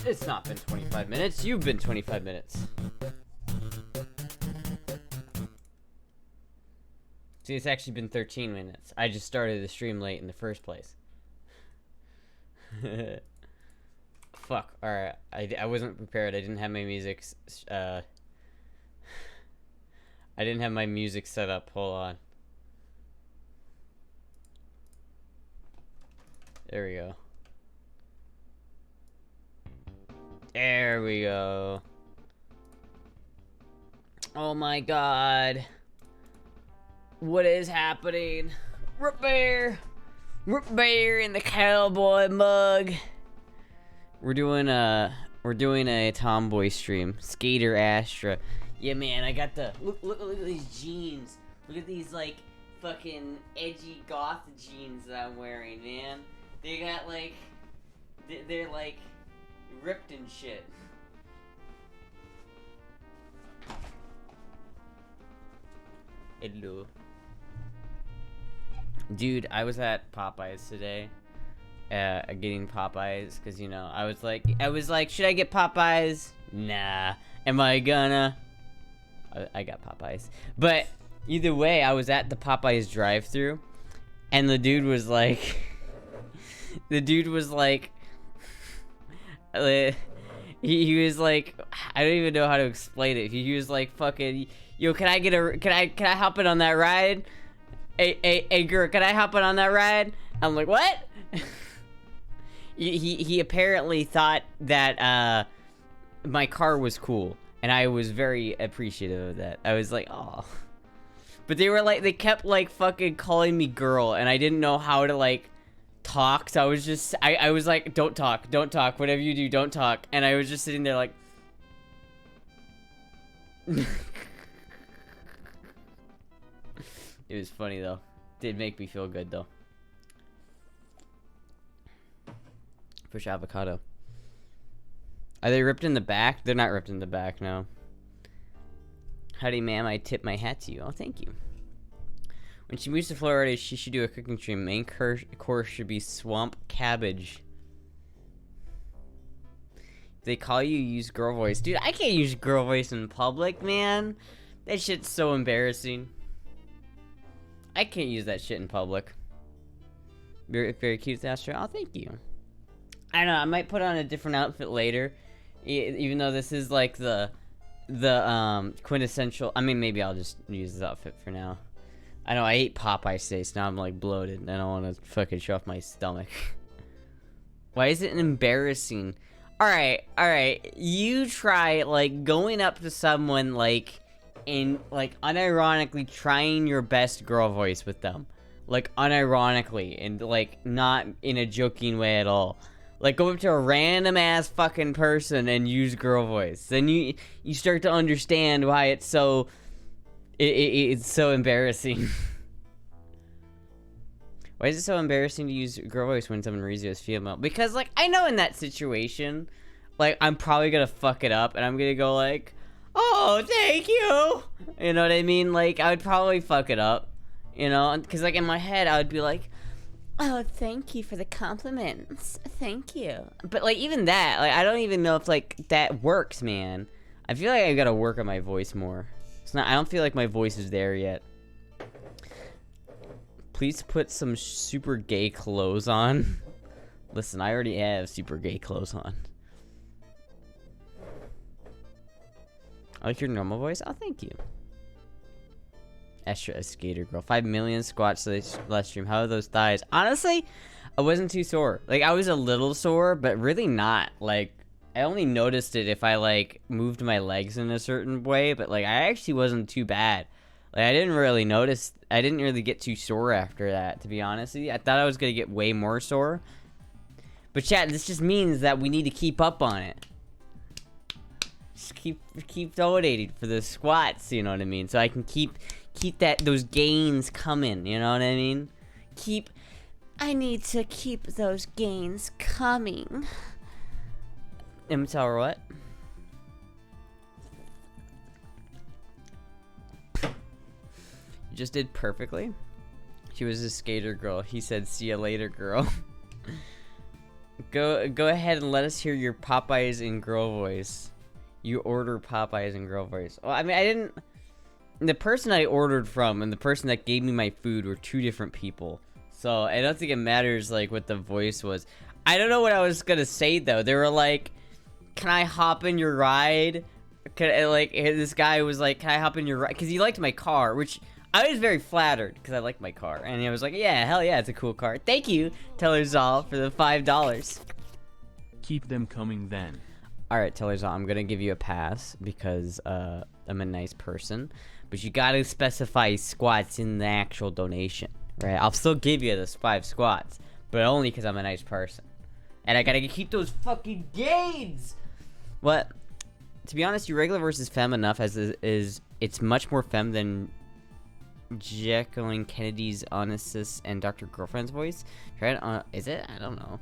It's not been 25 minutes. You've been 25 minutes. See, it's actually been 13 minutes. I just started the stream late in the first place. Fuck. Alright. I wasn't prepared. I didn't have my music... I didn't have my music set up. Hold on. There we go. There we go. Oh my god. What is happening? Root beer in the cowboy mug. We're doing a tomboy stream. Skater Astra. Yeah, man, I got the look at these jeans. Look at these like fucking edgy goth jeans that I'm wearing, man. They got like they're like ripped and shit. Hello. Dude, I was at Popeyes today. Getting Popeyes, cause you know, I was like, should I get Popeyes? Nah. Am I gonna? I got Popeyes. But either way, I was at the Popeyes drive-thru, and the dude was like, he was like, I don't even know how to explain it. He was like, fucking, yo, can I hop in on that ride? Hey girl, can I hop in on that ride? I'm like, what? he apparently thought that my car was cool, and I was very appreciative of that. I was like, oh. But they kept like fucking calling me girl, and I didn't know how to like talk, so I was like, don't talk, whatever you do, don't talk. And I was just sitting there like it was funny though. Did make me feel good though. Fresh avocado. Are they ripped in the back? They're not ripped in the back, no. Howdy, ma'am. I tip my hat to you. Oh, thank you. When she moves to Florida, she should do a cooking stream. Main course should be swamp cabbage. If they call you, use girl voice. Dude, I can't use girl voice in public, man. That shit's so embarrassing. I can't use that shit in public. Very, very cute, Astra. Oh, thank you. I don't know, I might put on a different outfit later. Even though this is like the quintessential. I mean, maybe I'll just use this outfit for now. I know I ate Popeye steaks, now I'm like bloated and I don't want to fucking show off my stomach. Why is it embarrassing? Alright, you try like going up to someone like and like unironically trying your best girl voice with them. Like unironically and like not in a joking way at all. Like go up to a random ass fucking person and use girl voice. Then you start to understand why it's so it's so embarrassing. Why is it so embarrassing to use girl voice when someone reads you as female? Because like I know in that situation, like I'm probably gonna fuck it up and I'm gonna go like, oh thank you. You know what I mean? Like I would probably fuck it up. You know, because like in my head I would be like, oh, thank you for the compliments. Thank you. But like even that, like I don't even know if like that works, man. I feel like I gotta work on my voice more. It's not. I don't feel like my voice is there yet. Please put some super gay clothes on. Listen, I already have super gay clothes on. I like your normal voice. Oh, thank you. Astra, a skater girl. 5 million squats last stream. How are those thighs? Honestly, I wasn't too sore. Like, I was a little sore, but really not. Like, I only noticed it if I, like, moved my legs in a certain way, but, like, I actually wasn't too bad. Like, I didn't really notice. I didn't really get too sore after that, to be honest with you. I thought I was gonna get way more sore. But chat, this just means that we need to keep up on it. Just keep donating for the squats, you know what I mean? So I can keep those gains coming, you know what I mean? I need to keep those gains coming. And tell her what? You just did perfectly. She was a skater girl. He said, "See ya later, girl." Go ahead and let us hear your Popeyes in girl voice. You order Popeyes in girl voice. Well, I mean, I didn't. The person I ordered from and the person that gave me my food were two different people. So I don't think it matters like what the voice was. I don't know what I was gonna say though. They were like, "Can I hop in your ride?" This guy was like, "Can I hop in your ride?" Because he liked my car, which I was very flattered because I like my car. And he was like, "Yeah, hell yeah, it's a cool car. Thank you, Tellerzal, for the $5. Keep them coming then. Alright, Tellerzal, I'm gonna give you a pass because I'm a nice person. But you gotta specify squats in the actual donation, right? I'll still give you the 5 squats, but only because I'm a nice person. And I gotta keep those fucking gains! What? To be honest, your regular versus femme enough as is it's much more femme than Jacqueline Kennedy's Onesis and Dr. Girlfriend's voice. Right? Is it? I don't know.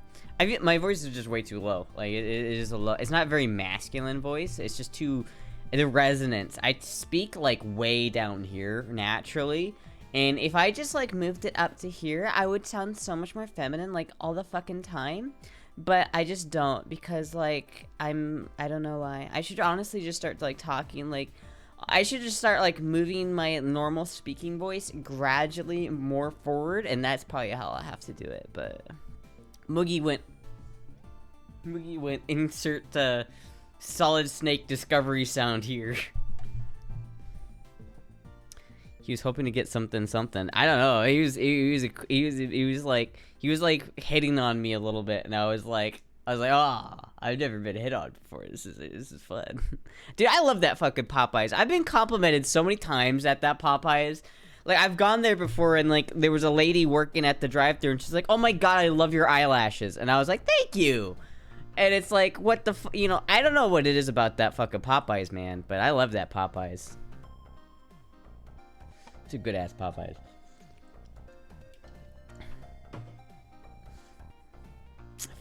My voice is just way too low. Like it is a low. It's not a very masculine voice. It's just too the resonance. I speak like way down here naturally, and if I just like moved it up to here, I would sound so much more feminine like all the fucking time. But I just don't because like I don't know why. I should honestly just start like talking like. I should just start like moving my normal speaking voice gradually more forward, and that's probably how I'll have to do it. But Moogie went insert the Solid Snake Discovery sound here. He was hoping to get something. I don't know. He was like hitting on me a little bit, and I was like, oh, I've never been hit on before. This is fun. Dude, I love that fucking Popeyes. I've been complimented so many times at that Popeyes. Like, I've gone there before, and, like, there was a lady working at the drive-thru, and she's like, "Oh, my God, I love your eyelashes." And I was like, "Thank you." And it's like, what the you know, I don't know what it is about that fucking Popeyes, man, but I love that Popeyes. It's a good-ass Popeyes.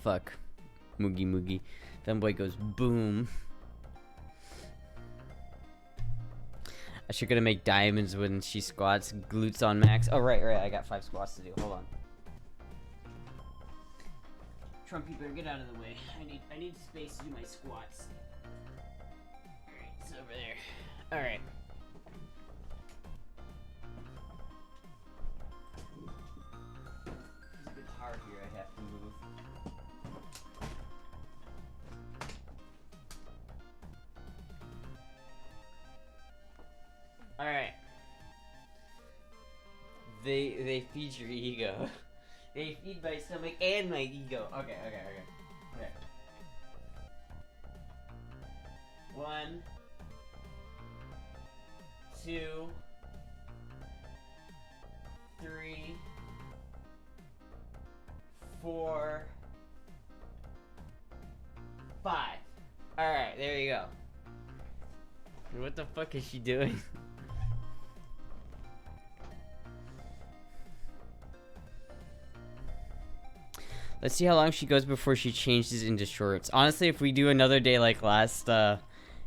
Fuck. Moogie. Femboy goes boom. I should gonna make diamonds when she squats, glutes on max. Oh right, I got 5 squats to do. Hold on. Trump, you better get out of the way. I need space to do my squats. Alright, it's over there. Alright. There's a guitar here I have to move. Alright. They feed your ego. They feed my stomach and my ego. Okay. 1, 2, 3, 4, 5. Alright, there you go. What the fuck is she doing? Let's see how long she goes before she changes into shorts. Honestly, if we do another day like last,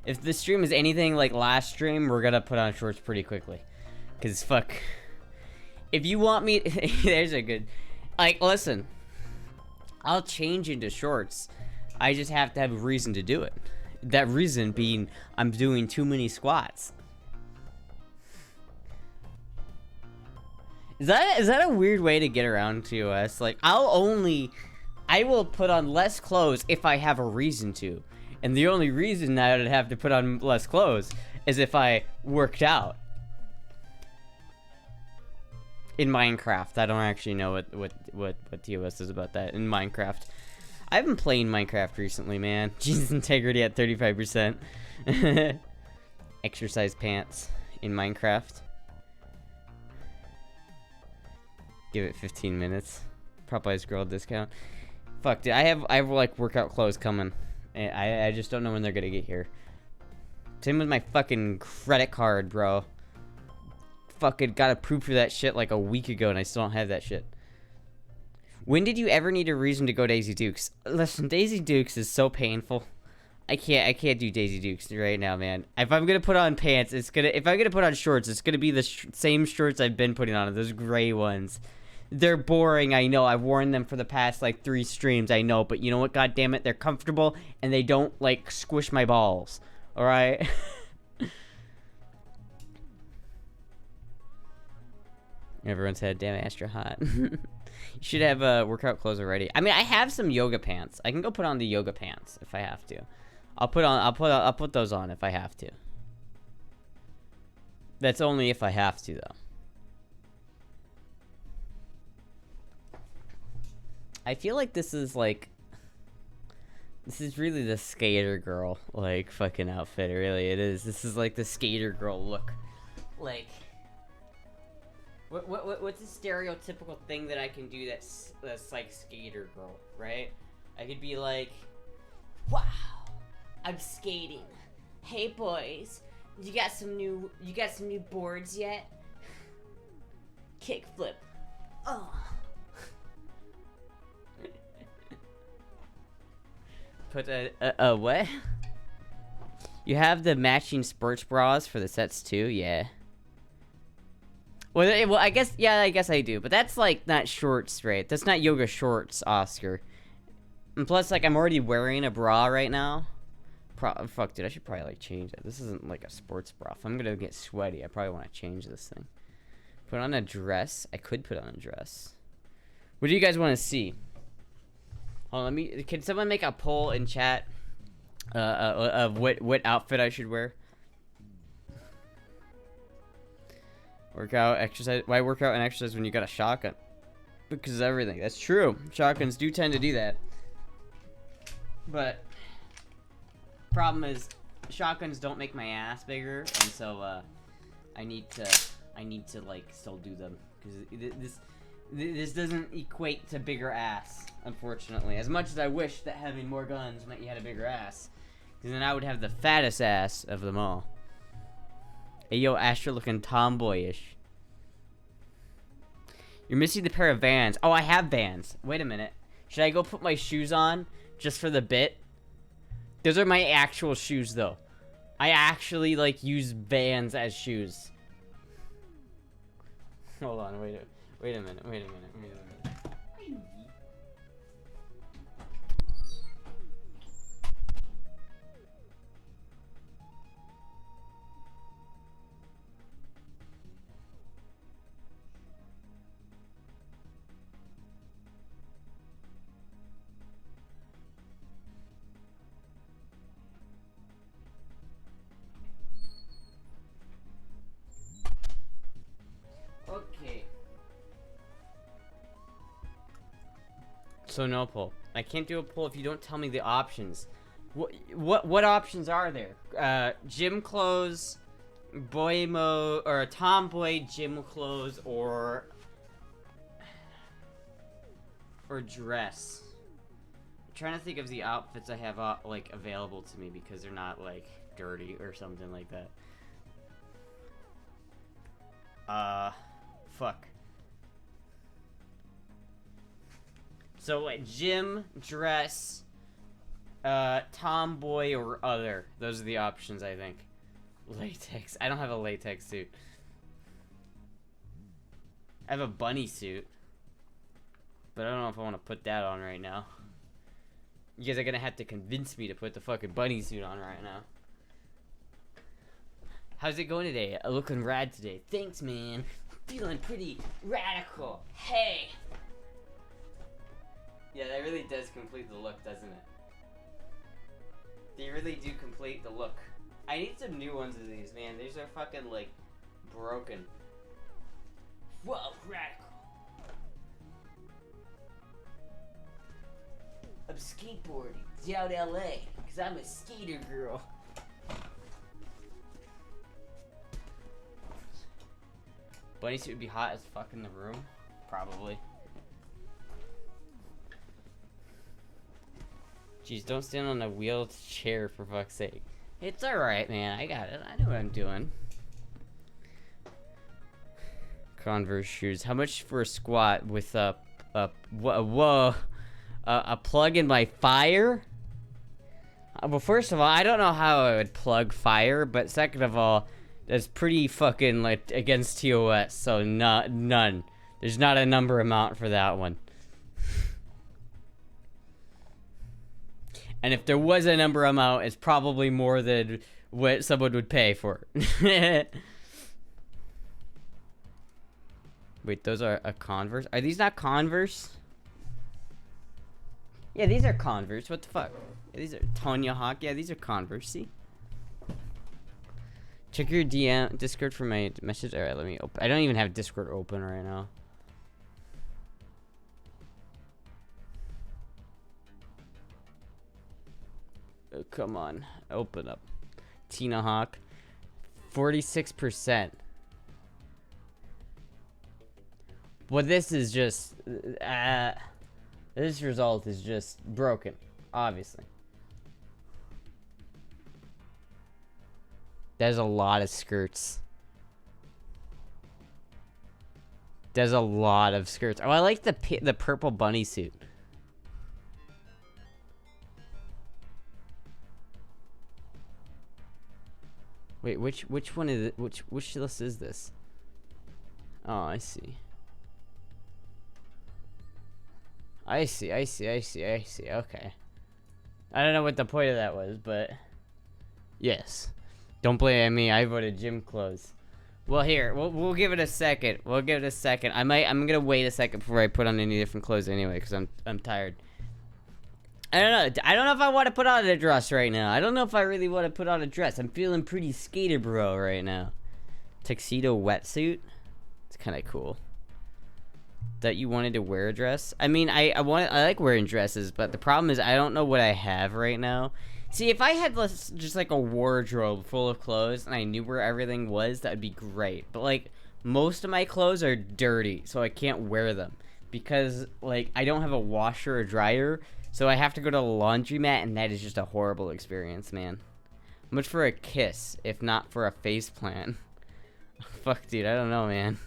if the stream is anything like last stream, we're gonna put on shorts pretty quickly. Cause fuck. If you want me, there's a good, like, listen. I'll change into shorts. I just have to have a reason to do it. That reason being, I'm doing too many squats. Is that a weird way to get around TOS? Like, I will put on less clothes if I have a reason to. And the only reason that I'd have to put on less clothes is if I worked out. In Minecraft. I don't actually know what TOS is about that. In Minecraft. I've been playing Minecraft recently, man. Jesus, integrity at 35%. Exercise pants in Minecraft. Give it 15 minutes. Popeye's girl discount. Fuck, dude. I have like workout clothes coming. And I just don't know when they're gonna get here. Same with my fucking credit card, bro. Fucking got approved for that shit like a week ago and I still don't have that shit. When did you ever need a reason to go Daisy Dukes? Listen, Daisy Dukes is so painful. I can't do Daisy Dukes right now, man. If I'm gonna put on pants, if I'm gonna put on shorts, it's gonna be the same shorts I've been putting on, those gray ones. They're boring, I know. I've worn them for the past like 3 streams, I know. But you know what? God damn it, they're comfortable and they don't like squish my balls. All right. Everyone's had damn Astra hot. You should have workout clothes already. I mean, I have some yoga pants. I can go put on the yoga pants if I have to. I'll put those on if I have to. That's only if I have to, though. I feel like this is really the skater girl, like, fucking outfit. Really, it is. This is like the skater girl look. Like, what's a stereotypical thing that I can do that's like skater girl, right? I could be like, wow, I'm skating. Hey boys, you got some new boards yet? Kickflip. Oh. Put a what? You have the matching sports bras for the sets too, yeah. Well, I guess I do, but that's like not shorts, right? That's not yoga shorts, Oscar. And plus, like, I'm already wearing a bra right now. Fuck, dude, I should probably like change it. This isn't like a sports bra. If I'm gonna get sweaty, I probably want to change this thing. Put on a dress. I could put on a dress. What do you guys want to see? Hold on, can someone make a poll in chat of what outfit I should wear? Workout, exercise. Why work out and exercise when you got a shotgun? Because of everything. That's true. Shotguns do tend to do that. But problem is, shotguns don't make my ass bigger, and so I need to like still do them because this doesn't equate to bigger ass, unfortunately. As much as I wish that having more guns meant you had a bigger ass, because then I would have the fattest ass of them all. Hey, yo, Astra looking tomboyish. You're missing the pair of Vans. Oh, I have Vans. Wait a minute. Should I go put my shoes on just for the bit? Those are my actual shoes, though. I actually, like, use Vans as shoes. Hold on, wait a minute. Okay. So no poll. I can't do a poll if you don't tell me the options. What options are there? Gym clothes, boy mode, or tomboy gym clothes, or dress. I'm trying to think of the outfits I have like available to me because they're not like dirty or something like that. Fuck. So like gym, dress, tomboy, or other. Those are the options, I think. Latex. I don't have a latex suit. I have a bunny suit. But I don't know if I want to put that on right now. You guys are gonna have to convince me to put the fucking bunny suit on right now. How's it going today? Looking rad today. Thanks, man. Feeling pretty radical. Hey! Yeah, that really does complete the look, doesn't it? They really do complete the look. I need some new ones of these, man. These are fucking, like, broken. Whoa, radical. I'm skateboarding down LA, because I'm a skater girl. Bunny suit would be hot as fuck in the room. probably. Jeez, don't stand on a wheelchair for fuck's sake. It's alright, man. I got it. I know what I'm doing. Converse shoes. How much for a squat with a plug in my fire? Well, first of all, I don't know how I would plug fire, but second of all, that's pretty fucking like against TOS, so none. There's not a number amount for that one. And if there was a number amount, it's probably more than what someone would pay for it. Wait, those are a Converse? Are these not Converse? Yeah, these are Converse. What the fuck? Yeah, these are Tonya Hawk. Yeah, these are Converse. See? Check your DM Discord for my message. Alright, let me open. I don't even have Discord open right now. Oh, come on. Open up. Tina Hawk. 46%. Well, this is just... this result is just broken. Obviously. There's a lot of skirts. There's a lot of skirts. Oh, I like the purple bunny suit. Wait, which one is it? Which list is this? Oh, I see. I see. Okay. I don't know what the point of that was, but yes. Don't blame me. I voted gym clothes. Well, here, we'll give it a second. I'm gonna wait a second before I put on any different clothes anyway, because I'm tired. I don't know if I want to put on a dress right now. I don't know if I really want to put on a dress. I'm feeling pretty skater bro right now. Tuxedo wetsuit. It's kind of cool. That you wanted to wear a dress? I mean, I like wearing dresses, but the problem is I don't know what I have right now. See, if I had just like a wardrobe full of clothes and I knew where everything was, that would be great. But like, most of my clothes are dirty, so I can't wear them. Because like, I don't have a washer or dryer, so I have to go to a laundromat, and that is just a horrible experience, man. How much for a kiss, if not for a face plant? Fuck, dude, I don't know, man.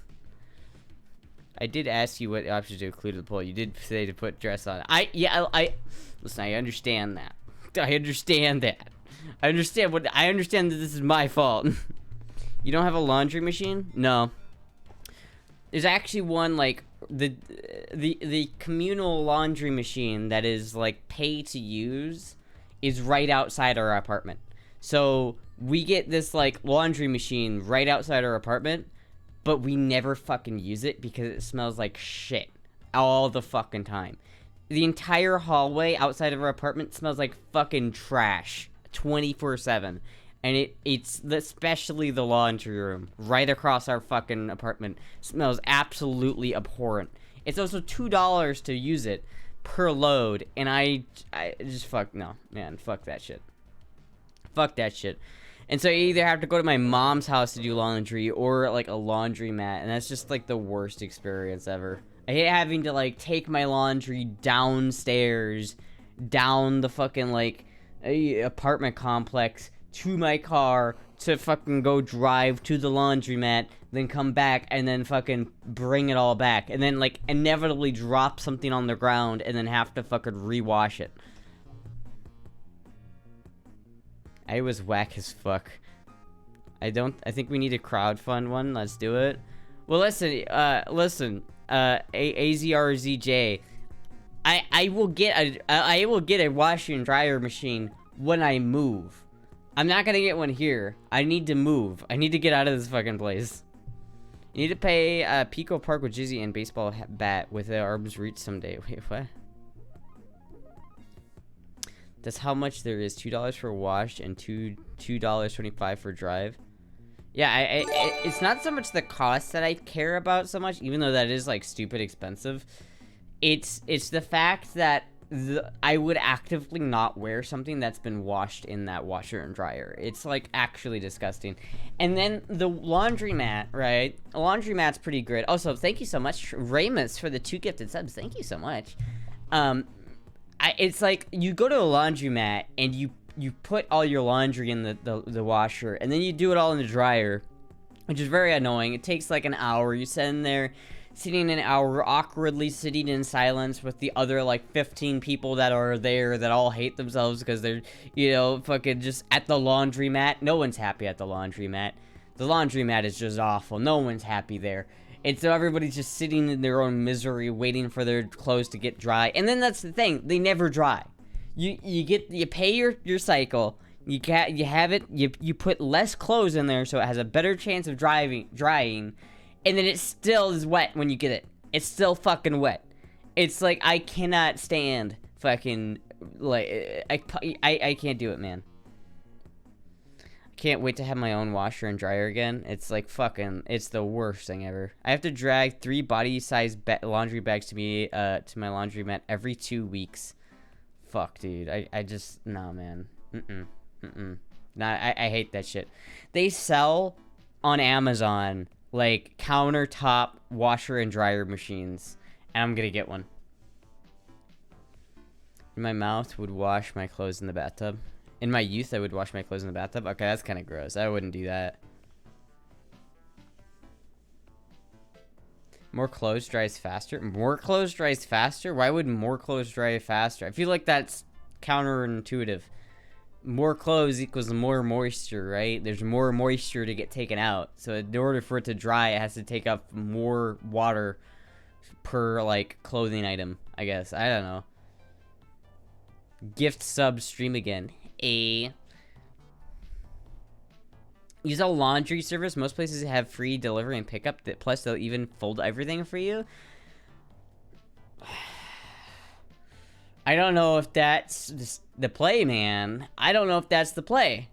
I did ask you what options to include in the poll. You did say to put dress on. Listen, I understand that. I understand that. I understand that this is my fault. You don't have a laundry machine? No. There's actually one, like, the communal laundry machine that is, like, pay to use is right outside our apartment. So, we get this, like, laundry machine right outside our apartment, but we never fucking use it because it smells like shit all the fucking time. The entire hallway outside of our apartment smells like fucking trash 24/7. And it's especially the laundry room right across our fucking apartment smells absolutely abhorrent. It's also $2 to use it per load, and I just fuck that shit. Fuck that shit. And so you either have to go to my mom's house to do laundry or like a laundromat, and that's just like the worst experience ever. I hate having to like take my laundry downstairs, down the fucking like apartment complex to my car to fucking go drive to the laundromat, then come back and then fucking bring it all back, and then like inevitably drop something on the ground and then have to fucking rewash it. I was whack as fuck. I think we need a crowdfund one. Let's do it. Well, listen, AZRZJ, I will get a washer and dryer machine when I move. I'm not gonna get one here. I need to move. I need to get out of this fucking place. You need to pay Pico Park with Jizzy and baseball bat with the arms reach someday. Wait, what? That's how much there is. $2 for wash and $2.25 for drive. Yeah, it's not so much the cost that I care about so much, even though that is like stupid expensive. It's the fact that I would actively not wear something that's been washed in that washer and dryer. It's like actually disgusting. And then the laundromat, right? A laundromat's pretty good. Also, thank you so much, Ramus, for the 2 gifted subs. Thank you so much. It's like you go to a laundromat and you put all your laundry in the washer, and then you do it all in the dryer, which is very annoying. It takes like an hour. You sit in there, sitting an hour, awkwardly sitting in silence with the other like 15 people that are there that all hate themselves because they're, you know, fucking just at the laundromat. No one's happy at the laundromat. The laundromat is just awful. No one's happy there. And so everybody's just sitting in their own misery, waiting for their clothes to get dry. And then that's the thing, they never dry. You pay your cycle. You have it. You put less clothes in there, so it has a better chance of drying. And then it still is wet when you get it. It's still fucking wet. It's like, I cannot stand fucking, like, I can't do it, man. I can't wait to have my own washer and dryer again. It's like fucking, it's the worst thing ever. I have to drag 3 body-sized laundry bags to my laundromat every 2 weeks. Fuck, dude. I just, no, man. Nah, I hate that shit. They sell on Amazon like countertop washer and dryer machines, and I'm gonna get one. My mouth would wash my clothes in the bathtub. In my youth, I would wash my clothes in the bathtub. Okay, that's kind of gross. I wouldn't do that. More clothes dries faster. More clothes dries faster? Why would more clothes dry faster? I feel like that's counterintuitive. More clothes equals more moisture, right? There's more moisture to get taken out. So in order for it to dry, it has to take up more water per, like, clothing item, I guess. I don't know. Gift sub stream again. Use a laundry service. Most places have free delivery and pickup. Plus, they'll even fold everything for you. I don't know if that's the play, man. I don't know if that's the play.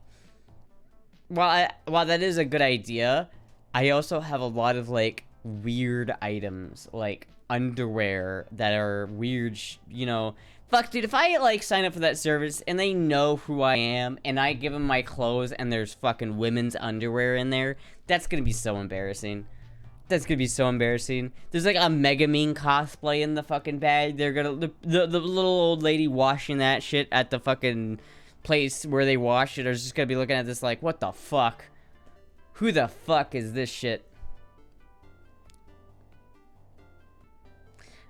While that is a good idea, I also have a lot of, like, weird items, like underwear that are weird, you know. Fuck, dude, if I, like, sign up for that service and they know who I am and I give them my clothes and there's fucking women's underwear in there, that's gonna be so embarrassing. That's gonna be so embarrassing. There's like a Megamine cosplay in the fucking bag. They're gonna the little old lady washing that shit at the fucking place where they wash it. Are just gonna be looking at this like, what the fuck? Who the fuck is this shit?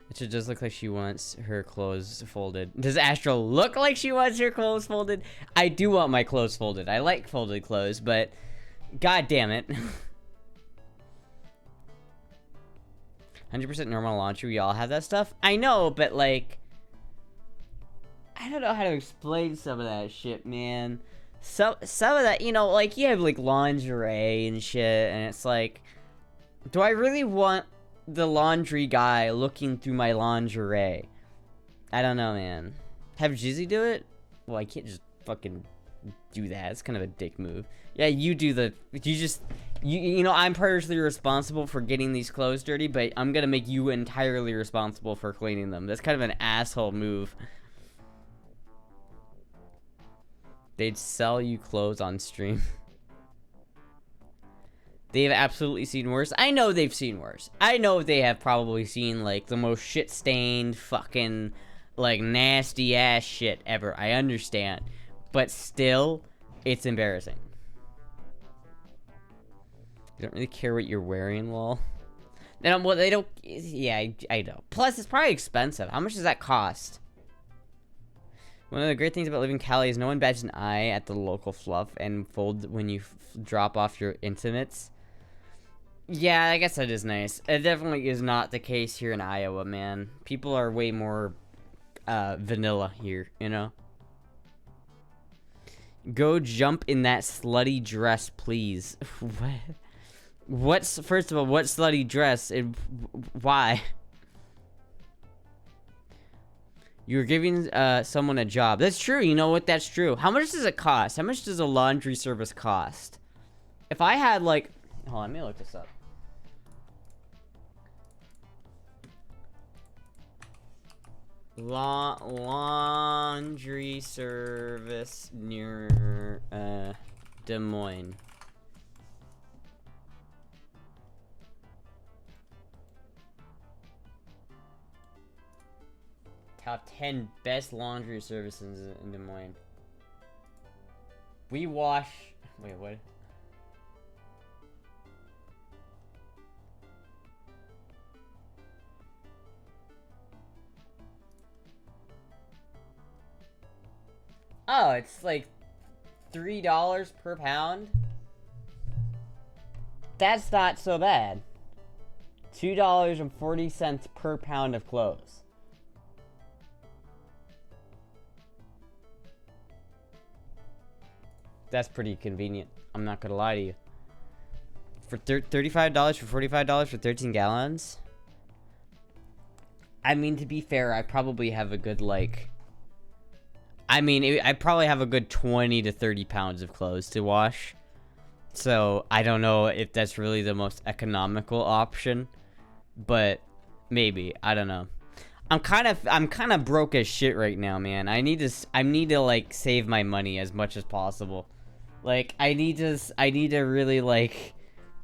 It should just look like she wants her clothes folded. Does Astra look like she wants her clothes folded? I do want my clothes folded. I like folded clothes, but god damn it. 100% normal laundry, we all have that stuff. I know, but like, I don't know how to explain some of that shit, man. Some of that, you know, like, you have like lingerie and shit, and it's like, do I really want the laundry guy looking through my lingerie? I don't know, man. Have Jizzy do it? Well, I can't just fucking do that. It's kind of a dick move. Yeah, you do the, you know, I'm partially responsible for getting these clothes dirty, but I'm gonna make you entirely responsible for cleaning them. That's kind of an asshole move. They'd sell you clothes on stream. They've absolutely seen worse. I know they've seen worse. I know they have probably seen, like, the most shit-stained, fucking, like, nasty-ass shit ever. I understand. But still, it's embarrassing. You don't really care what you're wearing, lol. Well, they don't... Yeah, I know. Plus, it's probably expensive. How much does that cost? One of the great things about living in Cali is no one bats an eye at the local fluff and fold when you drop off your intimates. Yeah, I guess that is nice. It definitely is not the case here in Iowa, man. People are way more vanilla here, you know? Go jump in that slutty dress, please. What? First of all, what slutty dress? Why? You're giving someone a job. That's true. You know what? That's true. How much does it cost? How much does a laundry service cost? If I had, like... Hold on, let me look this up. Laundry service near Des Moines. Top 10 best laundry services in Des Moines. We wash. Wait, what? Oh, it's like $3 per pound. That's not so bad. $2.40 per pound of clothes. That's pretty convenient. I'm not gonna lie to you. For $35 for $45 for 13 gallons. I mean, to be fair, I probably have a good like. I probably have a good 20 to 30 pounds of clothes to wash. So I don't know if that's really the most economical option, but maybe. I don't know. I'm kind of broke as shit right now, man. I need to like save my money as much as possible. Like I need to really like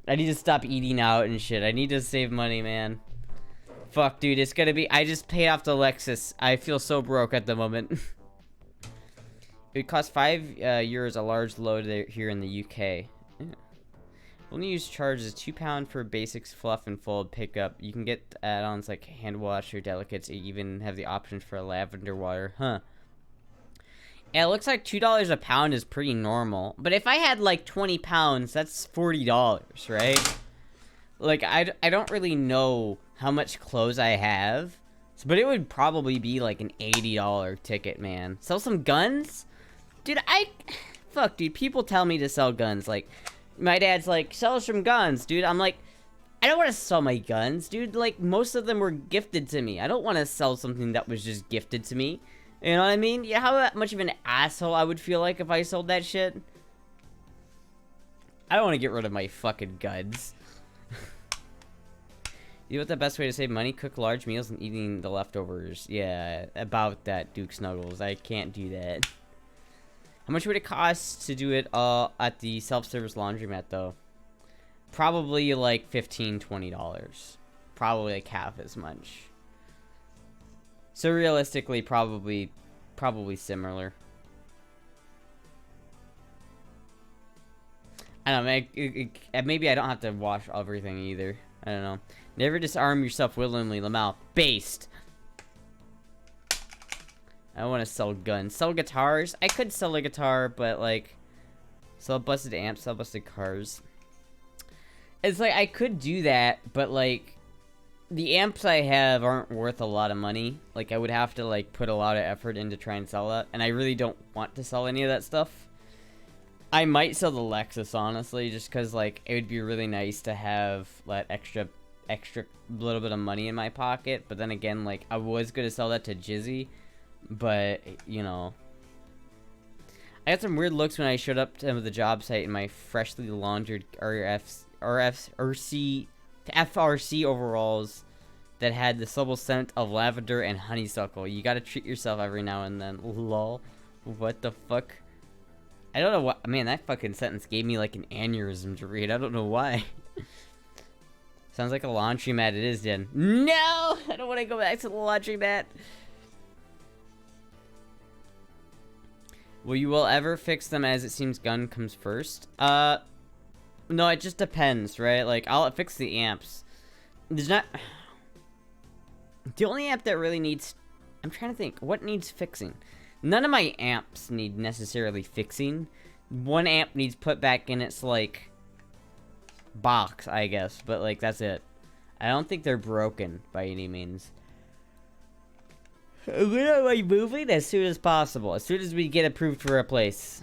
I need to stop eating out and shit. I need to save money, man. Fuck, dude, it's gonna be. I just paid off the Lexus. I feel so broke at the moment. It costs 5 euros a large load here in the UK. Yeah. Only use charges £2 for basics fluff and fold pickup. You can get add-ons like hand wash or delicates. You even have the option for lavender water. Huh. Yeah, it looks like $2 a pound is pretty normal. But if I had like 20 pounds, that's $40, right? Like, I don't really know how much clothes I have. But it would probably be like an $80 ticket, man. Sell some guns? Dude, fuck, dude, people tell me to sell guns. Like, my dad's like, sell some guns, dude. I'm like, I don't want to sell my guns, dude. Like, most of them were gifted to me. I don't want to sell something that was just gifted to me. You know what I mean? Yeah, how much of an asshole I would feel like if I sold that shit? I don't want to get rid of my fucking guns. You know what the best way to save money? Cook large meals and eating the leftovers. Yeah, about that, Duke Snuggles. I can't do that. How much would it cost to do it at the self-service laundromat, though? Probably like $15, $20. Probably like half as much. So realistically, probably similar. I don't know, maybe I don't have to wash everything either. I don't know. Never disarm yourself willingly, Lamau. Based. I want to sell guns. Sell guitars? I could sell a guitar, but like... Sell busted amps, sell busted cars. It's like, I could do that, but like... The amps I have aren't worth a lot of money. Like, I would have to like put a lot of effort in to try and sell that. And I really don't want to sell any of that stuff. I might sell the Lexus, honestly, just because like, it would be really nice to have that extra little bit of money in my pocket. But then again, like, I was going to sell that to Jizzy. But, you know, I got some weird looks when I showed up to the job site in my freshly laundered FRC overalls that had the subtle scent of lavender and honeysuckle. You gotta treat yourself every now and then. Lol. What the fuck? I don't know what. Man, that fucking sentence gave me like an aneurysm to read. I don't know why. Sounds like a laundromat it is, then. No! I don't want to go back to the laundromat. Will you ever fix them as it seems gun comes first? No, it just depends, right? Like, I'll fix the amps. There's not... The only amp that really needs... I'm trying to think. What needs fixing? None of my amps need necessarily fixing. One amp needs put back in its, like... box, I guess. But, like, that's it. I don't think they're broken by any means. When am I moving? As soon as possible. As soon as we get approved for a place.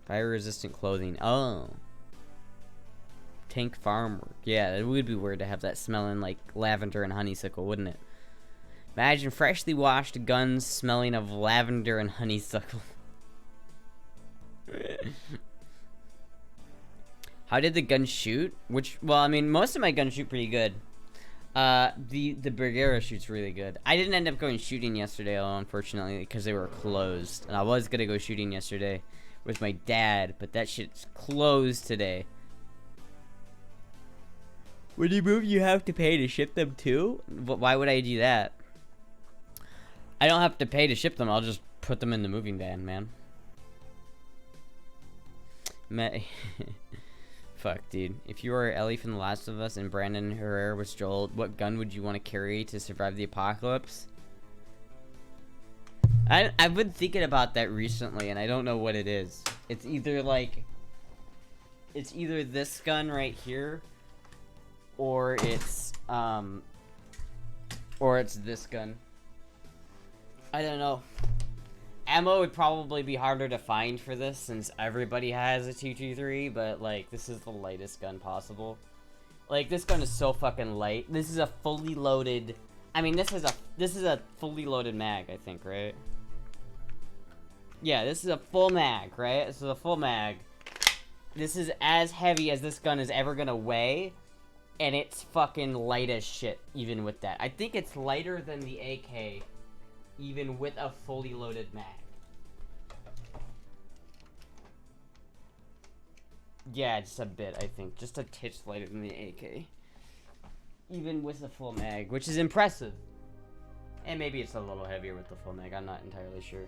Fire-resistant clothing. Oh. Tank farm work. Yeah, it would be weird to have that smelling like lavender and honeysuckle, wouldn't it? Imagine freshly washed guns smelling of lavender and honeysuckle. How did the gun shoot? Well, I mean, most of my guns shoot pretty good. The Bergera shoots really good. I didn't end up going shooting yesterday, though, unfortunately, because they were closed. And I was gonna go shooting yesterday with my dad, but that shit's closed today. When you move, you have to pay to ship them too? Why would I do that? I don't have to pay to ship them. I'll just put them in the moving van, man. Fuck, dude. If you were Ellie from The Last of Us and Brandon Herrera was Joel, what gun would you want to carry to survive the apocalypse? I've been thinking about that recently, and I don't know what it is. It's either this gun right here, or it's this gun. I don't know. Ammo would probably be harder to find for this since everybody has a 223, but like this is the lightest gun possible. Like this gun is so fucking light. This is a fully loaded. I mean, this is a fully loaded mag, I think, right? Yeah, this is a full mag, right? This is a full mag. This is as heavy as this gun is ever gonna weigh, and it's fucking light as shit even with that. I think it's lighter than the AK even with a fully loaded mag. Yeah, just a bit, I think. Just a titch lighter than the AK. Even with the full mag, which is impressive. And maybe it's a little heavier with the full mag, I'm not entirely sure.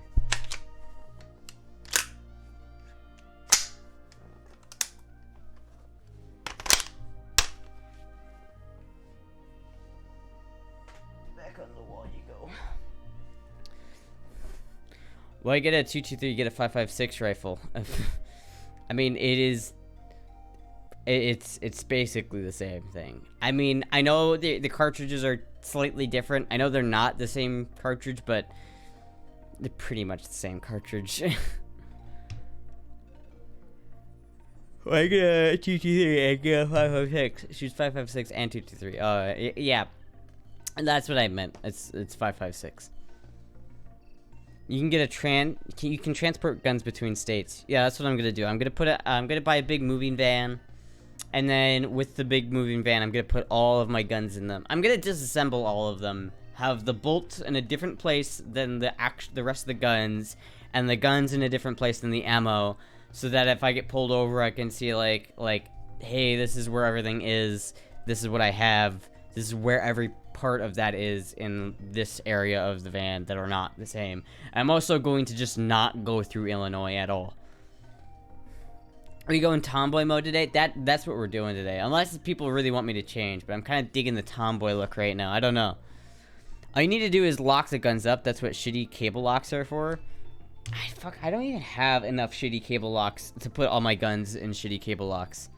Back on the wall you go. Well, you get a 223, you get a 5.56 rifle. I mean, it's basically the same thing. I mean, I know the cartridges are slightly different. I know they're not the same cartridge, but they're pretty much the same cartridge. I get a 223, I get a 5.56. Shoots 5.56 and 223. Yeah, and that's what I meant. It's 5.56. You can get you can transport guns between states. Yeah, that's what I'm gonna do. I'm gonna buy a big moving van, and then with the big moving van, I'm gonna put all of my guns in them. I'm gonna disassemble all of them, have the bolts in a different place than the rest of the guns, and the guns in a different place than the ammo, so that if I get pulled over, I can see like, hey, this is where everything is. This is what I have. This is where every part of that is in this area of the van that are not the same. I'm also going to just not go through Illinois at all. Are we going tomboy mode today? That's what we're doing today. Unless people really want me to change, but I'm kind of digging the tomboy look right now. I don't know. All you need to do is lock the guns up. That's what shitty cable locks are for. I don't even have enough shitty cable locks to put all my guns in shitty cable locks.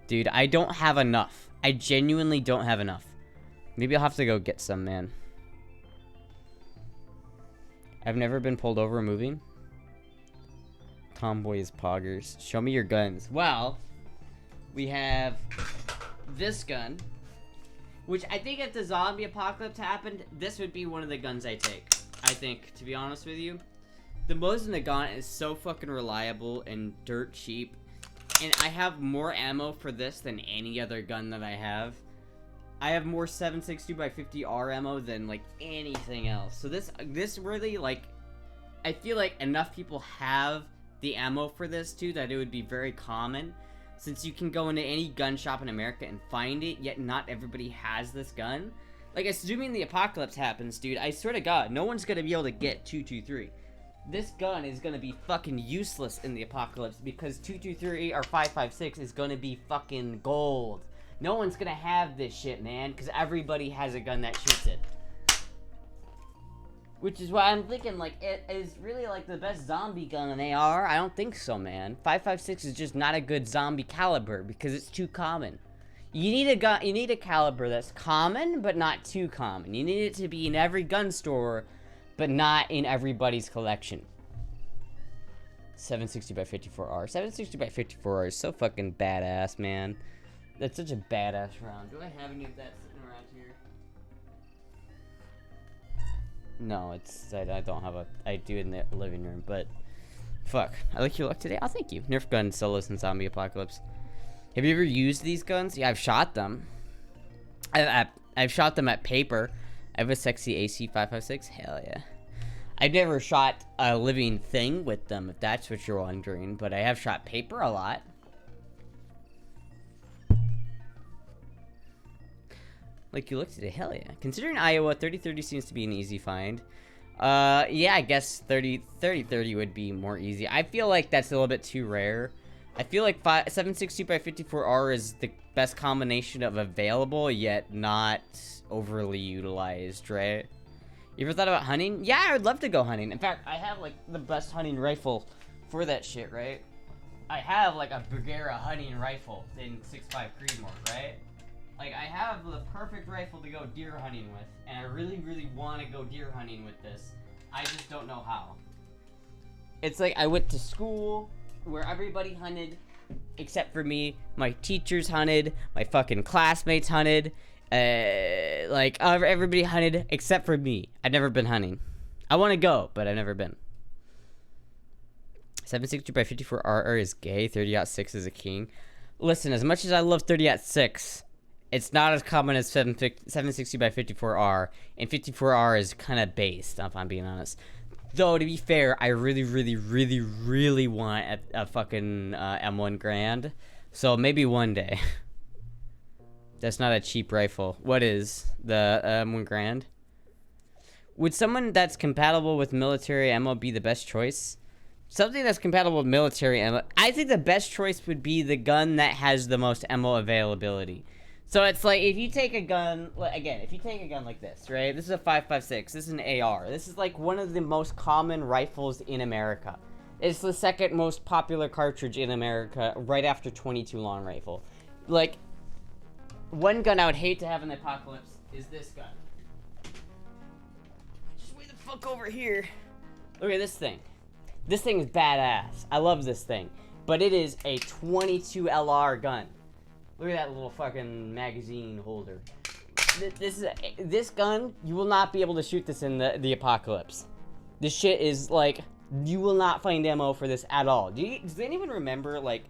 Dude, I don't have enough. I genuinely don't have enough. Maybe I'll have to go get some, man. I've never been pulled over moving. Tomboys, poggers. Show me your guns. Well, we have this gun, which I think if the zombie apocalypse happened, this would be one of the guns I take. I think, to be honest with you. The Mosin Nagant is so fucking reliable and dirt cheap. And I have more ammo for this than any other gun that I have. I have more 7.62x50R ammo than like anything else. So this really, like, I feel like enough people have the ammo for this too that it would be very common, since you can go into any gun shop in America and find it, yet not everybody has this gun. Like, assuming the apocalypse happens, dude, I swear to God, no one's gonna be able to get 223. This gun is gonna be fucking useless in the apocalypse because 223 or 5.56 is gonna be fucking gold. No one's gonna have this shit, man, because everybody has a gun that shoots it. Which is why I'm thinking, like, it is really, like, the best zombie gun in AR. I don't think so, man. 5.56 is just not a good zombie caliber because it's too common. You need a gun. You need a caliber that's common, but not too common. You need it to be in every gun store, but not in everybody's collection. 7.60x54R. 7.60x54R is so fucking badass, man. That's such a badass round. Do I have any of that sitting around here? No, I don't have a, I do in the living room, but fuck. I like your luck today. Oh, thank you. Nerf gun solos in zombie apocalypse. Have you ever used these guns? Yeah, I've shot them. I've shot them at paper. I have a sexy AC 556. Hell yeah. I've never shot a living thing with them, if that's what you're wondering, but I have shot paper a lot. Like you looked at it, hell yeah. Considering Iowa, 30-30 seems to be an easy find. Yeah, I guess 30-30 would be more easy. I feel like that's a little bit too rare. I feel like 7.62x54R is the best combination of available, yet not overly utilized, right? You ever thought about hunting? Yeah, I would love to go hunting. In fact, I have, like, the best hunting rifle for that shit, right? I have, like, a Bergera hunting rifle in 6.5 Creedmoor, right? Like, I have the perfect rifle to go deer hunting with, and I really, really want to go deer hunting with this. I just don't know how. It's like I went to school where everybody hunted, except for me. My teachers hunted, my fucking classmates hunted, like, everybody hunted except for me. I've never been hunting. I want to go, but I've never been. 7.62x54R is gay, 30-6 is a king. Listen, as much as I love 30-6, it's not as common as 7.60x54R, and 54R is kind of based, if I'm being honest. Though, to be fair, I really, really, really, really want a fucking M1 Grand. So maybe one day. That's not a cheap rifle. What is the M1 Grand? Would someone that's compatible with military ammo be the best choice? Something that's compatible with military ammo. I think the best choice would be the gun that has the most ammo availability. So it's like, if you take a gun, again, if you take a gun like this, right? This is a 5.56, this is an AR. This is like one of the most common rifles in America. It's the second most popular cartridge in America, right after 22 long rifle. Like, one gun I would hate to have in the apocalypse is this gun. Just way the fuck over here. Look at this thing. This thing is badass. I love this thing. But it is a 22 LR gun. Look at that little fucking magazine holder. This gun, you will not be able to shoot this in the apocalypse. This shit is like, you will not find ammo for this at all. Does anyone remember, like,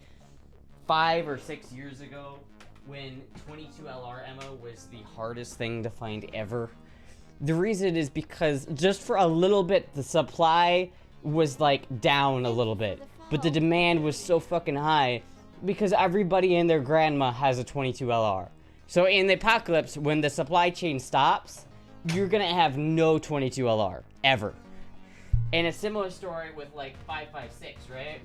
5 or 6 years ago when 22 LR ammo was the hardest thing to find ever? The reason is because just for a little bit, the supply was like down a little bit, but the demand was so fucking high. Because everybody and their grandma has a 22 LR. So in the apocalypse, when the supply chain stops, you're gonna have no 22 LR, ever. And a similar story with like 5.56, right?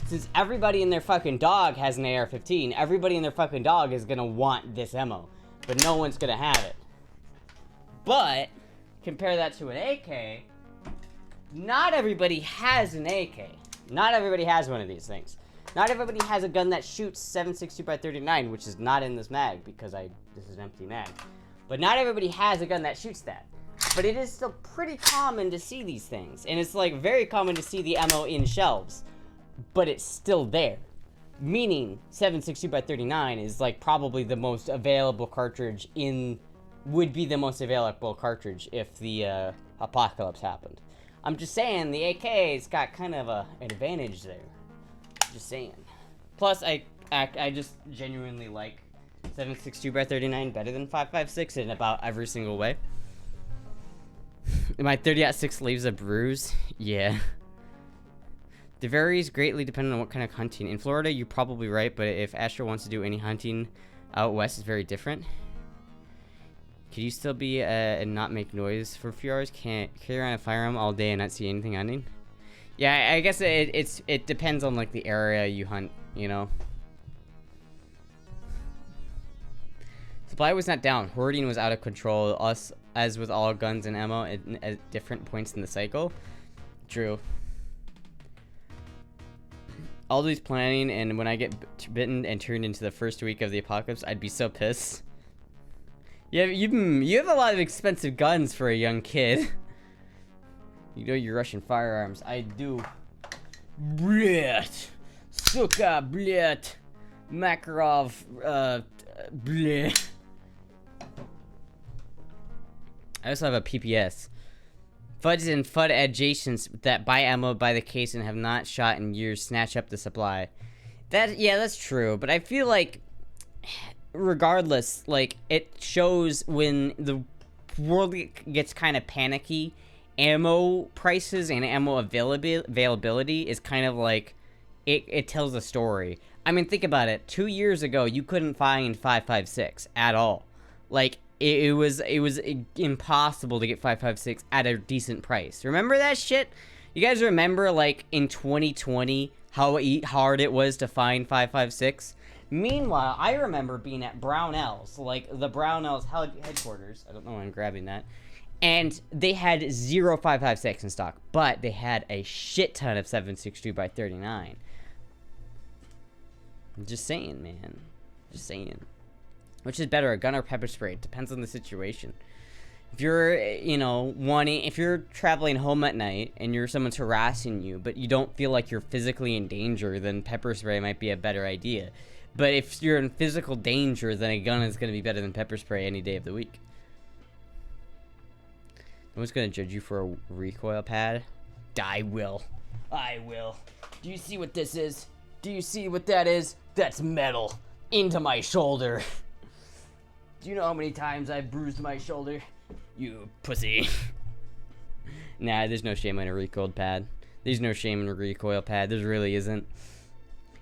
Since everybody and their fucking dog has an AR-15, everybody and their fucking dog is gonna want this ammo. But no one's gonna have it. But, compare that to an AK, not everybody has an AK. Not everybody has one of these things. Not everybody has a gun that shoots 7.62x39, which is not in this mag because this is an empty mag. But not everybody has a gun that shoots that. But it is still pretty common to see these things. And it's like very common to see the ammo in shelves. But it's still there. Meaning 7.62x39 is like probably the most available cartridge would be the most available cartridge if the apocalypse happened. I'm just saying the AK's got kind of an advantage there. Just saying. Plus, I just genuinely like 7.62x39 better than 5.56 in about every single way. My 30-6 leaves a bruise. Yeah. It varies greatly depending on what kind of hunting. In Florida, you're probably right, but if Astra wants to do any hunting out west, it's very different. Could you still be and not make noise for a few hours? Can't carry around a firearm all day and not see anything hunting? Yeah, I guess it depends on like the area you hunt, you know. Supply was not down. Hoarding was out of control. Us, as with all guns and ammo, at different points in the cycle. True. Always planning, and when I get bitten and turned into the first week of the apocalypse, I'd be so pissed. Yeah, you have a lot of expensive guns for a young kid. You know you're Russian firearms. I do. Blять. Suka, blять. Makarov, blять. I also have a PPS. FUDs and FUD adjacents that buy ammo by the case and have not shot in years snatch up the supply. Yeah, that's true. But I feel like regardless, like, it shows when the world gets kind of panicky, ammo prices and ammo availability is kind of like, it tells a story. I mean, think about it. 2 years ago, you couldn't find 5.56 at all. Like, it was impossible to get 5.56 at a decent price. Remember that shit? You guys remember, like, in 2020, how hard it was to find 5.56? Meanwhile, I remember being at Brownells, like the Brownells headquarters. I don't know why I'm grabbing that. And they had 0 5.56 in stock, but they had a shit ton of 7.62 by 39. I'm just saying, man. Just saying. Which is better, a gun or pepper spray? It depends on the situation. If you're, you know, if you're traveling home at night and someone's harassing you, but you don't feel like you're physically in danger, then pepper spray might be a better idea. But if you're in physical danger, then a gun is going to be better than pepper spray any day of the week. No one's going to judge you for a recoil pad. I will. I will. Do you see what this is? Do you see what that is? That's metal. Into my shoulder. Do you know how many times I've bruised my shoulder? You pussy. Nah, there's no shame in a recoil pad. There's no shame in a recoil pad. There really isn't.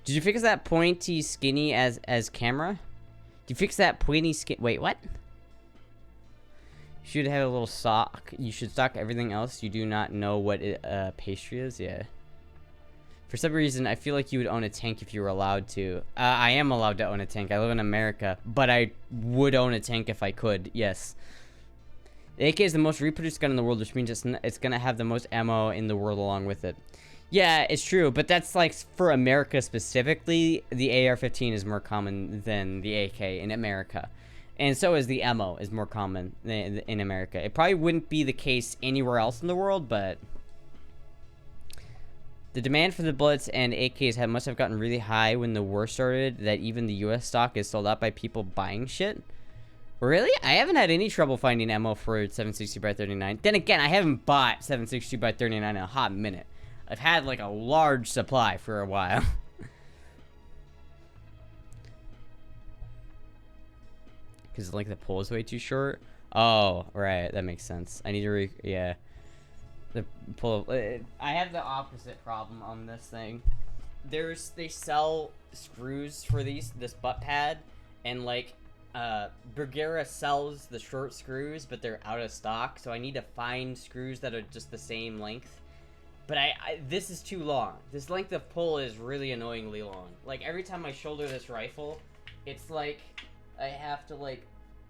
Did you fix that pointy skinny as camera? Did you fix that pointy skin? Wait, what? You should have a little sock. You should stock everything else. You do not know what pastry is? Yeah. For some reason, I feel like you would own a tank if you were allowed to. I am allowed to own a tank. I live in America, but I would own a tank if I could. Yes. The AK is the most reproduced gun in the world, which means it's going to have the most ammo in the world along with it. Yeah, it's true, but that's like for America specifically. The AR-15 is more common than the AK in America. And so is the ammo is more common in America. It probably wouldn't be the case anywhere else in the world, but the demand for the bullets and AKs must have gotten really high when the war started, that even the US stock is sold out by people buying shit. Really? I haven't had any trouble finding ammo for 7.62 by 39. Then again, I haven't bought 7.62 by 39 in a hot minute. I've had like a large supply for a while. Because like the pole is way too short. Oh, right, that makes sense. I need to yeah. The pull. I have the opposite problem on this thing. They sell screws for this butt pad, and like Bergera sells the short screws, but they're out of stock. So I need to find screws that are just the same length. But this is too long. This length of pull is really annoyingly long. Like every time I shoulder this rifle, it's like I have to like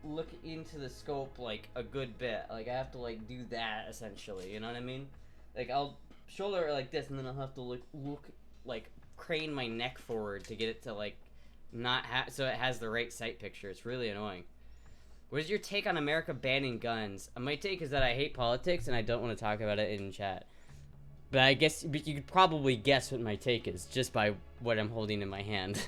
look into the scope like a good bit. Like I have to like do that essentially, you know what I mean? Like I'll shoulder it like this, and then I'll have to look like crane my neck forward to get it to like not so it has the right sight picture. It's really annoying. What is your take on America banning guns? My take is that I hate politics and I don't want to talk about it in chat. But I guess you could probably guess what my take is just by what I'm holding in my hand.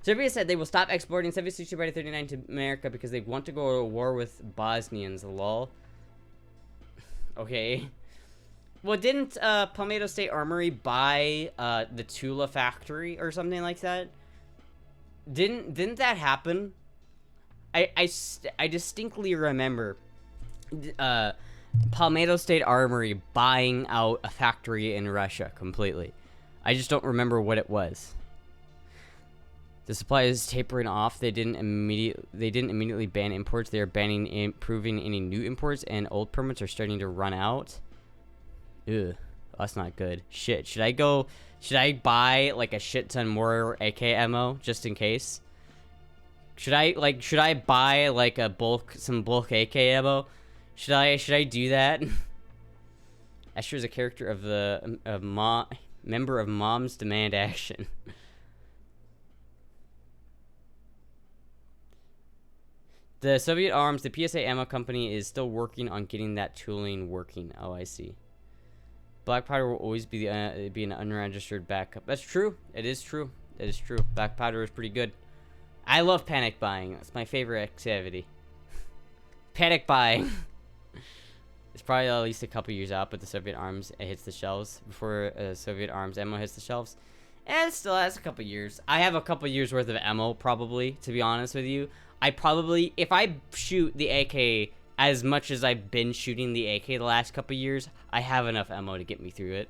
Serbia said they will stop exporting 7.62 by 39 to America because they want to go to war with Bosnians. Lol. Okay. Well, didn't Palmetto State Armory buy the Tula factory or something like that? Didn't that happen? I distinctly remember Palmetto State Armory buying out a factory in Russia completely. I just don't remember what it was. The supply is tapering off. They didn't immediately ban imports. They are approving any new imports, and old permits are starting to run out. Ugh, that's not good. Shit, should I buy like a shit ton more AK ammo just in case? Should I buy like some bulk AK ammo? Should I do that? Astra is a character of member of Moms Demand Action. The Soviet arms, the PSA ammo company is still working on getting that tooling working. Oh, I see. Black powder will always be an unregistered backup. That's true. It is true. It is true. Black powder is pretty good. I love panic buying. That's my favorite activity. Panic buying. It's probably at least a couple years out, but the Soviet arms hits the shelves before Soviet arms ammo hits the shelves. And still, that's a couple years. I have a couple years worth of ammo, probably, to be honest with you. I probably, if I shoot the AK as much as I've been shooting the AK the last couple years, I have enough ammo to get me through it.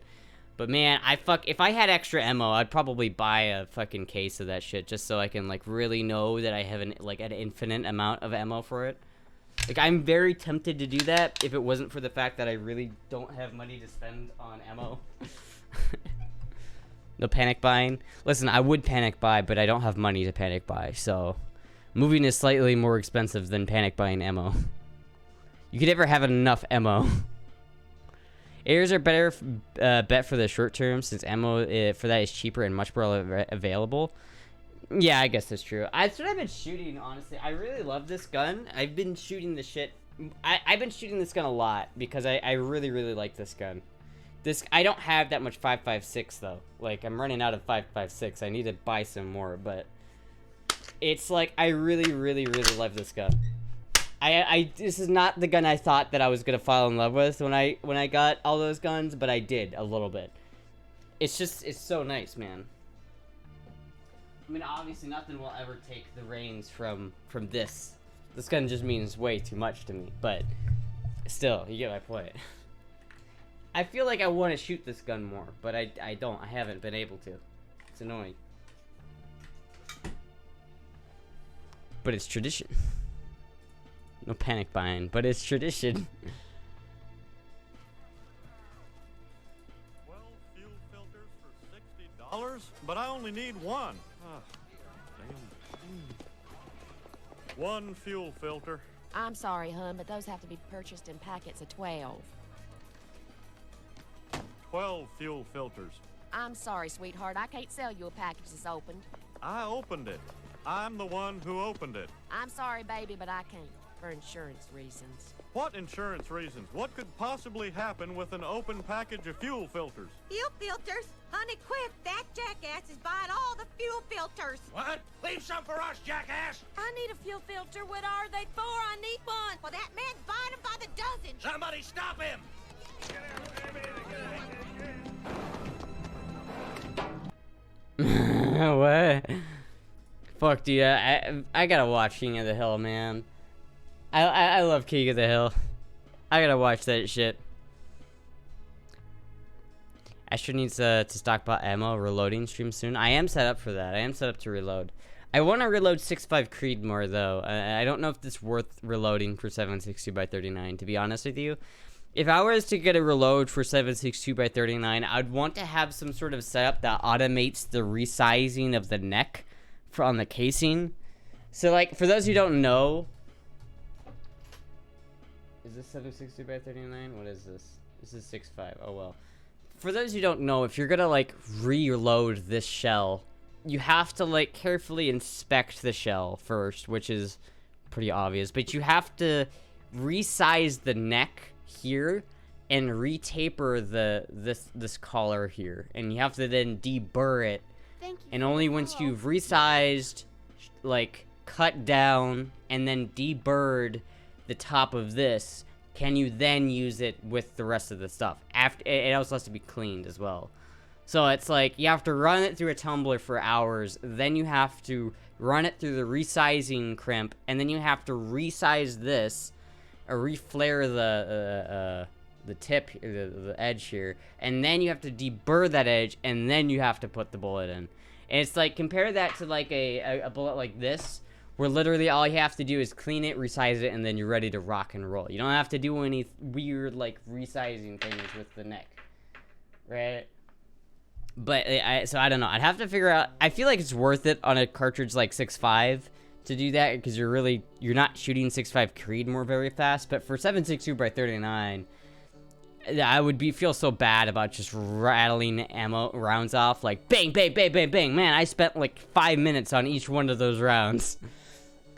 But man, if I had extra ammo, I'd probably buy a fucking case of that shit just so I can like really know that I have an infinite amount of ammo for it. Like, I'm very tempted to do that if it wasn't for the fact that I really don't have money to spend on ammo. No panic buying. Listen, I would panic buy, but I don't have money to panic buy, so moving is slightly more expensive than panic buying ammo. You could never have enough ammo. Airs are better bet for the short term since ammo for that is cheaper and much more available. Yeah, I guess that's true. That's what I've been shooting, honestly. I really love this gun. I've been shooting the shit. I've been shooting this gun a lot because I really, really like this gun. I don't have that much 5.56 though. Like, I'm running out of 5.56. I need to buy some more, but it's like I really, really, really love this gun. This is not the gun I thought that I was gonna fall in love with when I got all those guns, but I did a little bit. It's so nice, man. I mean, obviously nothing will ever take the reins from this. This gun just means way too much to me, but still, you get my point. I feel like I want to shoot this gun more, but I don't. I haven't been able to. It's annoying. But it's tradition. No panic buying, but it's tradition. 12 fuel filters for $60, but I only need one. Ah, damn. One fuel filter. I'm sorry, hun, but those have to be purchased in packets of 12. 12 fuel filters. I'm sorry, sweetheart. I can't sell you a package that's opened. I opened it. I'm the one who opened it. I'm sorry, baby, but I can't. For insurance reasons. What insurance reasons? What could possibly happen with an open package of fuel filters? Fuel filters? Honey, quick! That jackass is buying all the fuel filters! What? Leave some for us, jackass! I need a fuel filter. What are they for? I need one! Well, that man's buying them by the dozen! Somebody stop him! What? Fuck, dude. I gotta watch King of the Hill, man. I love King of the Hill. I gotta watch that shit. Astra needs to stockpile ammo reloading stream soon. I am set up for that. I am set up to reload. I want to reload 6.5 Creed more though. I don't know if it's worth reloading for 7.62x39. To be honest with you, if I was to get a reload for 7.62x39, I'd want to have some sort of setup that automates the resizing of the neck on the casing. So like, for those who don't know. Is this 7.62x39? What is this? This is 6.5. Oh well. For those who don't know, if you're gonna like reload this shell, you have to like carefully inspect the shell first, which is pretty obvious. But you have to resize the neck here and retaper this collar here, and you have to then deburr it. Thank you. And only once you've resized, like cut down, and then deburred the top of this, can you then use it with the rest of the stuff. After it also has to be cleaned as well. So it's like you have to run it through a tumbler for hours, then you have to run it through the resizing crimp, and then you have to resize this, or reflare the tip, the edge here, and then you have to deburr that edge, and then you have to put the bullet in. And it's like, compare that to like a bullet like this, where literally all you have to do is clean it, resize it, and then you're ready to rock and roll. You don't have to do any weird like resizing things with the neck, right? But so I don't know. I'd have to figure out. I feel like it's worth it on a cartridge like 6.5 to do that, because you're not shooting 6.5 Creed more very fast. But for 7.62x39, I would feel so bad about just rattling ammo rounds off, like bang, bang, bang, bang, bang. Man, I spent like 5 minutes on each one of those rounds.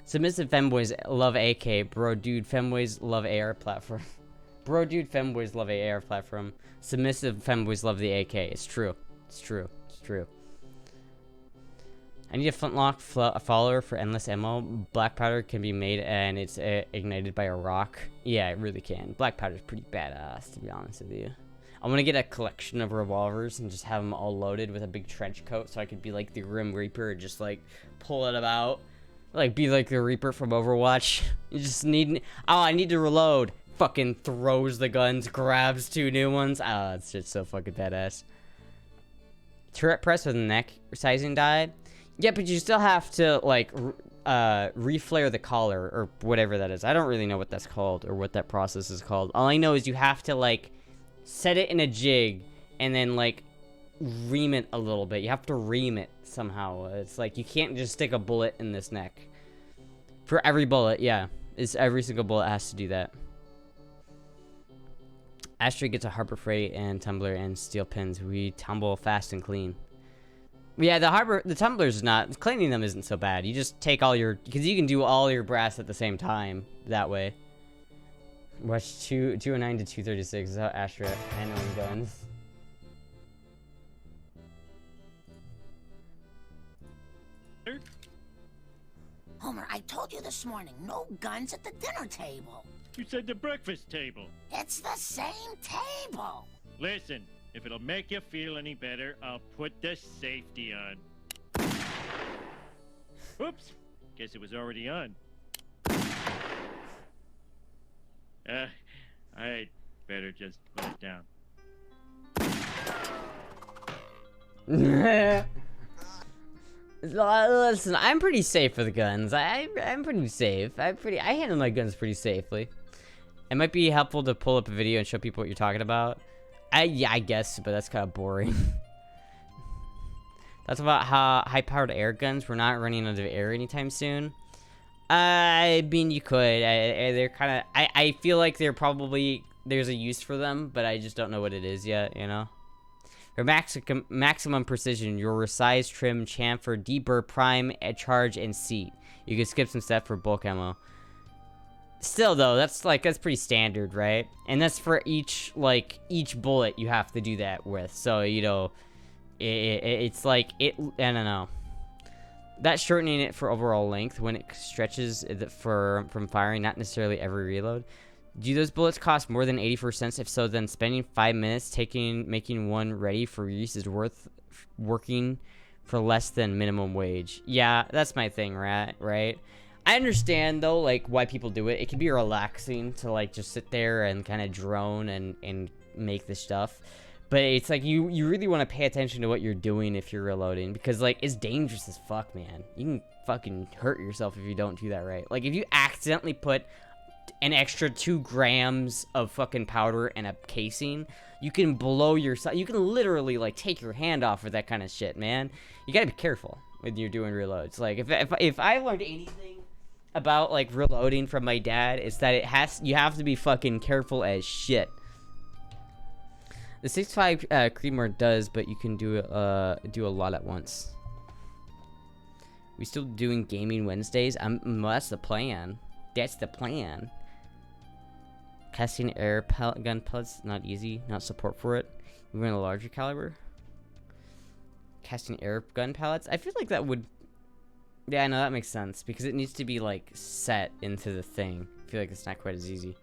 Submissive femboys love AK, bro. Dude, femboys love AR platform. Bro, dude, femboys love AR platform. Submissive femboys love the AK. It's true. It's true. It's true. I need a flintlock follower for endless ammo. Black powder can be made and it's ignited by a rock. Yeah, it really can. Black powder is pretty badass, to be honest with you. I want to get a collection of revolvers and just have them all loaded with a big trench coat, so I could be like the Grim Reaper and just like pull it about, like be like the Reaper from Overwatch. You just need, oh, I need to reload. Fucking throws the guns, grabs 2 new ones. Oh, that's just so fucking badass. Turret press with neck sizing die. Yeah, but you still have to like reflare the collar or whatever that is. I don't really know what that's called or what that process is called. All I know is you have to like set it in a jig and then like ream it a little bit. You have to ream it somehow. It's like you can't just stick a bullet in this neck. For every bullet, yeah. Every single bullet has to do that. Astra gets a Harbor Freight and tumbler and steel pins. We tumble fast and clean. Yeah, the tumblers is not, cleaning them isn't so bad. You just take all your, because you can do all your brass at the same time that way. Watch 209 to 236 is how Astra handling guns. Homer, I told you this morning, no guns at the dinner table. You said the breakfast table. It's the same table. Listen, if it'll make you feel any better, I'll put the safety on. Oops. Guess it was already on. I'd better just put it down. Listen, I'm pretty safe with guns. I'm pretty safe. I handle my guns pretty safely. It might be helpful to pull up a video and show people what you're talking about. Yeah, I guess, but that's kind of boring. That's about how high-powered air guns. We're not running out of air anytime soon. I mean, you could. They're kind of. I feel like there's a use for them, but I just don't know what it is yet. You know. For maximum precision, your resize, trim, chamfer, deburr, prime, charge, and seat. You can skip some stuff for bulk ammo. Still though, that's pretty standard, right? And that's for each bullet you have to do that with. So you know, it's like I don't know. That's shortening it for overall length when it stretches from firing, not necessarily every reload. Do those bullets cost more than 84 cents? If so, then spending 5 minutes making one ready for use is worth working for less than minimum wage. Yeah, that's my thing, right? I understand though, like why people do it. It can be relaxing to like just sit there and kind of drone and make this stuff. But it's like you really want to pay attention to what you're doing if you're reloading, because like it's dangerous as fuck, man. You can fucking hurt yourself if you don't do that right. Like if you accidentally put an extra 2 grams of fucking powder in a casing, you can blow yourself. You can literally like take your hand off with that kind of shit, man. You gotta be careful when you're doing reloads. Like if I learned anything about like reloading from my dad, it's that you have to be fucking careful as shit. The 6.5 Creedmoor does, but you can do a lot at once. We still doing gaming Wednesdays? Well, that's the plan. That's the plan. Casting air gun pellets, not easy. Not support for it. We want a larger caliber. Casting air gun pellets. I feel like that would. Yeah, no, that makes sense because it needs to be like set into the thing. I feel like it's not quite as easy.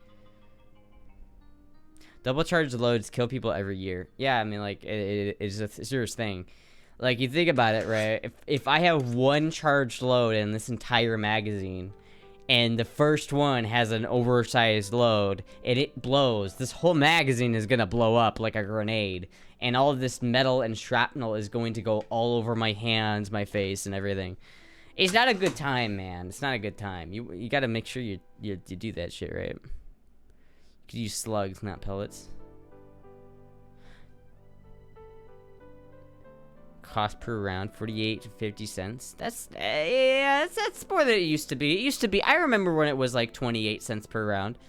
Double charge loads kill people every year. Yeah, I mean, like it's a serious thing. Like you think about it, right? If I have one charged load in this entire magazine, and the first one has an oversized load, and it blows, this whole magazine is gonna blow up like a grenade, and all of this metal and shrapnel is going to go all over my hands, my face, and everything. It's not a good time, man. It's not a good time. You gotta make sure you do that shit right. You could use slugs, not pellets. Cost per round 48 to 50 cents. That's yeah, that's more than it used to be. It used to be, I remember when it was like 28 cents per round.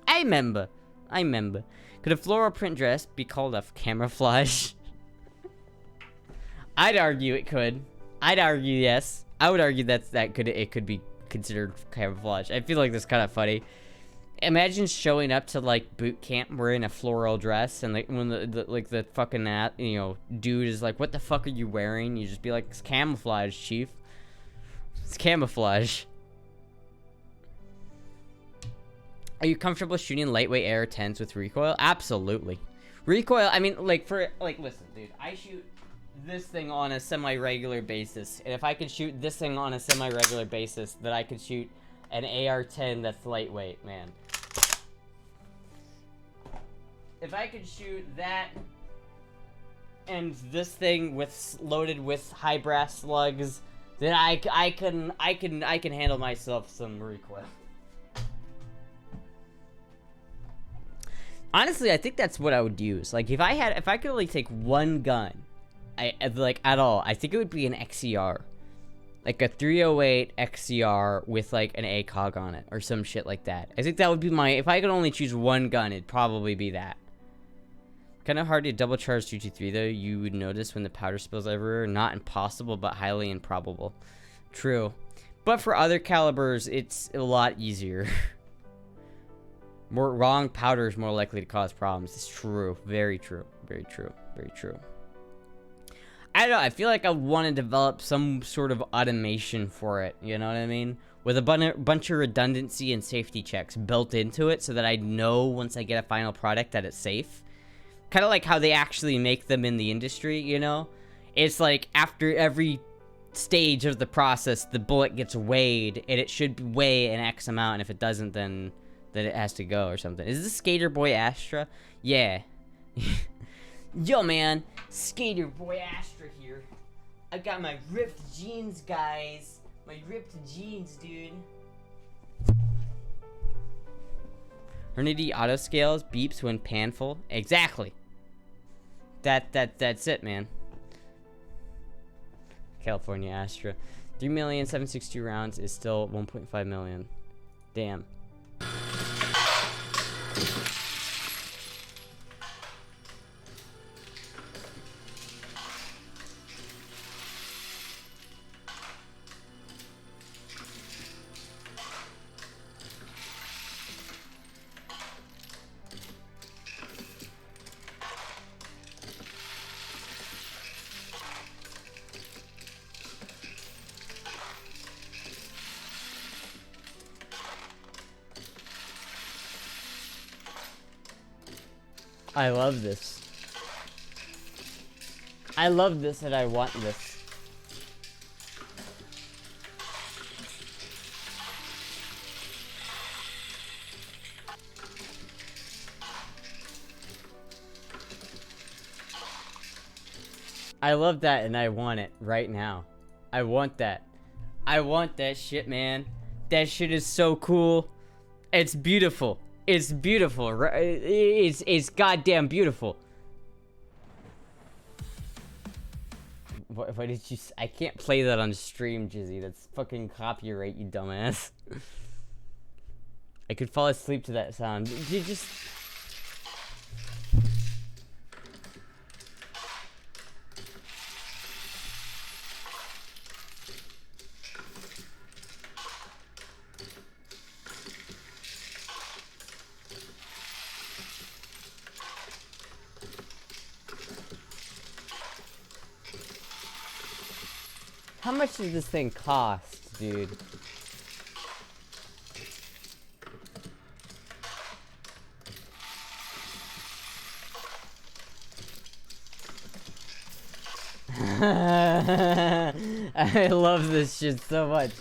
I remember. Could a floral print dress be called a camouflage? I'd argue it could. I'd argue yes. I would argue it could be considered camouflage. I feel like that's kind of funny. Imagine showing up to like boot camp wearing a floral dress, and like when the fucking dude is like, "What the fuck are you wearing?" You just be like, "It's camouflage, chief. It's camouflage." Are you comfortable shooting lightweight AR-10s with recoil? Absolutely. Recoil, I mean, like, listen, dude, I shoot this thing on a semi-regular basis, and if I could shoot this thing on a semi-regular basis, then I could shoot an AR-10 that's lightweight, man. If I could shoot that and this thing loaded with high brass slugs, then I can handle myself some recoil. Honestly, I think that's what I would use. Like, if I could only take one gun, at all, I think it would be an XCR. Like a 308 XCR with like an ACOG on it or some shit like that. I think that would be if I could only choose one gun, it'd probably be that. Kind of hard to double charge 223 though. You would notice when the powder spills everywhere. Not impossible, but highly improbable. True. But for other calibers, it's a lot easier. More wrong powder is more likely to cause problems. It's true. Very true. Very true. Very true. I don't know, I feel like I want to develop some sort of automation for it, you know what I mean? With a bunch of redundancy and safety checks built into it so that I know once I get a final product that it's safe. Kind of like how they actually make them in the industry, you know? It's like after every stage of the process, the bullet gets weighed, and it should weigh an X amount, and if it doesn't, then it has to go or something. Is this Skater Boy Astra? Yeah. Yo, man. Skater Boy Astra here. I got my ripped jeans, guys. My ripped jeans, dude. Hernity auto scales beeps when panful. Exactly. That's it, man. California Astra. 3,762 rounds is still 1.5 million. Damn. I love this. I love this and I want this. I love that and I want it right now. I want that. I want that shit, man. That shit is so cool. It's beautiful. It's beautiful, right? It's goddamn beautiful. What did you? I can't play that on stream, Jizzy. That's fucking copyright, you dumbass. I could fall asleep to that sound. You just. How much does this thing cost, dude? I love this shit so much.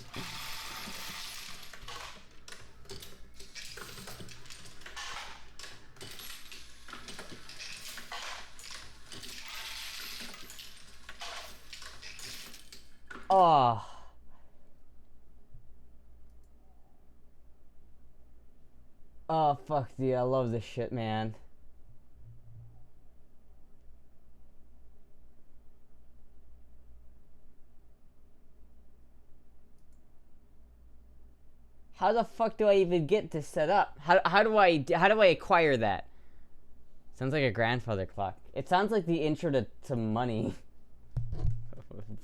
Oh. Oh, fuck, dude. I love this shit, man. How the fuck do I even get this set up? How do I acquire that? Sounds like a grandfather clock. It sounds like the intro to Money.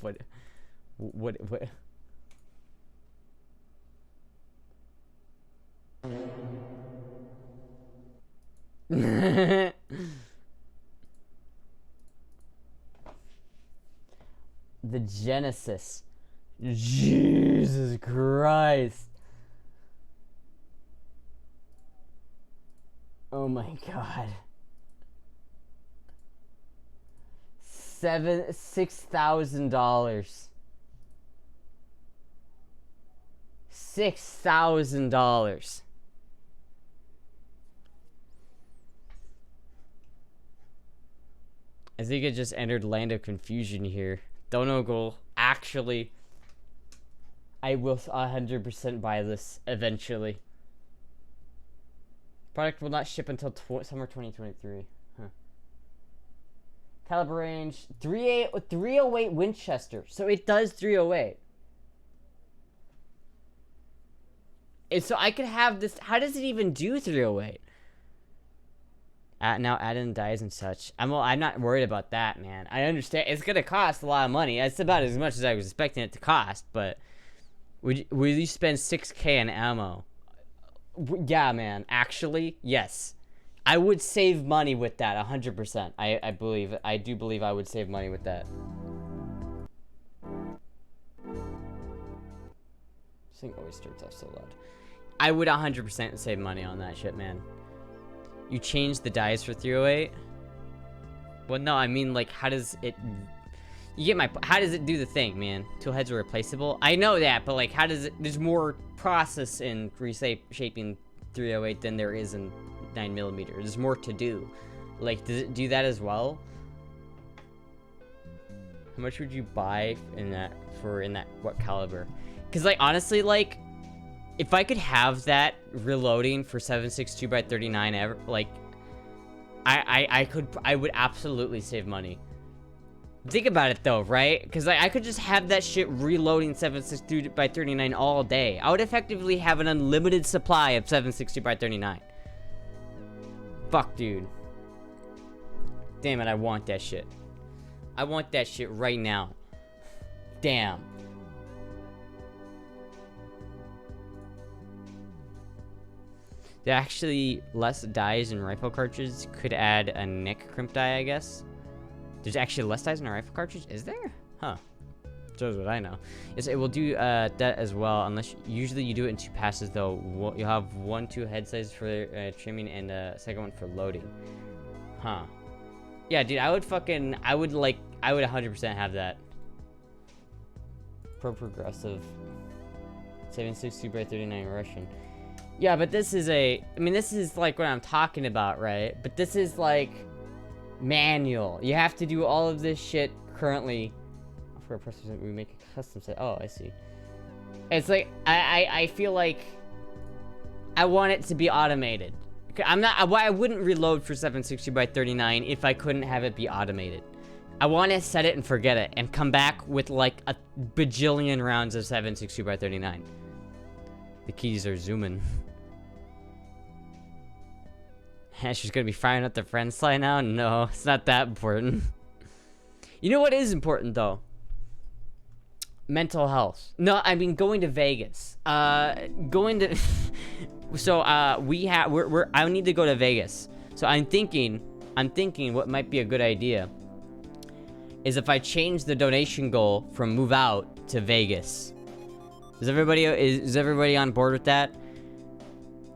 What? The Genesis. Jesus Christ. Oh my god. $6,000. $6,000. I think it just entered Land of Confusion here. Donegal, actually, I will 100% buy this eventually. Product will not ship until summer 2023. Huh. Caliber range 308 Winchester. So it does 308. And so I could have this. How does it even do 308? Now add in dies and such. I'm not worried about that, man. I understand it's gonna cost a lot of money. It's about as much as I was expecting it to cost. But would you spend $6K on ammo? Yeah, man. Actually, yes. I would save money with that 100%. I do believe I would save money with that. This thing always starts off so loud. I would 100% save money on that shit, man. You change the dice for 308? Well, no, I mean, like, how does it... You get my... How does it do the thing, man? Tool heads are replaceable? I know that, but, like, how does it... There's more process in reshaping 308 than there is in 9mm. There's more to do. Like, does it do that as well? How much would you buy in that... What caliber? Because, like, honestly, like... If I could have that reloading for 7.62x39 ever, like, I would absolutely save money. Think about it though, right? Because I could just have that shit reloading 7.62x39 all day. I would effectively have an unlimited supply of 7.62x39. Fuck, dude. Damn it, I want that shit. I want that shit right now. Damn. There actually less dies in rifle cartridges. Could add a neck crimp die, I guess. There's actually less dies in a rifle cartridge? Is there? Huh. Shows what I know. Yes, it will do that as well, unless usually you do it in 2 passes though. You'll have 2 head size for trimming and a second one for loading. Huh. Yeah, dude, I would 100% have that. Progressive. 7.62x39 Russian. Yeah, but this is this is like what I'm talking about, right? But this is like manual. You have to do all of this shit currently. For a person, we make a custom set. Oh, I see. It's like I feel like I want it to be automated. I wouldn't reload for 7.60x39 if I couldn't have it be automated. I want to set it and forget it and come back with like a bajillion rounds of 7.62x39. The keys are zooming. She's gonna be firing up the friend slide now? No, it's not that important. You know what is important though? Mental health. No, I mean going to Vegas. Going to so I need to go to Vegas. So I'm thinking what might be a good idea is if I change the donation goal from move out to Vegas. Is everybody on board with that?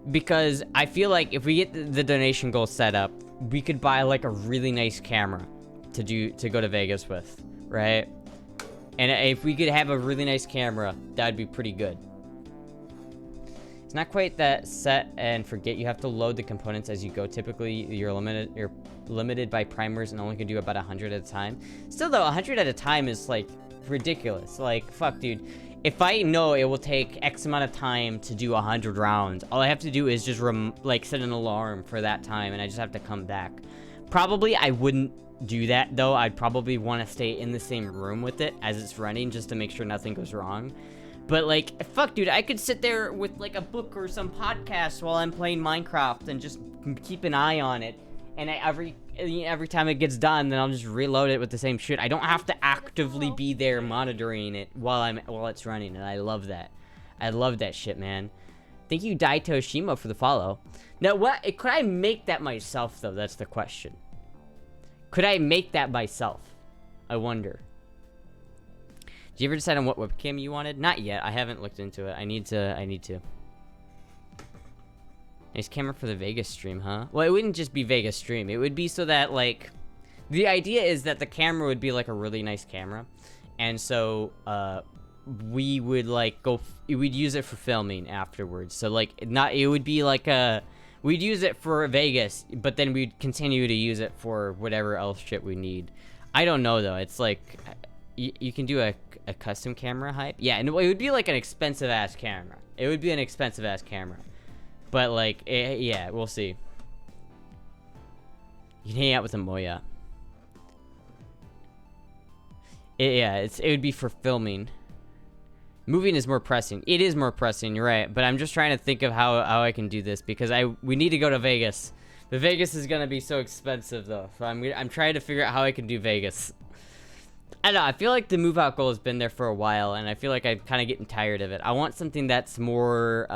Because I feel like if we get the donation goal set up, we could buy like a really nice camera to go to Vegas with, right? And if we could have a really nice camera, that'd be pretty good. It's not quite that set and forget. You have to load the components as you go. Typically, you're limited by primers and only can do about 100 at a time. Still though, 100 at a time is like ridiculous. Like, fuck, dude. If I know it will take X amount of time to do 100 rounds, all I have to do is just set an alarm for that time, and I just have to come back. Probably I wouldn't do that though. I'd probably want to stay in the same room with it as it's running just to make sure nothing goes wrong. But like, fuck, dude, I could sit there with like a book or some podcast while I'm playing Minecraft and just keep an eye on it. And every time it gets done, then I'll just reload it with the same shit. I don't have to actively be there monitoring it while it's running, and I love that. I love that shit, man. Thank you, Daito Shima, for the follow. Now, could I make that myself though? That's the question. Could I make that myself? I wonder. Did you ever decide on what webcam you wanted? Not yet. I haven't looked into it. I need to. Nice camera for the Vegas stream, huh? Well, it wouldn't just be Vegas stream. It would be so that, like, The idea is that the camera would be like a really nice camera, and so we would like we'd use it for filming afterwards. So like it would be like we'd use it for Vegas, but then we'd continue to use it for whatever else shit we need. I don't know though. It's like you can do a custom camera hype. Yeah, and it would be like an expensive ass camera. It would be an expensive ass camera, but like yeah, we'll see. You can hang out with a Moya. Yeah, it would be for filming. Moving is more pressing. It is more pressing, you're right. But I'm just trying to think of how I can do this because we need to go to Vegas. The Vegas is gonna be so expensive though. So I'm trying to figure out how I can do Vegas. I don't know. I feel like the move out goal has been there for a while, and I feel like I'm kind of getting tired of it. I want something that's more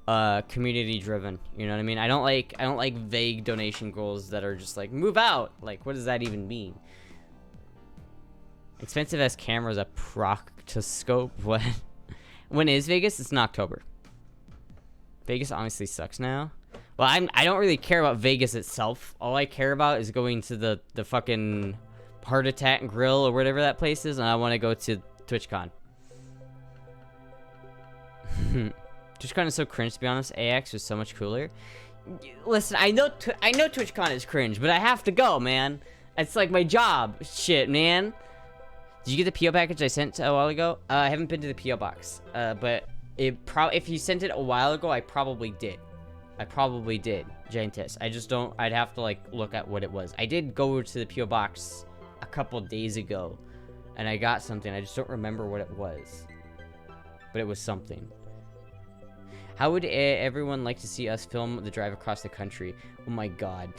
community driven. You know what I mean? I don't like vague donation goals that are just like move out. Like, what does that even mean? Expensive as cameras, a proctoscope. What? When is Vegas? It's in October. Vegas honestly sucks now. Well, I don't really care about Vegas itself. All I care about is going to the fucking Heart Attack Grill or whatever that place is, and I want to go to TwitchCon. TwitchCon is so cringe, to be honest. AX was so much cooler. Listen, I know TwitchCon is cringe, but I have to go, man. It's like my job. Shit, man. Did you get the PO package I sent a while ago? I haven't been to the PO box, but if you sent it a while ago, I probably did. Giantess. I just don't. I'd have to like look at what it was. I did go to the PO box a couple days ago, and I got something. I just don't remember what it was, but it was something. How would everyone like to see us film the drive across the country? Oh my god,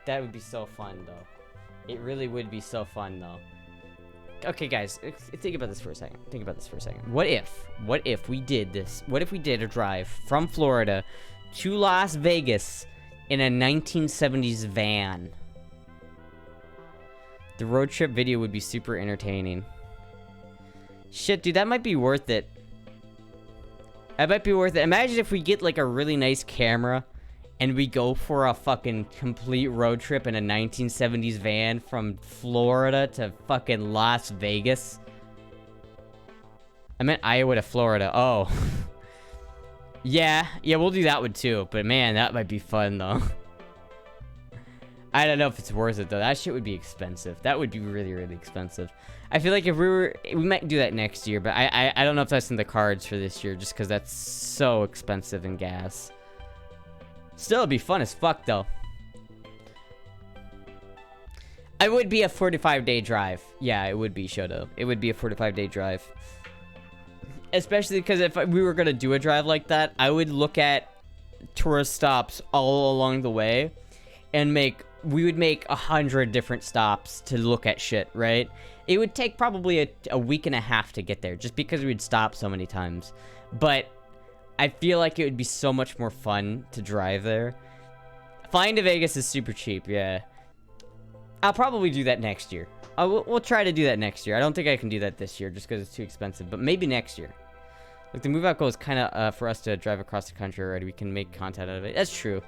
that would be so fun though. It really would be so fun though. Okay, guys, think about this for a second. What if we did this? What if we did a drive from Florida to Las Vegas in a 1970s van? The road trip video would be super entertaining. Shit, dude, that might be worth it. Imagine if we get like a really nice camera and we go for a fucking complete road trip in a 1970s van from Florida to fucking Las Vegas. I meant Iowa to Florida. Oh. Yeah, we'll do that one too. But man, that might be fun though. I don't know if it's worth it though. That shit would be expensive. That would be really, really expensive. I feel like if we might do that next year, but I don't know if that's in the cards for this year, just because that's so expensive in gas. Still, it'd be fun as fuck, though. It would be a 45-day drive. Yeah, it would be, Shoto. It would be a 45-day drive. Especially because if we were going to do a drive like that, I would look at tourist stops all along the way and we would make 100 different stops to look at shit, right? It would take probably a week and a half to get there just because we'd stop so many times. But I feel like it would be so much more fun to drive there. Flying to Vegas is super cheap, yeah. I'll probably do that next year. We'll try to do that next year. I don't think I can do that this year just because it's too expensive, but maybe next year. Like, the move out goal is kind of for us to drive across the country already. We can make content out of it. That's true.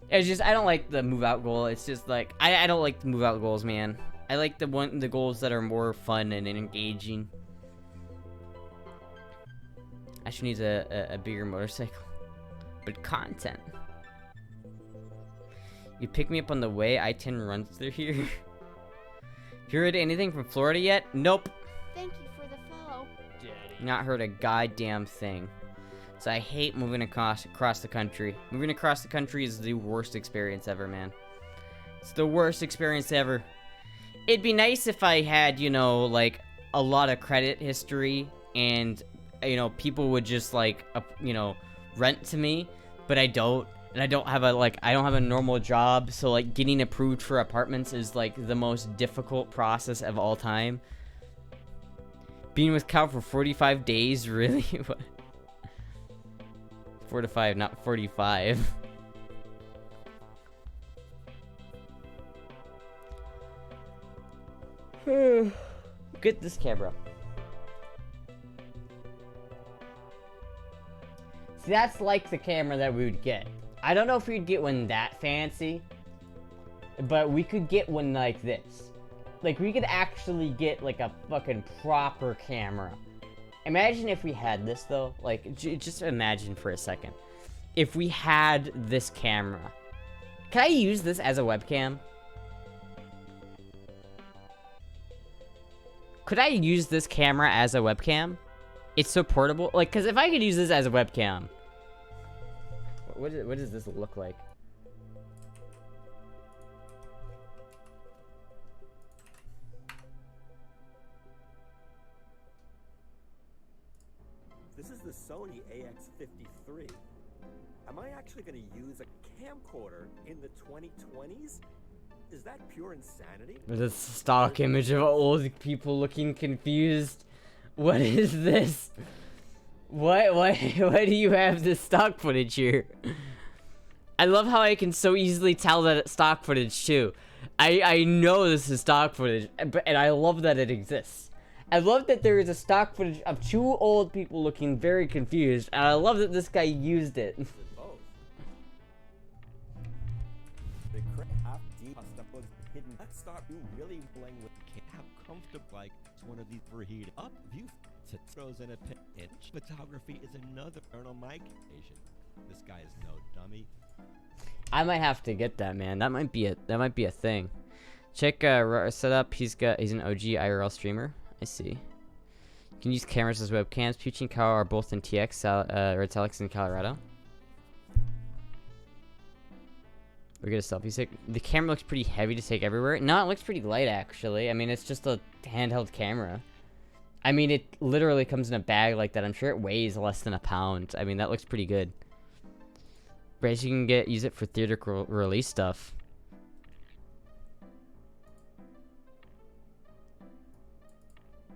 It's just, I don't like the move out goal. It's just like, I don't like the move out goals, man. I like the goals that are more fun and engaging. I should need a bigger motorcycle. But content. You pick me up on the way. I-10 runs through here. Have you heard anything from Florida yet? Nope. Thank you for the follow. Daddy. Not heard a goddamn thing. So I hate moving across the country. Moving across the country is the worst experience ever, man. It's the worst experience ever. It'd be nice if I had, you know, like, a lot of credit history and, you know, people would just, like, you know, rent to me, but I don't. And I don't have a normal job, so, like, getting approved for apartments is, like, the most difficult process of all time. Being with Cal for 45 days, really? What? 4 to 5, not 45. Get this camera. See, that's like the camera that we would get. I don't know if we'd get one that fancy, but we could get one like this. Like, we could actually get, like, a fucking proper camera. Imagine if we had this, though. Like, just imagine for a second. If we had this camera. Can I use this as a webcam? Could I use this camera as a webcam? It's so portable. Like, because if I could use this as a webcam... What does this look like? This is the Sony AX53. Am I actually going to use a camcorder in the 2020s? Is that pure insanity? There's a stock image of old people looking confused. What is this? Why do you have this stock footage here? I love how I can so easily tell that it's stock footage too. I know this is stock footage, and I love that it exists. I love that there is a stock footage of two old people looking very confused, and I love that this guy used it. Both. The crap deep stuff was hidden. Let's start you really playing with how comfortable like one of these overheated up view throws in a inch. Photography is another turn on my occasion. This guy is no dummy. I might have to get that, man. That might be a thing. Check setup. He's an OG IRL streamer. I see. You can use cameras as webcams. Pucci and Kyle are both in TX, Red Telex in Colorado. We get a selfie stick. The camera looks pretty heavy to take everywhere. No, it looks pretty light actually. I mean, it's just a handheld camera. I mean, it literally comes in a bag like that. I'm sure it weighs less than a pound. I mean, that looks pretty good. Right, so you can use it for theatrical release stuff.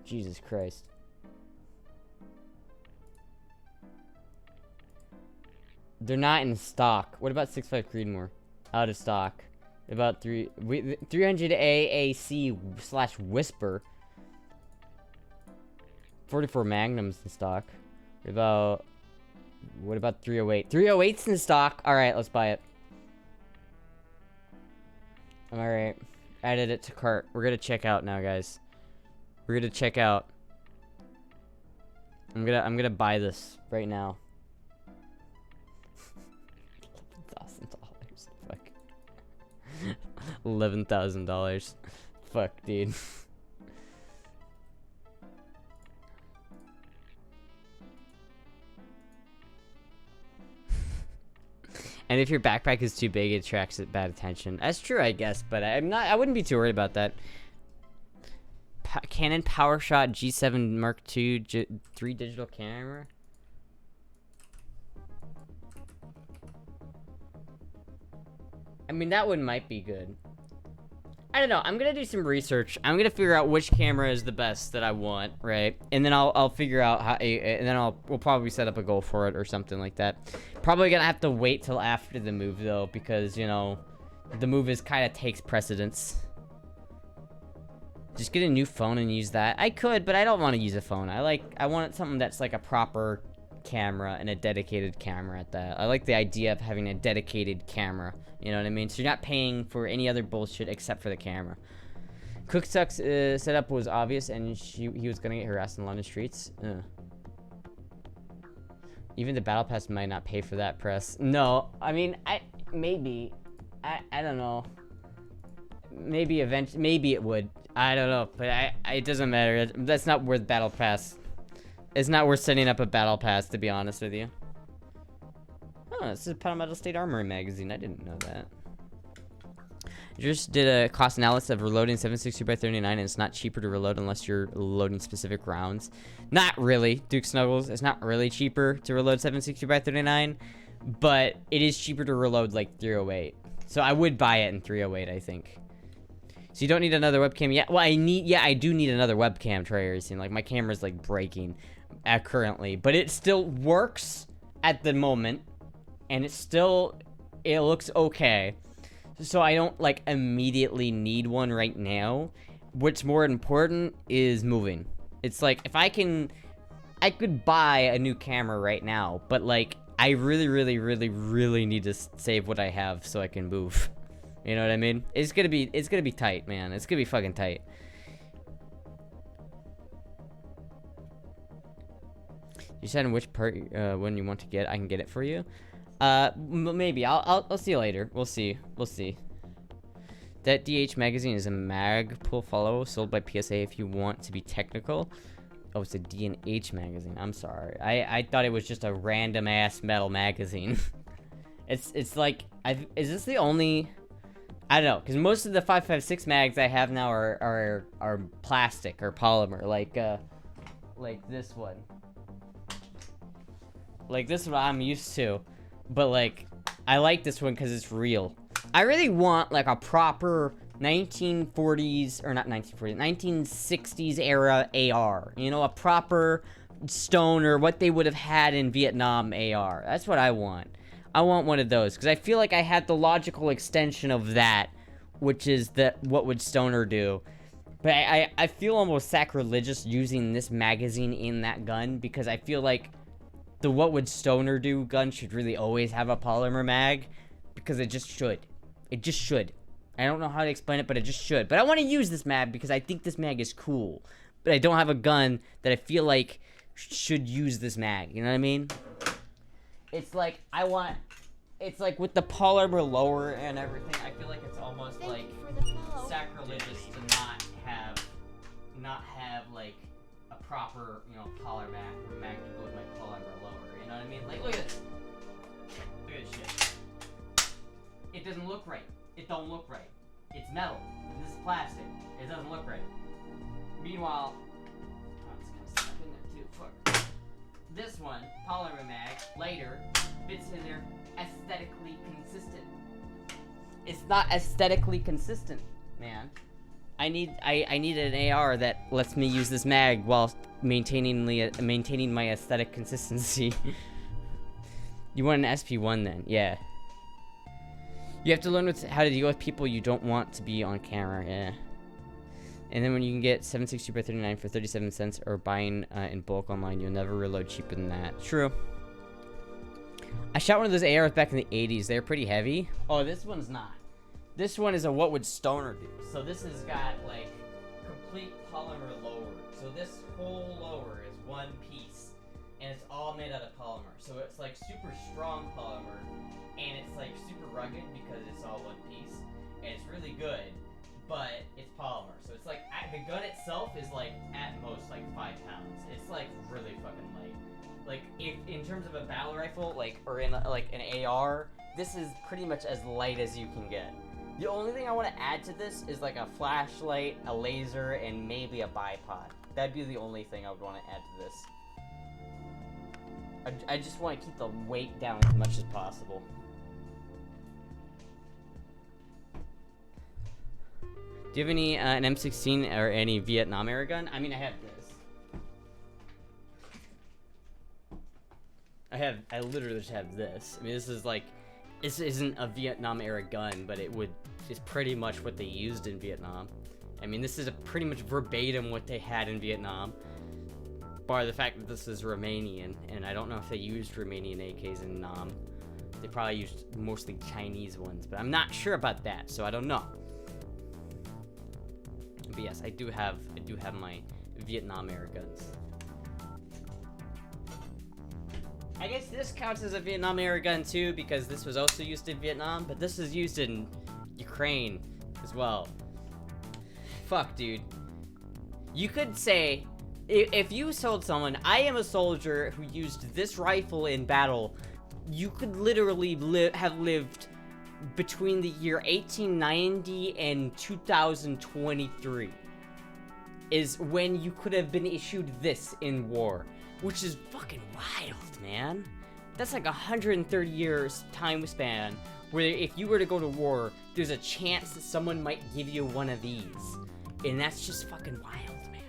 Jesus Christ. They're not in stock. What about 6.5 Creedmoor? Out of stock. About 300 AAC / Whisper. 44 Magnums in stock. What about 308? 308's in stock. Alright, let's buy it. Alright. Added it to cart. We're gonna check out now, guys. We're gonna check out. I'm gonna buy this right now. $11,000. Fuck. $11,000. Fuck, dude. And if your backpack is too big, it attracts bad attention. That's true, I guess, but I wouldn't be too worried about that. Canon PowerShot G7 Mark II 3 digital camera. I mean, that one might be good. I don't know. I'm gonna do some research. I'm gonna figure out which camera is the best that I want, right? And then I'll figure out how. And then we'll probably set up a goal for it or something like that. Probably gonna have to wait till after the move though, because you know, the move is kind of takes precedence. Just get a new phone and use that. I could, but I don't want to use a phone. I want something that's like a proper camera and a dedicated camera at that. I like the idea of having a dedicated camera. You know what I mean? So you're not paying for any other bullshit except for the camera. Cooksuck's setup was obvious, and he was gonna get harassed in London streets. Even the battle pass might not pay for that press. No, I mean, maybe. I don't know. Maybe eventually, maybe it would. I don't know, but it doesn't matter. That's not worth battle pass. It's not worth setting up a battle pass, to be honest with you. Oh, this is Palmetto State Armory magazine. I didn't know that. Just did a cost analysis of reloading 762x39, and it's not cheaper to reload unless you're loading specific rounds. Not really, Duke Snuggles. It's not really cheaper to reload 762x39, but it is cheaper to reload like 308. So I would buy it in 308, I think. So you don't need another webcam yet? Well, I do need another webcam, Trey Racing. Like, my camera's like breaking currently, but it still works at the moment, and it looks okay. So I don't like immediately need one right now. What's more important is moving. It's like, if I could buy a new camera right now, but like I really need to save what I have so I can move. You know what I mean? It's gonna be tight, man. It's gonna be fucking tight. You said in which part when you want to get, I can get it for you. Maybe I'll see you later. We'll see. That DH magazine is a mag pull follow sold by PSA if you want to be technical. Oh, it's a D&H magazine. I'm sorry. I thought it was just a random ass metal magazine. it's like, is this the only? I don't know, because most of the 556 mags I have now are plastic or polymer, like this one. Like this one I'm used to, but like I like this one because it's real. I really want like a proper 1940s or not 1940s, 1960s era AR. You know, a proper stone or what they would have had in Vietnam AR. That's what I want. I want one of those because I feel like I had the logical extension of that, which is that what would Stoner do. But I feel almost sacrilegious using this magazine in that gun because I feel like the what would Stoner do gun should really always have a polymer mag because it just should. It just should. I don't know how to explain it, but it just should. But I want to use this mag because I think this mag is cool. But I don't have a gun that I feel like should use this mag. You know what I mean? It's like it's like with the polymer lower and everything, I feel like it's almost like sacrilegious to not have like a proper, you know, polymer mag to go with my polymer lower. You know what I mean? Like, look at this. Look at this shit. It doesn't look right. It don't look right. It's metal. This is plastic. It doesn't look right. Meanwhile, oh, it's kind of stuck in there too. Fuck. This one, polymer mag, later, fits in there aesthetically consistent. It's not aesthetically consistent, man. I need an AR that lets me use this mag while maintaining my aesthetic consistency. You want an SP1 then? Yeah. You have to learn how to deal with people you don't want to be on camera. Yeah. And then when you can get 760 by 39 for 37 cents or buying in bulk online, you'll never reload cheaper than that. True. I shot one of those ARs back in the 80s. They're pretty heavy. Oh, this one's not. This one is a what would Stoner do. So this has got like complete polymer lower. So this whole lower is one piece. And it's all made out of polymer. So it's like super strong polymer. And it's like super rugged because it's all one piece. And it's really good. But it's polymer. So it's like, the gun itself is like at most like 5 pounds. It's like really fucking light. Like if in terms of a battle rifle, like, or in like an AR, this is pretty much as light as you can get. The only thing I want to add to this is like a flashlight, a laser, and maybe a bipod. That'd be the only thing I would want to add to this. I just want to keep the weight down as much as possible. Do you have any an M16 or any Vietnam era gun? I mean, I have this. I literally just have this. I mean, this is like, this isn't a Vietnam era gun, but it's pretty much what they used in Vietnam. I mean, this is pretty much verbatim what they had in Vietnam. Bar the fact that this is Romanian, and I don't know if they used Romanian AKs in Nam. They probably used mostly Chinese ones, but I'm not sure about that, so I don't know. But yes, I do have my Vietnam era guns. I guess this counts as a Vietnam era gun too, because this was also used in Vietnam, but this is used in Ukraine as well. Fuck, dude. You could say, if you told someone, I am a soldier who used this rifle in battle, you could literally have lived between the year 1890 and 2023 is when you could have been issued this in war, which is fucking wild, man. That's like 130 years time span where if you were to go to war, there's a chance that someone might give you one of these, and that's just fucking wild, man.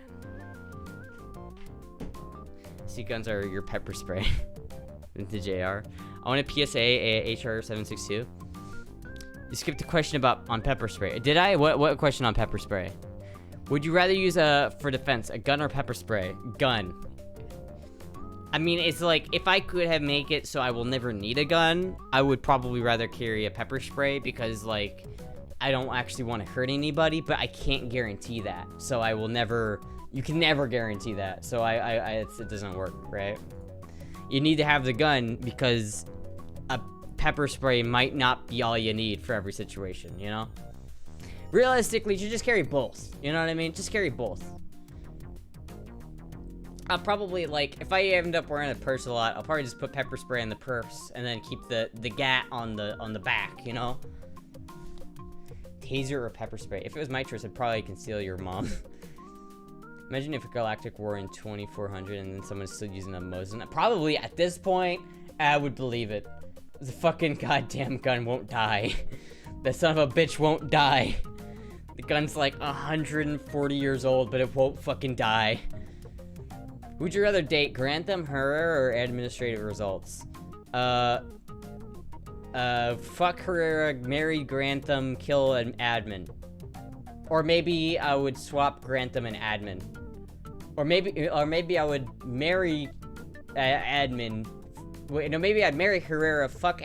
See, guns are your pepper spray. Vintage AR. I want a PSA HR 762. You skipped a question on pepper spray. Did I? What question on pepper spray? Would you rather use for defense, a gun or pepper spray? Gun. I mean, it's like, if I could have make it so I will never need a gun, I would probably rather carry a pepper spray because, like, I don't actually want to hurt anybody, but I can't guarantee that. So I will never, you can never guarantee that. So it doesn't work, right? You need to have the gun because a pepper spray might not be all you need for every situation, you know? Realistically, you should just carry both. You know what I mean? Just carry both. I'll probably, like, if I end up wearing a purse a lot, I'll probably just put pepper spray in the purse and then keep the gat on the back, you know? Taser or pepper spray? If it was my choice, I'd probably conceal your mom. Imagine if a galactic war in 2400 and then someone's still using a Mosin. Probably, at this point, I would believe it. The fucking goddamn gun won't die. The son of a bitch won't die. The gun's like 140 years old, but it won't fucking die. Would you rather date Grantham, Herrera, or administrative results? Fuck Herrera, marry Grantham, kill an admin. Or maybe I would swap Grantham and admin. Or maybe I would marry admin. Wait, no, maybe I'd marry Herrera, fuck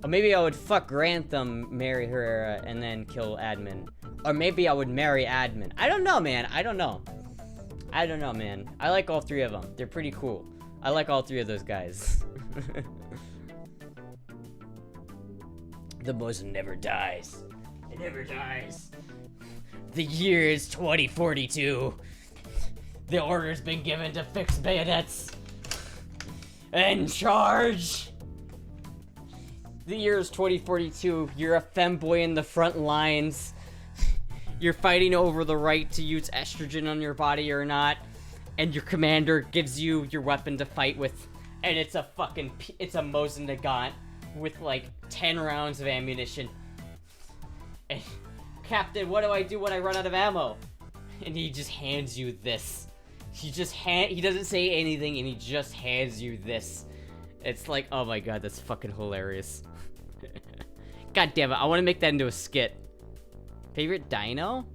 or maybe I would fuck Grantham, marry Herrera, and then kill admin. Or maybe I would marry admin. I don't know, man. I don't know, man. I like all three of them. They're pretty cool. I like all three of those guys. The Mosin never dies. It never dies. The year is 2042. The order's been given to fix bayonets. And charge! The year is 2042. You're a femboy in the front lines. You're fighting over the right to use estrogen on your body or not. And your commander gives you your weapon to fight with. And it's a Mosin Nagant with like 10 rounds of ammunition. And, Captain, what do I do when I run out of ammo? And he just hands you this. He doesn't say anything and he just hands you this. It's like, oh my god, that's fucking hilarious. God damn it, I want to make that into a skit. Favorite dino?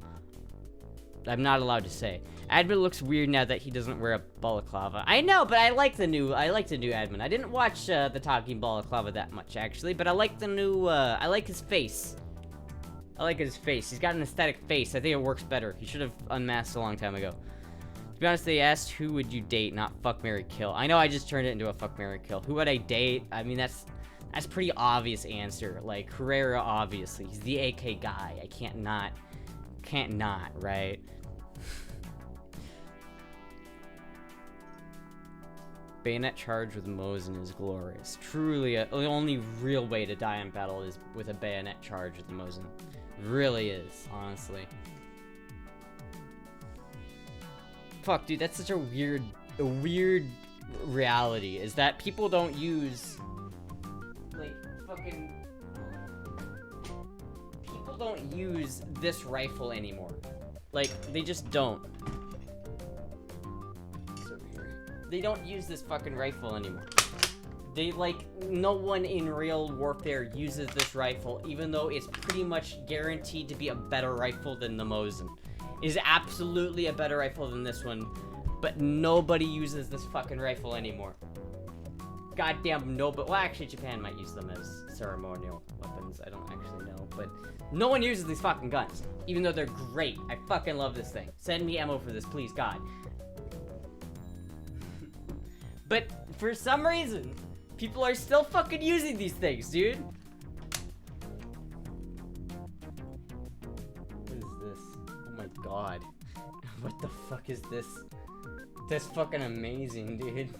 I'm not allowed to say. Admin looks weird now that he doesn't wear a balaclava. I know, but I like the new admin. I didn't watch the talking balaclava that much actually, but I like the new. I like his face. I like his face. He's got an aesthetic face. I think it works better. He should have unmasked a long time ago. To be honest, they asked who would you date, not fuck, marry, kill. I know I just turned it into a fuck, marry, kill. Who would I date? I mean, that's pretty obvious answer. Like Herrera, obviously, he's the AK guy. I can't not, right? Bayonet charge with Mosin is glorious. Truly, the only real way to die in battle is with a bayonet charge with the Mosin. Really is, honestly. Fuck, dude, that's such a weird reality. Is that people don't use, like, fucking... People don't use this rifle anymore. Like, they just don't. They don't use this fucking rifle anymore. They, like, no one in real warfare uses this rifle, even though it's pretty much guaranteed to be a better rifle than the Mosin. It is absolutely a better rifle than this one, but nobody uses this fucking rifle anymore. Goddamn nobody. Well, actually, Japan might use them as ceremonial weapons. I don't actually know, but no one uses these fucking guns, even though they're great. I fucking love this thing. Send me ammo for this, please, God. But for some reason, people are still fucking using these things, dude. What is this? Oh my god. What the fuck is this? That's fucking amazing, dude.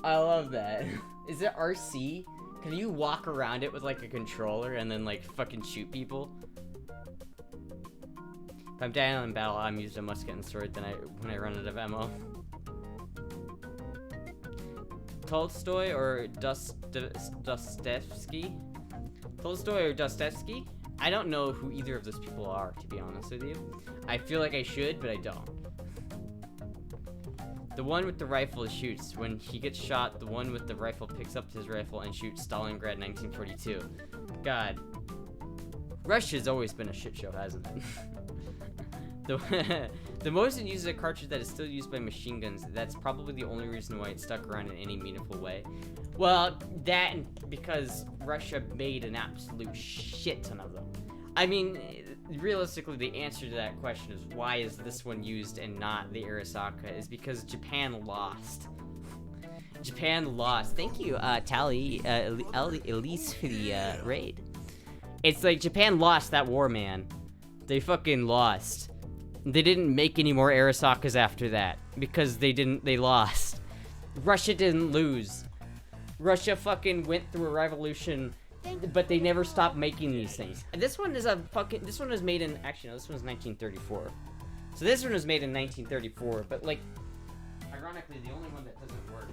I love that. Is it RC? Can you walk around it with like a controller and then like fucking shoot people? If I'm down in battle, I'm using a musket and sword when I run out of ammo. Tolstoy or Dostoevsky? Tolstoy or Dostoevsky? I don't know who either of those people are, to be honest with you. I feel like I should, but I don't. The one with the rifle shoots. When he gets shot, the one with the rifle picks up his rifle and shoots. Stalingrad 1942. God. Russia's always been a shit show, hasn't it? the Mosin uses a cartridge that is still used by machine guns. That's probably the only reason why it stuck around in any meaningful way. Well, that and because Russia made an absolute shit ton of them. I mean, realistically, the answer to that question is why is this one used and not the Arasaka is because Japan lost. Japan lost. Thank you, Elise for the raid. It's like Japan lost that war, man. They fucking lost. They didn't make any more Arasakas after that because they lost. Russia didn't lose. Russia fucking went through a revolution, but they never stopped making these things. And this one is this one was made in, actually no, this one's 1934. So this one was made in 1934, but like, ironically, the only one that doesn't work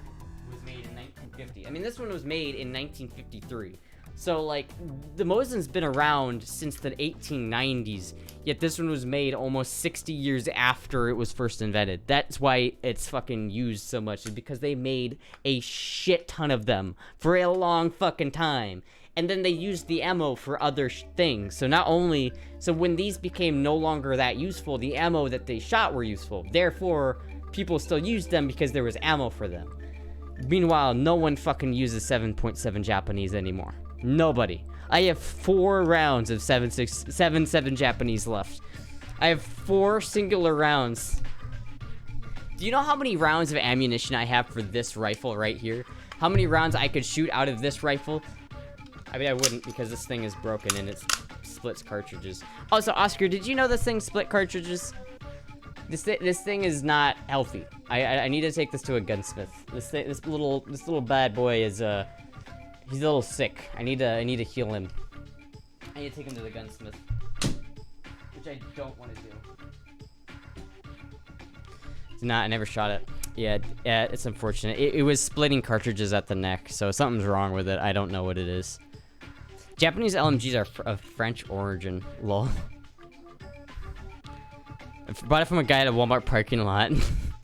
was made in 1950. I mean, this one was made in 1953. So, like, the Mosin's been around since the 1890s, yet this one was made almost 60 years after it was first invented. That's why it's fucking used so much, is because they made a shit ton of them for a long fucking time. And then they used the ammo for other things. So when these became no longer that useful, the ammo that they shot were useful. Therefore, people still used them because there was ammo for them. Meanwhile, no one fucking uses 7.7 Japanese anymore. Nobody. I have 4 rounds of 7.7 Japanese left. I have 4 singular rounds. Do you know how many rounds of ammunition I have for this rifle right here? How many rounds I could shoot out of this rifle? I mean, I wouldn't because this thing is broken and it splits cartridges. Also, Oscar, did you know this thing split cartridges? This thing is not healthy. I need to take this to a gunsmith. This little bad boy is he's a little sick. I need to heal him. I need to take him to the gunsmith, which I don't want to do. It's not. I never shot it. Yeah. It's unfortunate. It was splitting cartridges at the neck, so something's wrong with it. I don't know what it is. Japanese LMGs are of French origin. Lol. I bought it from a guy at a Walmart parking lot.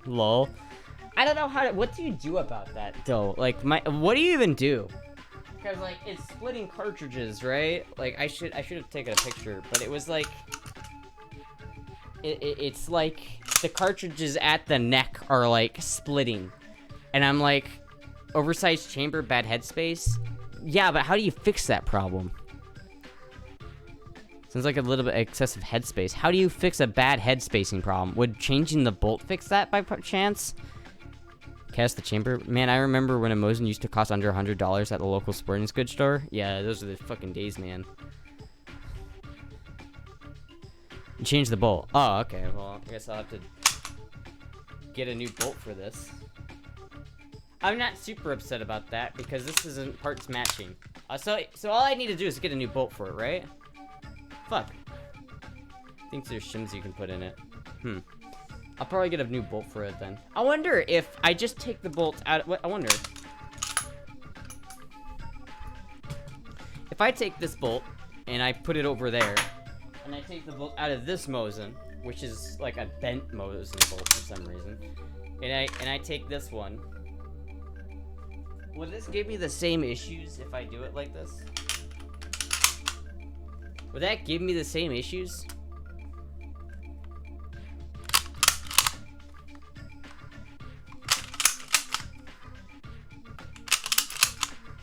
Lol. I don't know what do you do about that though? Like what do you even do? Because like it's splitting cartridges, right? Like I should have taken a picture, but it was like it's like the cartridges at the neck are like splitting, and I'm like, oversized chamber, bad headspace. Yeah, but how do you fix that problem? Sounds like a little bit excessive headspace. How do you fix a bad headspacing problem? Would changing the bolt fix that by chance? Cast the chamber. Man, I remember when a Mosin used to cost under $100 at the local sporting goods store. Yeah, those are the fucking days, man. Change the bolt. Oh, okay. Well, I guess I'll have to get a new bolt for this. I'm not super upset about that because this isn't parts matching. So all I need to do is get a new bolt for it, right? Fuck. I think there's shims you can put in it. I'll probably get a new bolt for it then. I wonder if I just take the bolt out. I wonder if I take this bolt and I put it over there, and I take the bolt out of this Mosin, which is like a bent Mosin bolt for some reason, and I take this one. Will this give me the same issues if I do it like this? Would that give me the same issues?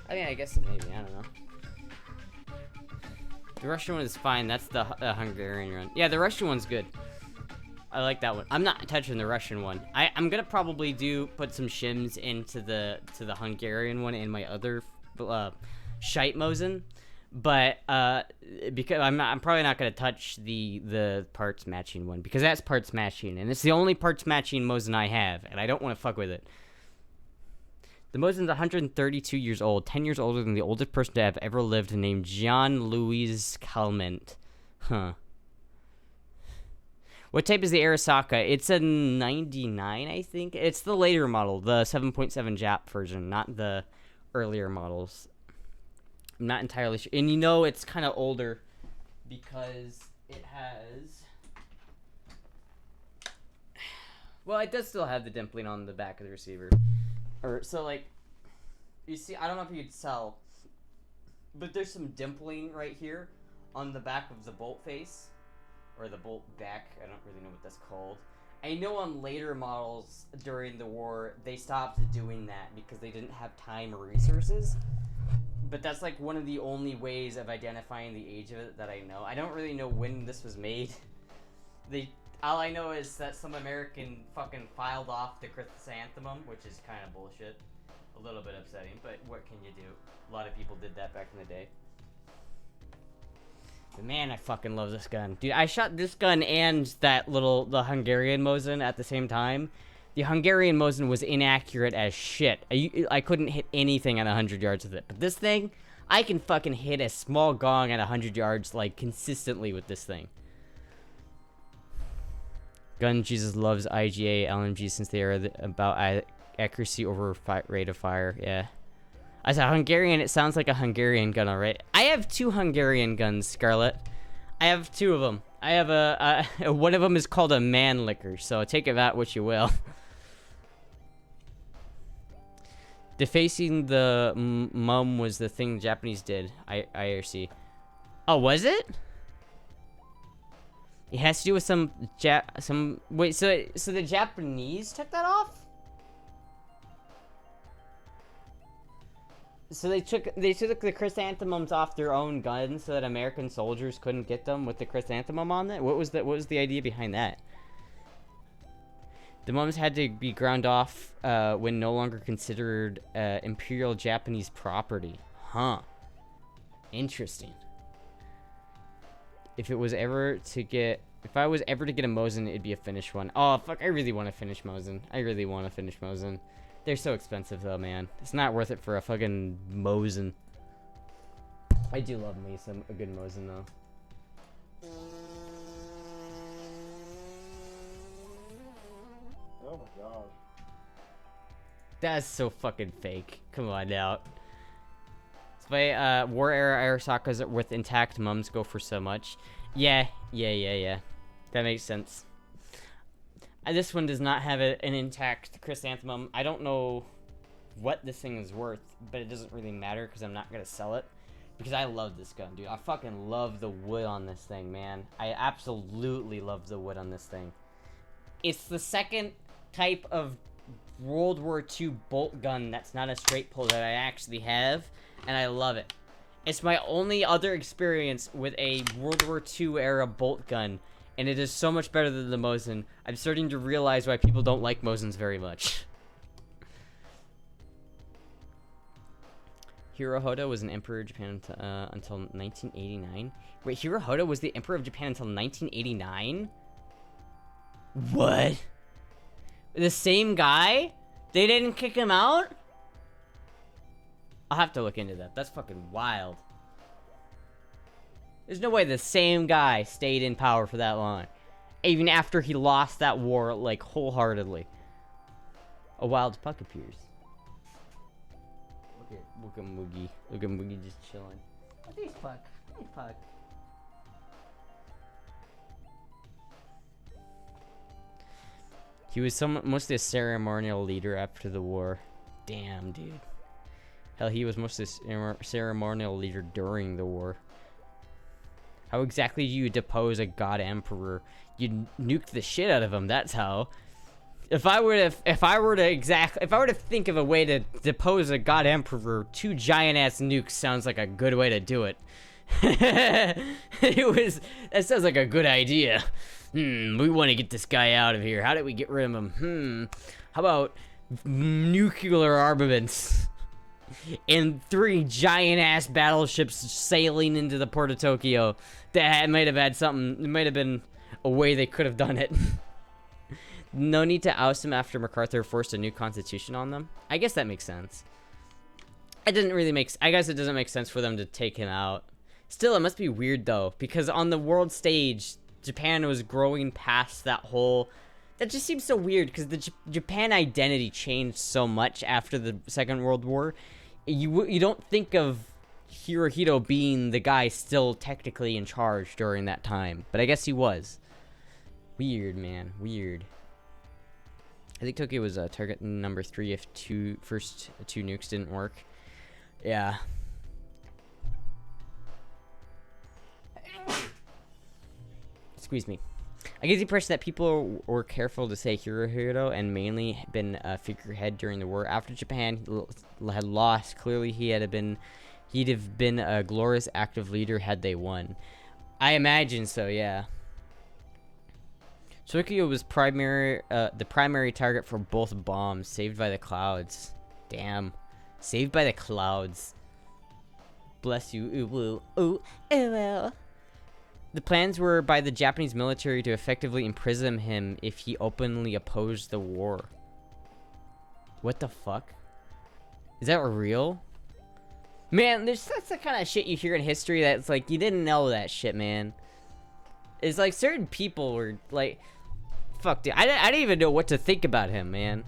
I mean, I guess maybe, I don't know. The Russian one is fine. That's the Hungarian one. Yeah, the Russian one's good. I like that one. I'm not touching the Russian one. I'm gonna probably put some shims into the Hungarian one and my other shite Mosin, but because I'm probably not gonna touch the parts matching one because that's parts matching and it's the only parts matching Mosin I have and I don't want to fuck with it. The Mosin's 132 years old, 10 years older than the oldest person to have ever lived, named Jean-Louis Calment. Huh. What type is the Arasaka? It's a 99, I think. It's the later model, the 7.7 Jap version, not the earlier models. I'm not entirely sure. And you know it's kind of older because it has... Well, it does still have the dimpling on the back of the receiver. So, like, you see, I don't know if you could tell, but there's some dimpling right here on the back of the bolt face. or the bolt back. I don't really know what that's called. I know on later models during the war, they stopped doing that because they didn't have time or resources. But that's like one of the only ways of identifying the age of it that I know. I don't really know when this was made. All I know is that some American fucking filed off the chrysanthemum, which is kind of bullshit. A little bit upsetting, but what can you do? A lot of people did that back in the day. But man, I fucking love this gun. Dude, I shot this gun and the Hungarian Mosin at the same time. The Hungarian Mosin was inaccurate as shit. I couldn't hit anything at 100 yards with it. But this thing, I can fucking hit a small gong at 100 yards, like, consistently with this thing. Gun Jesus loves IGA LMG since they are about accuracy over rate of fire. Yeah. I said Hungarian, it sounds like a Hungarian gun, alright? I have 2 Hungarian guns, Scarlet. I have 2 of them. I have one of them is called a man licker, so take of that what you will. Defacing the mum was the thing the Japanese did. IRC. Oh, was it? It has to do with wait, so the Japanese took that off? So they took the chrysanthemums off their own guns so that American soldiers couldn't get them with the chrysanthemum on it? What was the idea behind that? The mums had to be ground off when no longer considered Imperial Japanese property. Huh. Interesting. If I was ever to get a Mosin, it'd be a Finnish one. Oh, fuck, I really want to finish Mosin. They're so expensive, though, man. It's not worth it for a fucking Mosin. I do love me a good Mosin, though. Oh my god. That's so fucking fake. Come on now. War era Arasakas with intact mums go for so much. Yeah. That makes sense. This one does not have an intact chrysanthemum. I don't know what this thing is worth, but it doesn't really matter because I'm not going to sell it. Because I love this gun, dude. I fucking love the wood on this thing, man. I absolutely love the wood on this thing. It's the second type of World War II bolt gun that's not a straight pull that I actually have, and I love it. It's my only other experience with a World War II era bolt gun, and it is so much better than the Mosin. I'm starting to realize why people don't like Mosins very much. Hirohito was an emperor of Japan until 1989. Wait, Hirohito was the emperor of Japan until 1989? What? The same guy? They didn't kick him out? I'll have to look into that. That's fucking wild. There's no way the same guy stayed in power for that long. Even after he lost that war, like, wholeheartedly. A wild puck appears. Look at Moogie. Look at Moogie just chilling. Hey, Puck. Hey, Puck. He was mostly a ceremonial leader after the war. Damn, dude. Hell, he was mostly a ceremonial leader during the war. How exactly do you depose a god emperor? You nuke the shit out of him. That's how. If I were to think of a way to depose a god emperor, 2 giant ass nukes sounds like a good way to do it. That sounds like a good idea. We want to get this guy out of here. How do we get rid of him? How about nuclear armaments? And 3 giant ass battleships sailing into the port of Tokyo. That might have had something. It might have been a way they could have done it. No need to oust him after MacArthur forced a new constitution on them. I guess that makes sense. I guess it doesn't make sense for them to take him out. Still, it must be weird though, because on the world stage, Japan was growing past that whole. That just seems so weird because the Japan identity changed so much after the Second World War. You don't think of Hirohito being the guy still technically in charge during that time, but I guess he was. Weird, man. Weird. I think Tokyo was target number 3 if first two nukes didn't work. Yeah. Excuse me. I get the impression that people were careful to say Hirohito and mainly been a figurehead during the war. After Japan had lost, clearly he'd have been a glorious active leader had they won. I imagine so, yeah. Tokyo was the primary target for both bombs, saved by the clouds. Damn. Saved by the clouds. Bless you, ooh, woo, ooh, well. The plans were by the Japanese military to effectively imprison him if he openly opposed the war. What the fuck? Is that real? Man, that's the kind of shit you hear in history that's like, you didn't know that shit, man. It's like certain people were like, fuck, dude. I didn't even know what to think about him, man.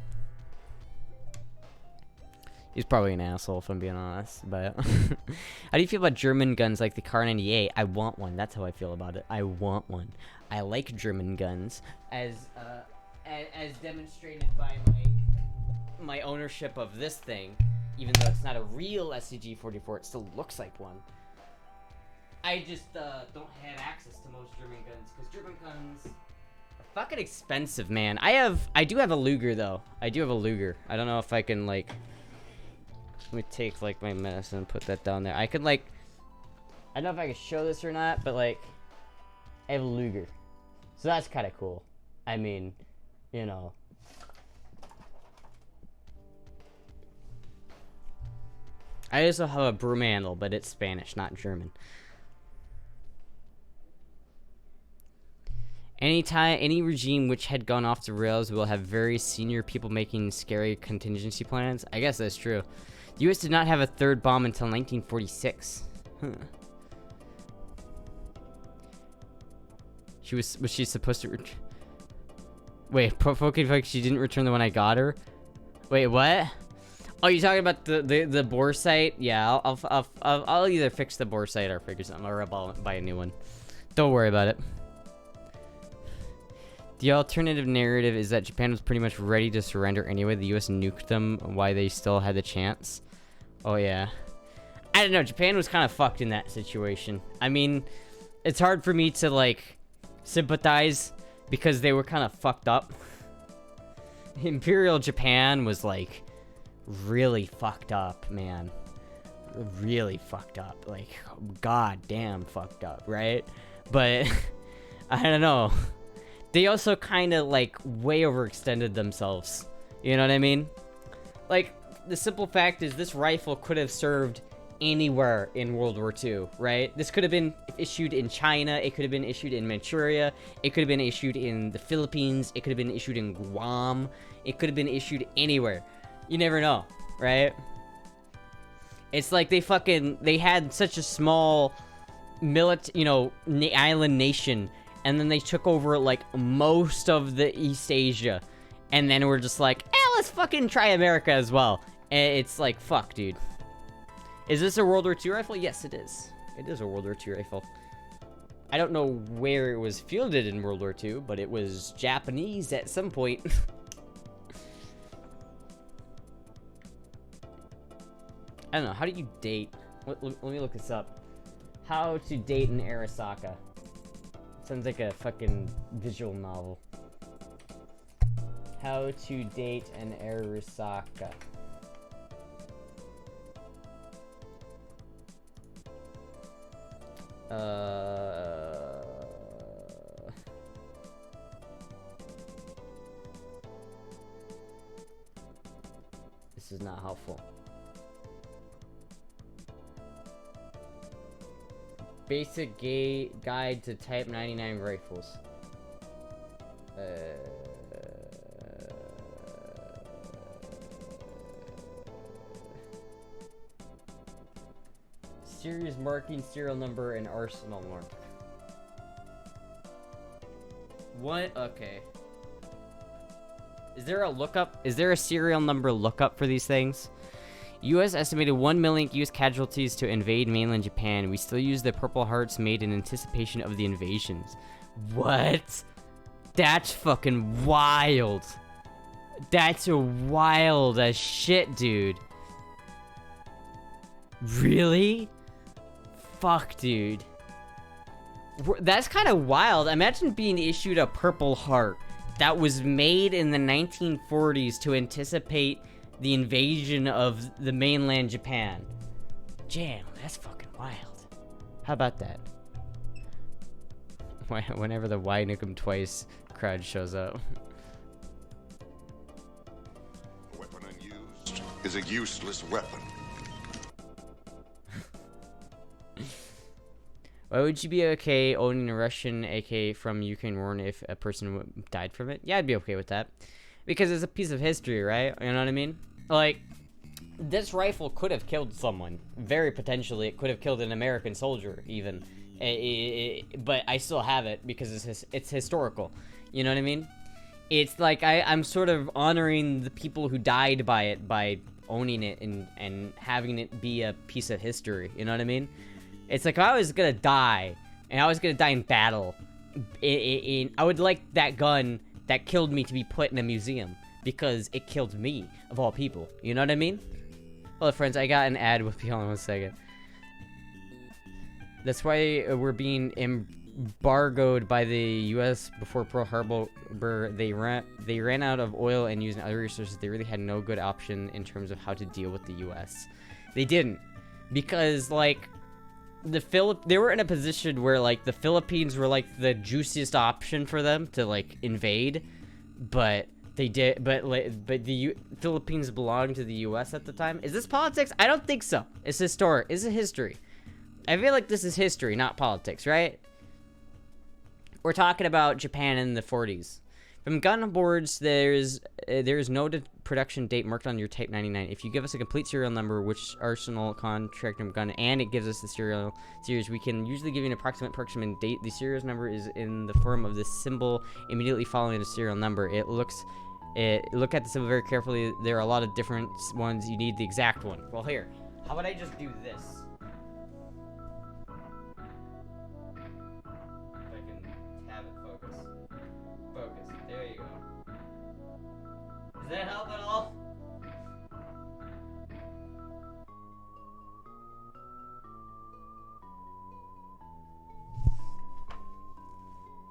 He's probably an asshole, if I'm being honest. But how do you feel about German guns like the Kar 98? I want one. That's how I feel about it. I want one. I like German guns, as demonstrated by my ownership of this thing. Even though it's not a real SCG-44, it still looks like one. I just don't have access to most German guns because German guns are fucking expensive, man. I do have a Luger though. I do have a Luger. I don't know if I can like. Let me take like my medicine and put that down there. I could like, I don't know if I can show this or not, but like, I have a Luger, so that's kind of cool. I mean, you know. I also have a broom handle, but it's Spanish, not German. Any regime which had gone off the rails will have very senior people making scary contingency plans. I guess that's true. The U.S. did not have a third bomb until 1946. Huh. Was she supposed to? Wait, provoking like she didn't return the one I got her. Wait, what? Oh, you talking about the bore sight? Yeah, I'll either fix the bore sight or figure something, or I'll buy a new one. Don't worry about it. The alternative narrative is that Japan was pretty much ready to surrender anyway. The U.S. nuked them while they still had the chance. Oh yeah. I don't know. Japan was kind of fucked in that situation. I mean, it's hard for me to like sympathize because they were kind of fucked up. Imperial Japan was like really fucked up, man. Really fucked up. Like, goddamn fucked up, right? But I don't know. They also kind of like way overextended themselves. You know what I mean? Like, the simple fact is this rifle could have served anywhere in World War II, right? This could have been issued in China. It could have been issued in Manchuria. It could have been issued in the Philippines. It could have been issued in Guam. It could have been issued anywhere. You never know, right? It's like they had such a small island nation, and then they took over like most of the East Asia, and then we're just like, let's fucking try America as well. And it's like, fuck, dude. Is this a World War II rifle? Yes, it is. It is a World War II rifle. I don't know where it was fielded in World War II, but it was Japanese at some point. I don't know. How do you date? Let me look this up. How to date an Arasaka. Sounds like a fucking visual novel. How to date an Arasaka. This is not helpful. Basic guide to Type 99 rifles. Series marking, serial number, and arsenal mark. What? Okay. Is there a lookup? Is there a serial number lookup for these things? U.S. estimated 1 million U.S. casualties to invade mainland Japan. We still use the Purple Hearts made in anticipation of the invasions. What? That's fucking wild. That's a wild as shit, dude. Really? Fuck, dude. That's kind of wild. Imagine being issued a Purple Heart that was made in the 1940s to anticipate the invasion of the mainland Japan. Damn, that's fucking wild. How about that? Whenever the Why Nuke 'Em Twice crowd shows up. A weapon unused is a useless weapon. Why would you be okay owning a Russian AK from Ukraine war if a person died from it? Yeah, I'd be okay with that. Because it's a piece of history, right? You know what I mean? Like, this rifle could have killed someone. Very potentially, it could have killed an American soldier, even. But I still have it because it's historical. You know what I mean? It's like I'm sort of honoring the people who died by it by owning it and having it be a piece of history. You know what I mean? It's like if I was gonna die, and I was gonna die in battle, I would like that gun that killed me to be put in a museum because it killed me, of all people. You know what I mean? Hello, friends. I got an ad with me. Hold on 1 second. That's why we're being embargoed by the U.S. before Pearl Harbor. They ran out of oil and using other resources. They really had no good option in terms of how to deal with the U.S. They didn't, because like they were in a position where like the Philippines were like the juiciest option for them to like invade, but they did. But the Philippines belonged to the U.S. at the time. Is this politics? I don't think so. It's historic. It's a history. I feel like this is history, not politics, right? We're talking about Japan in the 40s. From gun boards, there's no production date marked on your Type 99. If you give us a complete serial number, which arsenal, contract, and gun, and it gives us the serial series, we can usually give you an approximate production date. The serial number is in the form of the symbol immediately following the serial number. Look at the symbol very carefully. There are a lot of different ones. You need the exact one. Well, here, how about I just do this? Does that help at all?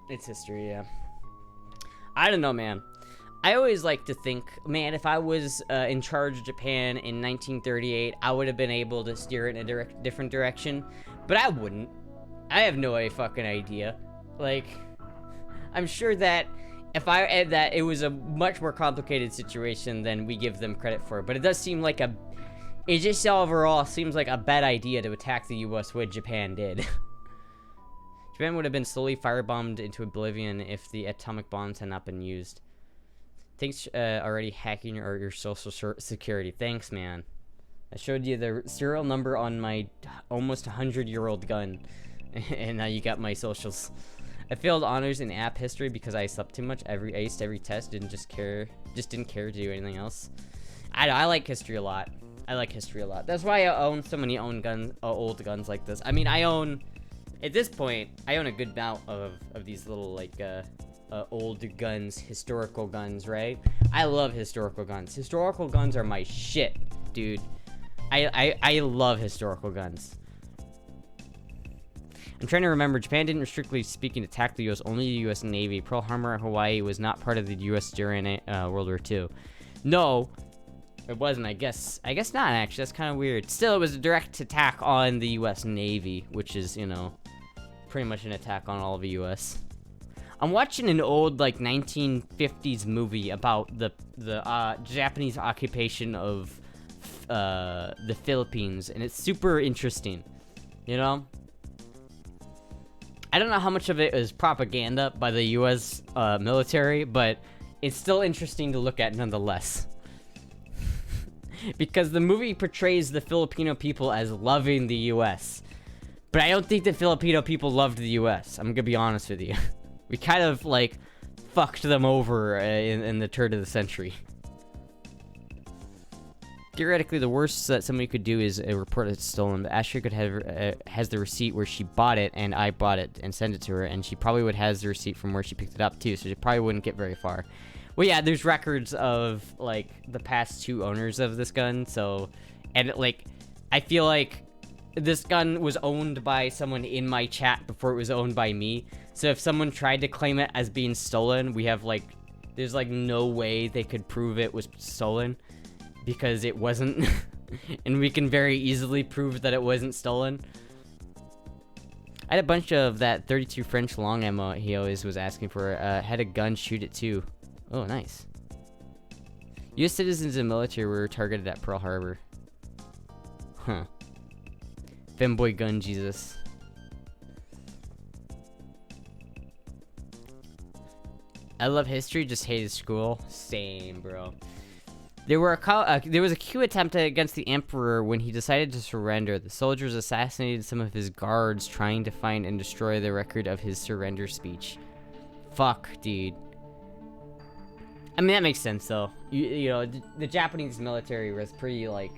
It's history, yeah. I don't know, man. I always like to think, man, if I was in charge of Japan in 1938, I would have been able to steer it in a different direction. But I wouldn't. I have no fucking idea. Like, I'm sure that that it was a much more complicated situation than we give them credit for, but it does seem like it just overall seems like a bad idea to attack the U.S. what Japan did. Japan would have been slowly firebombed into oblivion if the atomic bombs had not been used. Thanks already hacking your social security. Thanks, man. I showed you the serial number on my almost 100-year-old gun, and now you got my socials. I failed honors in app history because I slept too much. I aced every test, didn't care to do anything else. I like history a lot. I like history a lot. That's why I own so many old guns like this. I mean, at this point, I own a good amount of these little like old guns, historical guns, right? I love historical guns. Historical guns are my shit, dude. I love historical guns. I'm trying to remember, Japan didn't strictly speaking attack the U.S., only the U.S. Navy. Pearl Harbor and Hawaii was not part of the U.S. during World War II. No, it wasn't, I guess. I guess not, actually. That's kind of weird. Still, it was a direct attack on the U.S. Navy, which is, you know, pretty much an attack on all of the U.S. I'm watching an old, like, 1950s movie about the Japanese occupation of the Philippines, and it's super interesting, you know? I don't know how much of it is propaganda by the U.S. Military, but it's still interesting to look at nonetheless. Because the movie portrays the Filipino people as loving the U.S. But I don't think the Filipino people loved the U.S. I'm gonna be honest with you. We kind of, like, fucked them over in the turn of the century. Theoretically, the worst that somebody could do is report it's stolen. But Astra could have has the receipt where she bought it, and I bought it and sent it to her, and she probably would have the receipt from where she picked it up too. So she probably wouldn't get very far. Well, yeah, there's records of like the past 2 owners of this gun. So, and like, I feel like this gun was owned by someone in my chat before it was owned by me. So if someone tried to claim it as being stolen, we have like, there's like no way they could prove it was stolen because it wasn't. And we can very easily prove that it wasn't stolen. I had a bunch of that 32 French long ammo he always was asking for. Had a gun, shoot it too. Oh, nice. U.S. citizens and military were targeted at Pearl Harbor. Huh. Femboy gun Jesus. I love history, just hated school. Same, bro. There was a coup attempt against the emperor when he decided to surrender. The soldiers assassinated some of his guards, trying to find and destroy the record of his surrender speech. Fuck, dude. I mean, that makes sense, though. You know, the Japanese military was pretty, like...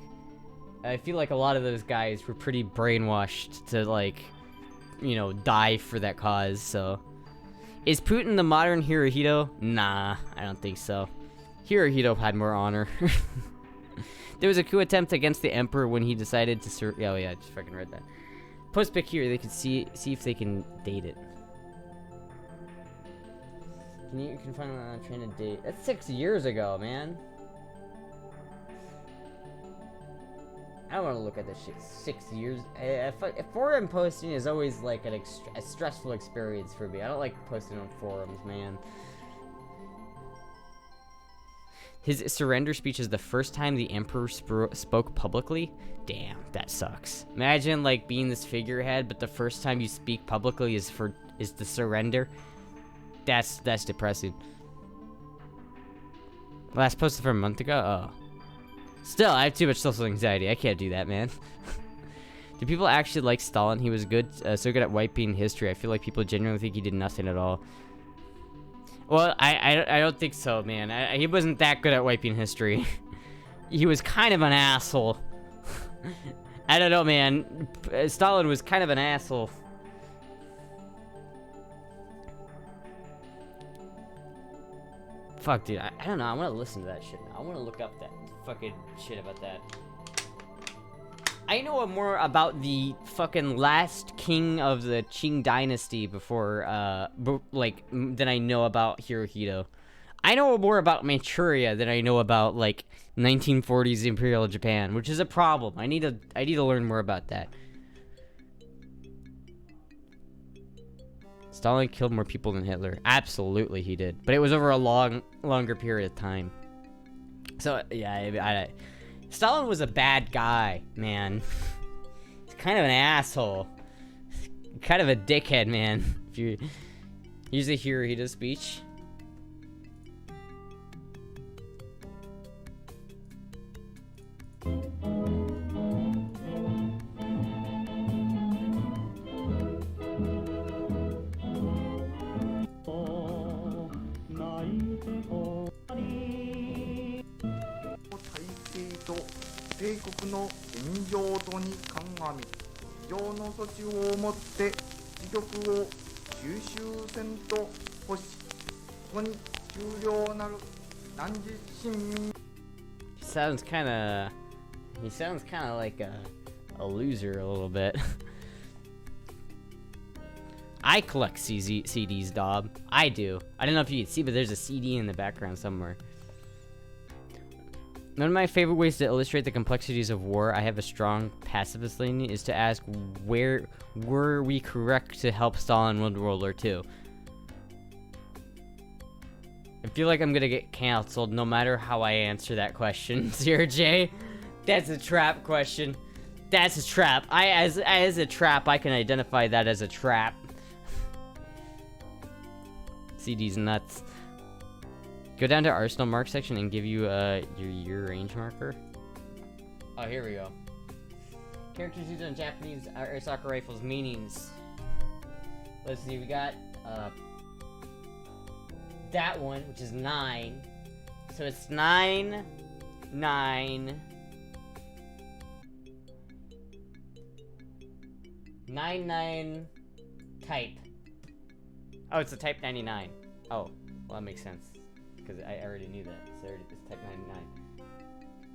I feel like a lot of those guys were pretty brainwashed to, like, you know, die for that cause, so... Is Putin the modern Hirohito? Nah, I don't think so. Hirohito had more honor. There was a coup attempt against the emperor when he decided to oh yeah, I just fucking read that. Post pic here, they can see if they can date it. You can find one on trying to date. That's 6 years ago, man. I don't want to look at this shit 6 years. Forum posting is always like a stressful experience for me. I don't like posting on forums, man. His surrender speech is the first time the emperor spoke publicly? Damn, that sucks. Imagine like being this figurehead, but the first time you speak publicly is the surrender. That's depressing. Last posted from a month ago? Oh. Still, I have too much social anxiety. I can't do that, man. Do people actually like Stalin? He was good, so good at wiping history. I feel like people genuinely think he did nothing at all. Well, I don't think so, man. He wasn't that good at wiping history. He was kind of an asshole. I don't know, man. Stalin was kind of an asshole. Fuck, dude. I don't know. I want to listen to that shit now. I want to look up that fucking shit about that. I know more about the fucking last king of the Qing dynasty before, than I know about Hirohito. I know more about Manchuria than I know about, like, 1940s Imperial Japan, which is a problem. I need to learn more about that. Stalin killed more people than Hitler. Absolutely he did. But it was over a longer period of time. So, yeah, Stalin was a bad guy, man. He's kind of an asshole. Kind of a dickhead, man. If you usually hear Hirohito's speech. He sounds kind of like a loser a little bit. I collect CDs, dog. I do. I don't know if you can see, but there's a CD in the background somewhere. One of my favorite ways to illustrate the complexities of war, I have a strong pacifist leaning, is to ask, where were we correct to help Stalin win World War II? I feel like I'm gonna get canceled no matter how I answer that question, Zero J. That's a trap question. That's a trap. As a trap, I can identify that as a trap. CD's nuts. Go down to Arsenal mark section and give you your range marker. Oh, here we go. Characters used on Japanese air soccer rifles meanings. Let's see, we got that one, which is 9. So it's 9, 9, 9 type. Oh, it's a type 99. Oh, well that makes sense. Because I already knew that. So it's type 99.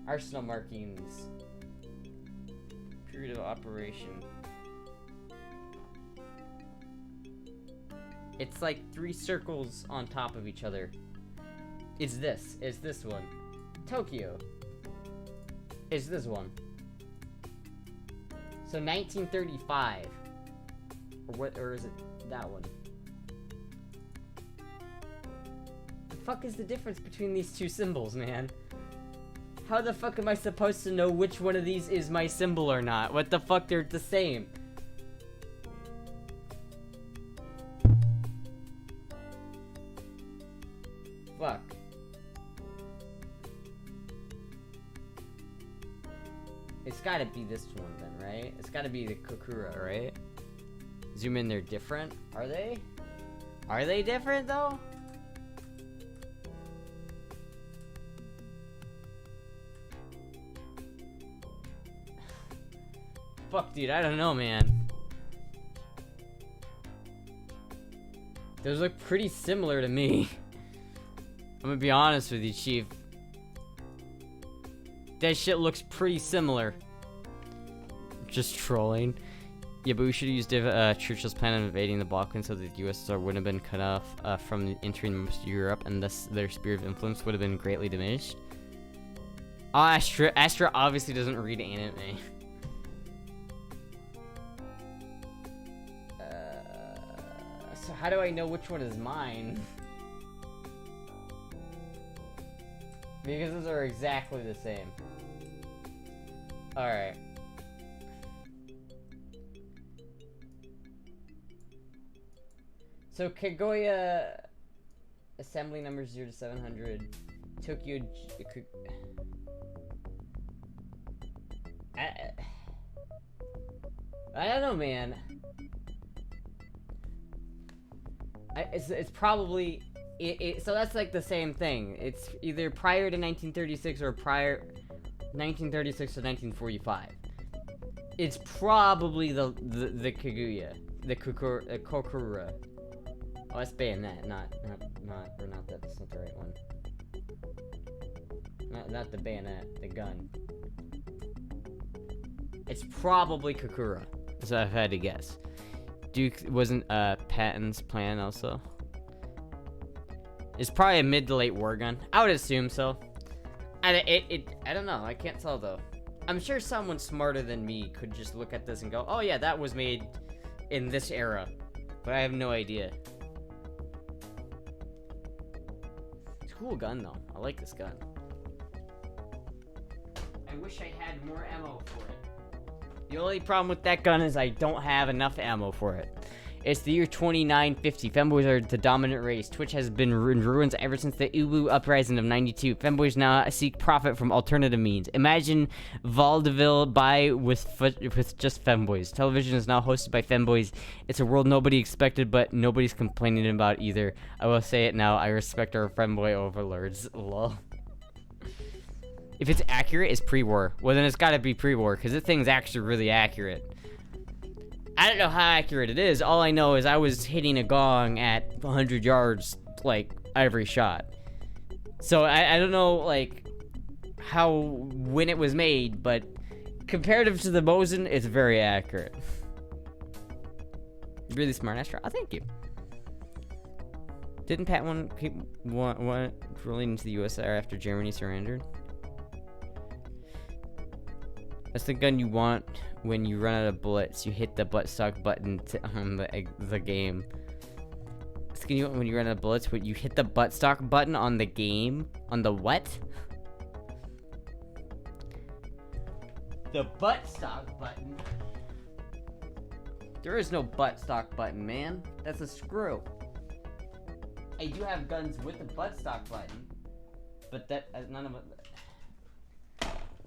Arsenal markings. Period of operation. It's like 3 circles on top of each other. It's this one. Tokyo. It's this one. So 1935. Or is it that one? The fuck is the difference between these two symbols, man? How the fuck am I supposed to know which one of these is my symbol or not? What the fuck, they're the same. Fuck. It's gotta be this one then, right? It's gotta be the Kokura, right? Zoom in, they're different. Are they? Are they different though? Fuck, dude, I don't know, man. Those look pretty similar to me. I'm gonna be honest with you, Chief. That shit looks pretty similar. Just trolling. Yeah, but we should have used Churchill's plan of invading the Balkans so that the USSR wouldn't have been cut off from entering most of Europe, and thus their sphere of influence would have been greatly diminished. Oh, Astra obviously doesn't read anime. So how do I know which one is mine? Because those are exactly the same. Alright. So Kagoya assembly number 0 to 700. Tokyo I don't know, man. It's probably so that's like the same thing. It's either prior to 1936 or prior 1936 to 1945. It's probably the Kaguya, the Kokura. Oh, that's bayonet, not that. That's not the right one. Not the bayonet, the gun. It's probably Kokura. So I've had to guess. Duke wasn't Patton's plan also. It's probably a mid to late war gun. I would assume so. I don't know. I can't tell though. I'm sure someone smarter than me could just look at this and go, "Oh yeah, that was made in this era," but I have no idea. It's a cool gun though. I like this gun. I wish I had more ammo for it. The only problem with that gun is I don't have enough ammo for it. It's the year 2950. Femboys are the dominant race. Twitch has been in ruins ever since the Ubu uprising of 92. Femboys now seek profit from alternative means. Imagine vaudeville with just femboys. Television is now hosted by femboys. It's a world nobody expected, but nobody's complaining about either. I will say it now. I respect our femboy overlords. Lol. If it's accurate, it's pre-war. Well, then it's gotta be pre-war, because this thing's actually really accurate. I don't know how accurate it is. All I know is I was hitting a gong at 100 yards, like, every shot. So I don't know, like, when it was made, but comparative to the Mosin, it's very accurate. Really smart, Astra. Oh, thank you. Didn't Pat keep rolling into the USSR after Germany surrendered? That's the gun you want when you run out of bullets. You hit the buttstock button on the game. That's the gun you want when you run out of bullets. When you hit the buttstock button on the game. On the what? The buttstock button? There is no buttstock button, man. That's a screw. I do have guns with a buttstock button, but that none of it.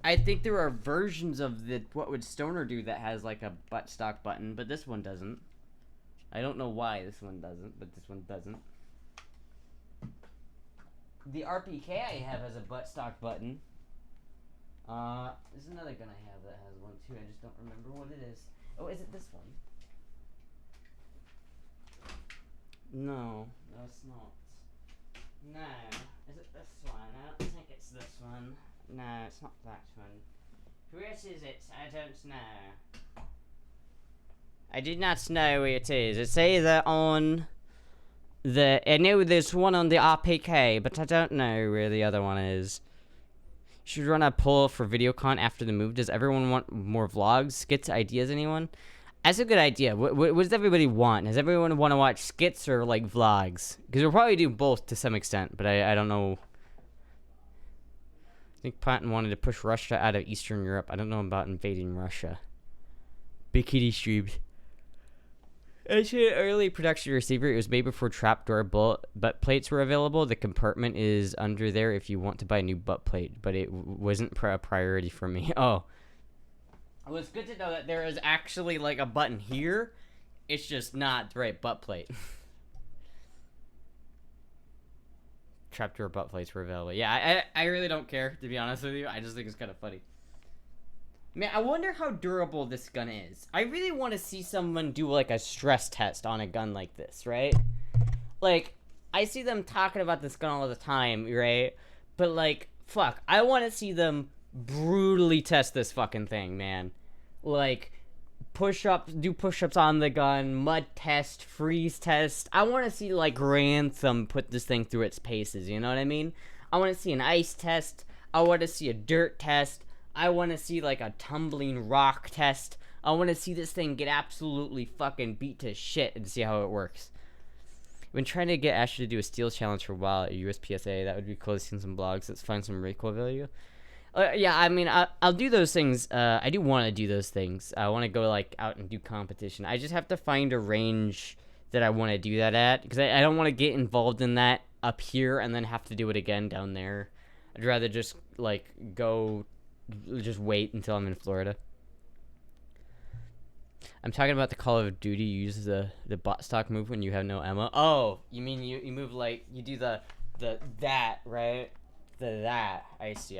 I think there are versions of the What Would Stoner Do that has like a buttstock button, but this one doesn't. I don't know why this one doesn't, but this one doesn't. The RPK I have has a buttstock button. There's another gun I have that has one too. I just don't remember what it is. Oh, is it this one? No, it's not. No, is it this one? I don't think it's this one. No, it's not that one. Which is it? I don't know. I did not know where it is. It says that on the... I know there's one on the RPK, but I don't know where the other one is. Should run a poll for VideoCon after the move. Does everyone want more vlogs, skits, ideas, anyone? That's a good idea. What does everybody want? Does everyone want to watch skits or, like, vlogs? Because we'll probably do both to some extent, but I don't know. I think Putin wanted to push Russia out of Eastern Europe. I don't know about invading Russia. Bikini streams. It's an early production receiver. It was made before trapdoor butt plates were available. The compartment is under there if you want to buy a new butt plate, but it wasn't a priority for me. Oh. Well, it's good to know that there is actually, like, a button here. It's just not the right butt plate. Trapdoor butt plates were available. Yeah, I really don't care, to be honest with you. I just think it's kind of funny. Man, I wonder how durable this gun is. I really want to see someone do, like, a stress test on a gun like this, right? Like, I see them talking about this gun all the time, right? But, like, fuck, I want to see them brutally test this fucking thing, man. Like, do push-ups on the gun, mud test, freeze test. I want to see, like, Ransom put this thing through its paces, you know what I mean? I want to see an ice test. I want to see a dirt test. I want to see, like, a tumbling rock test. I want to see this thing get absolutely fucking beat to shit and see how it works. I've been trying to get Astra to do a steel challenge for a while at USPSA. That would be cool to see some blogs. Let's find some recoil value. Yeah, I mean, I'll do those things. I do want to do those things. I want to go, like, out and do competition. I just have to find a range that I want to do that at. Because I don't want to get involved in that up here and then have to do it again down there. I'd rather just, like, just wait until I'm in Florida. I'm talking about the Call of Duty. You use the bot stock move when you have no ammo. Oh, you mean you move, like, you do the that, right? That. I see.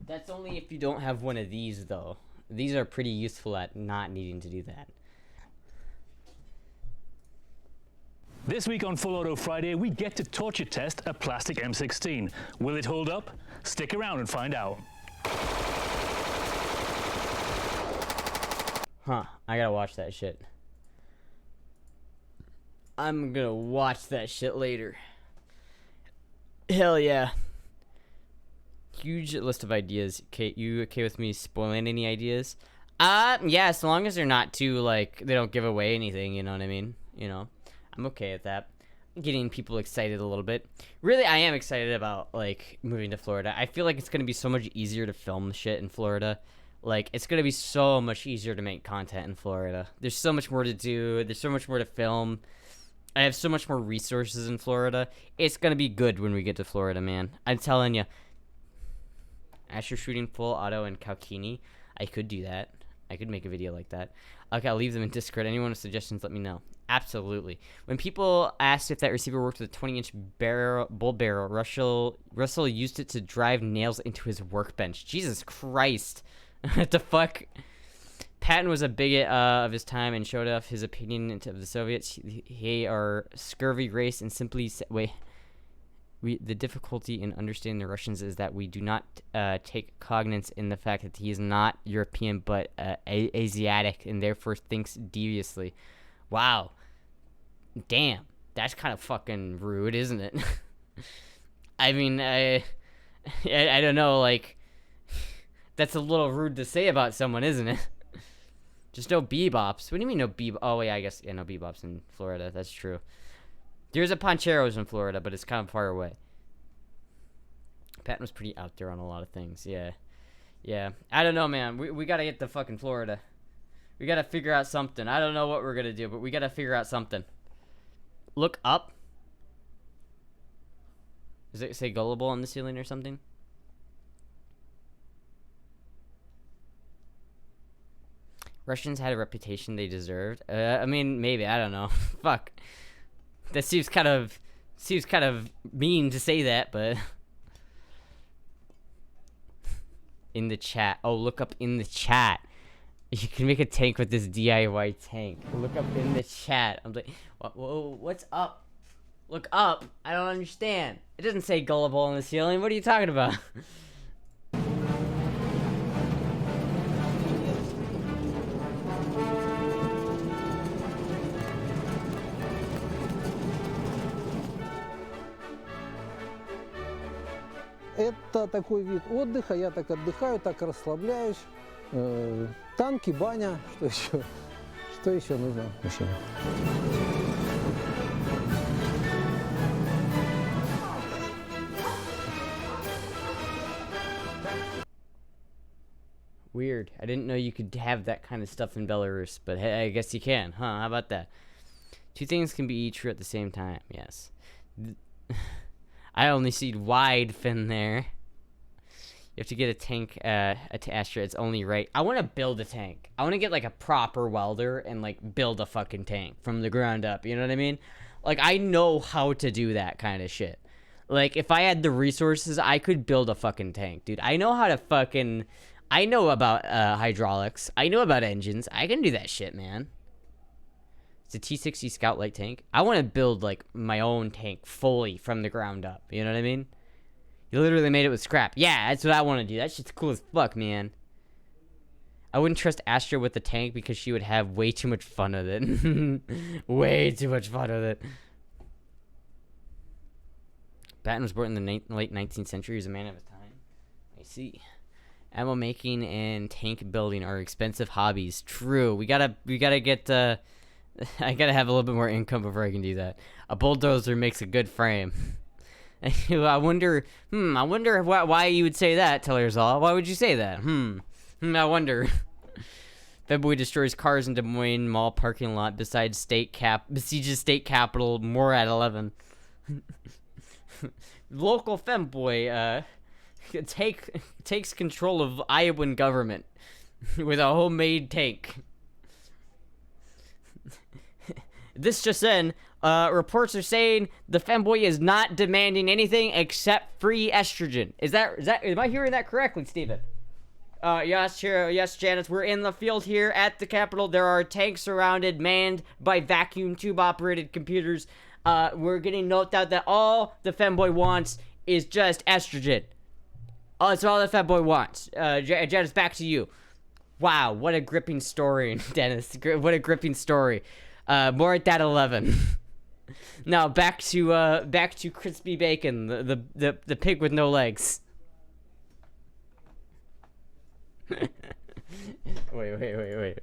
That's only if you don't have one of these, though. These are pretty useful at not needing to do that. This week on Full Auto Friday, we get to torture test a plastic M16. Will it hold up? Stick around and find out. Huh, I gotta watch that shit. I'm gonna watch that shit later. Hell yeah. Huge list of ideas. Kate, you okay with me spoiling any ideas? Yeah, as long as they're not too, like, they don't give away anything, you know what I mean? You know, I'm okay with that. Getting people excited a little bit. Really, I am excited about, like, moving to Florida. I feel like it's gonna be so much easier to film shit in Florida. Like, it's gonna be so much easier to make content in Florida. There's so much more to do. There's so much more to film. I have so much more resources in Florida. It's gonna be good when we get to Florida, man. I'm telling you. Asher shooting full auto in Kaukini. I could do that. I could make a video like that. Okay, I'll leave them in Discord. Anyone with suggestions, let me know. Absolutely. When people asked if that receiver worked with a 20-inch bull barrel, Russell used it to drive nails into his workbench. Jesus Christ. What the fuck? Patton was a bigot of his time and showed off his opinion of the Soviets. They are scurvy race and simply the difficulty in understanding the Russians is that we do not take cognizance in the fact that he is not European but Asiatic and therefore thinks deviously. Wow. Damn. That's kind of fucking rude, isn't it? I mean, I don't know, like, that's a little rude to say about someone, isn't it? Just no bebops. What do you mean no bebop? Oh, wait, I guess, yeah, no bebops in Florida. That's true. There's a Poncheros in Florida, but it's kind of far away. Patton was pretty out there on a lot of things. Yeah. Yeah. I don't know, man. We got to get to fucking Florida. We got to figure out something. I don't know what we're going to do, but we got to figure out something. Look up. Does it say gullible on the ceiling or something? Russians had a reputation they deserved. I mean, maybe. I don't know. Fuck. That seems kind of mean to say that, but in the chat. Oh, look up in the chat. You can make a tank with this DIY tank. Look up in the chat. I'm like, what's up? Look up. I don't understand. It doesn't say gullible on the ceiling. What are you talking about? это такой вид отдыха, я так отдыхаю, так расслабляюсь. Танки, баня, что еще? Что еще нужно мужчине? Weird. I didn't know you could have that kind of stuff in Belarus, but hey, I guess you can, huh? How about that? Two things can be true at the same time, yes. I only see wide fin there. You have to get a tank, to Astra, it's only right. I want to build a tank. I want to get, like, a proper welder and, like, build a fucking tank from the ground up, you know what I mean? Like, I know how to do that kind of shit. Like, if I had the resources, I could build a fucking tank, dude. I know how to fucking... I know about hydraulics. I know about engines. I can do that shit, man. It's a T-60 Scout light tank. I want to build, like, my own tank fully from the ground up. You know what I mean? You literally made it with scrap. Yeah, that's what I want to do. That shit's cool as fuck, man. I wouldn't trust Astra with the tank because she would have way too much fun with it. Way too much fun with it. Patton was born in the late 19th century. He was a man of his time. I see. Ammo making and tank building are expensive hobbies. True. We gotta get, I gotta have a little bit more income before I can do that. A bulldozer makes a good frame. I wonder why you would say that, Tellerzal. Why would you say that? I wonder. Febboy destroys cars in Des Moines Mall parking lot besieges state capitol, more at 11. Local femboy, takes control of Iowan government with a homemade tank. This just in, reports are saying the femboy is not demanding anything except free estrogen. Am I hearing that correctly, Steven? Yes, Janice, we're in the field here at the Capitol. There are tanks surrounded, manned by vacuum tube operated computers. We're getting note out that all the femboy wants is just estrogen. Oh, that's all the femboy wants. Janice, back to you. Wow, what a gripping story, Dennis. What a gripping story. More at that 11. Now back to crispy bacon, the pig with no legs. wait.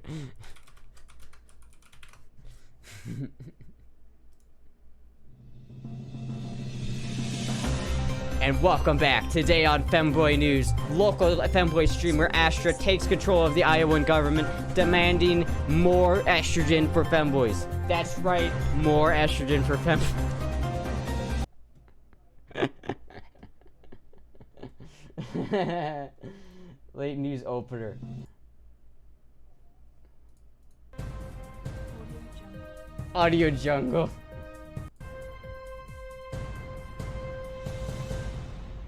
And welcome back. Today on Femboy News, local femboy streamer Astra takes control of the Iowan government, demanding more estrogen for femboys. That's right, more estrogen for femboys. Late news opener. Audio Jungle.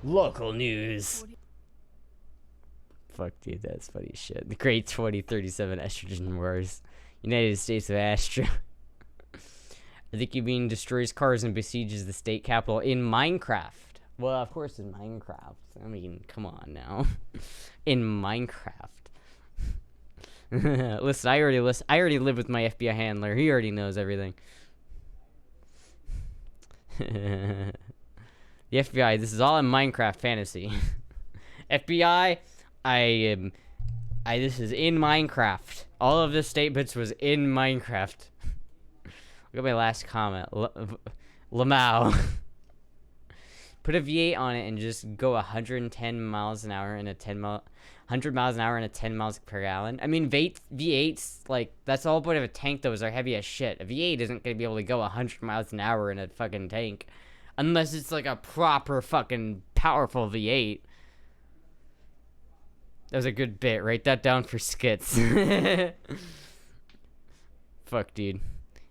Local news. Fuck, dude, that's funny as shit. The Great 2037 Estrogen Wars. United States of Astra. I think you mean destroys cars and besieges the state capitol in Minecraft. Well, of course in Minecraft. I mean, come on now. In Minecraft. Listen, I already live with my FBI handler. He already knows everything. The FBI, this is all in Minecraft fantasy. FBI, this is in Minecraft. All of this statements was in Minecraft. Look at my last comment. Lamau. Put a V8 on it and just go 110 miles an hour in a 100 miles an hour and a 10 miles per gallon. I mean, V8s, like, that's the whole point of a tank, though, is they're heavy as shit. A V8 isn't going to be able to go 100 miles an hour in a fucking tank. Unless it's, like, a proper fucking powerful V8. That was a good bit. Write that down for skits. Fuck, dude.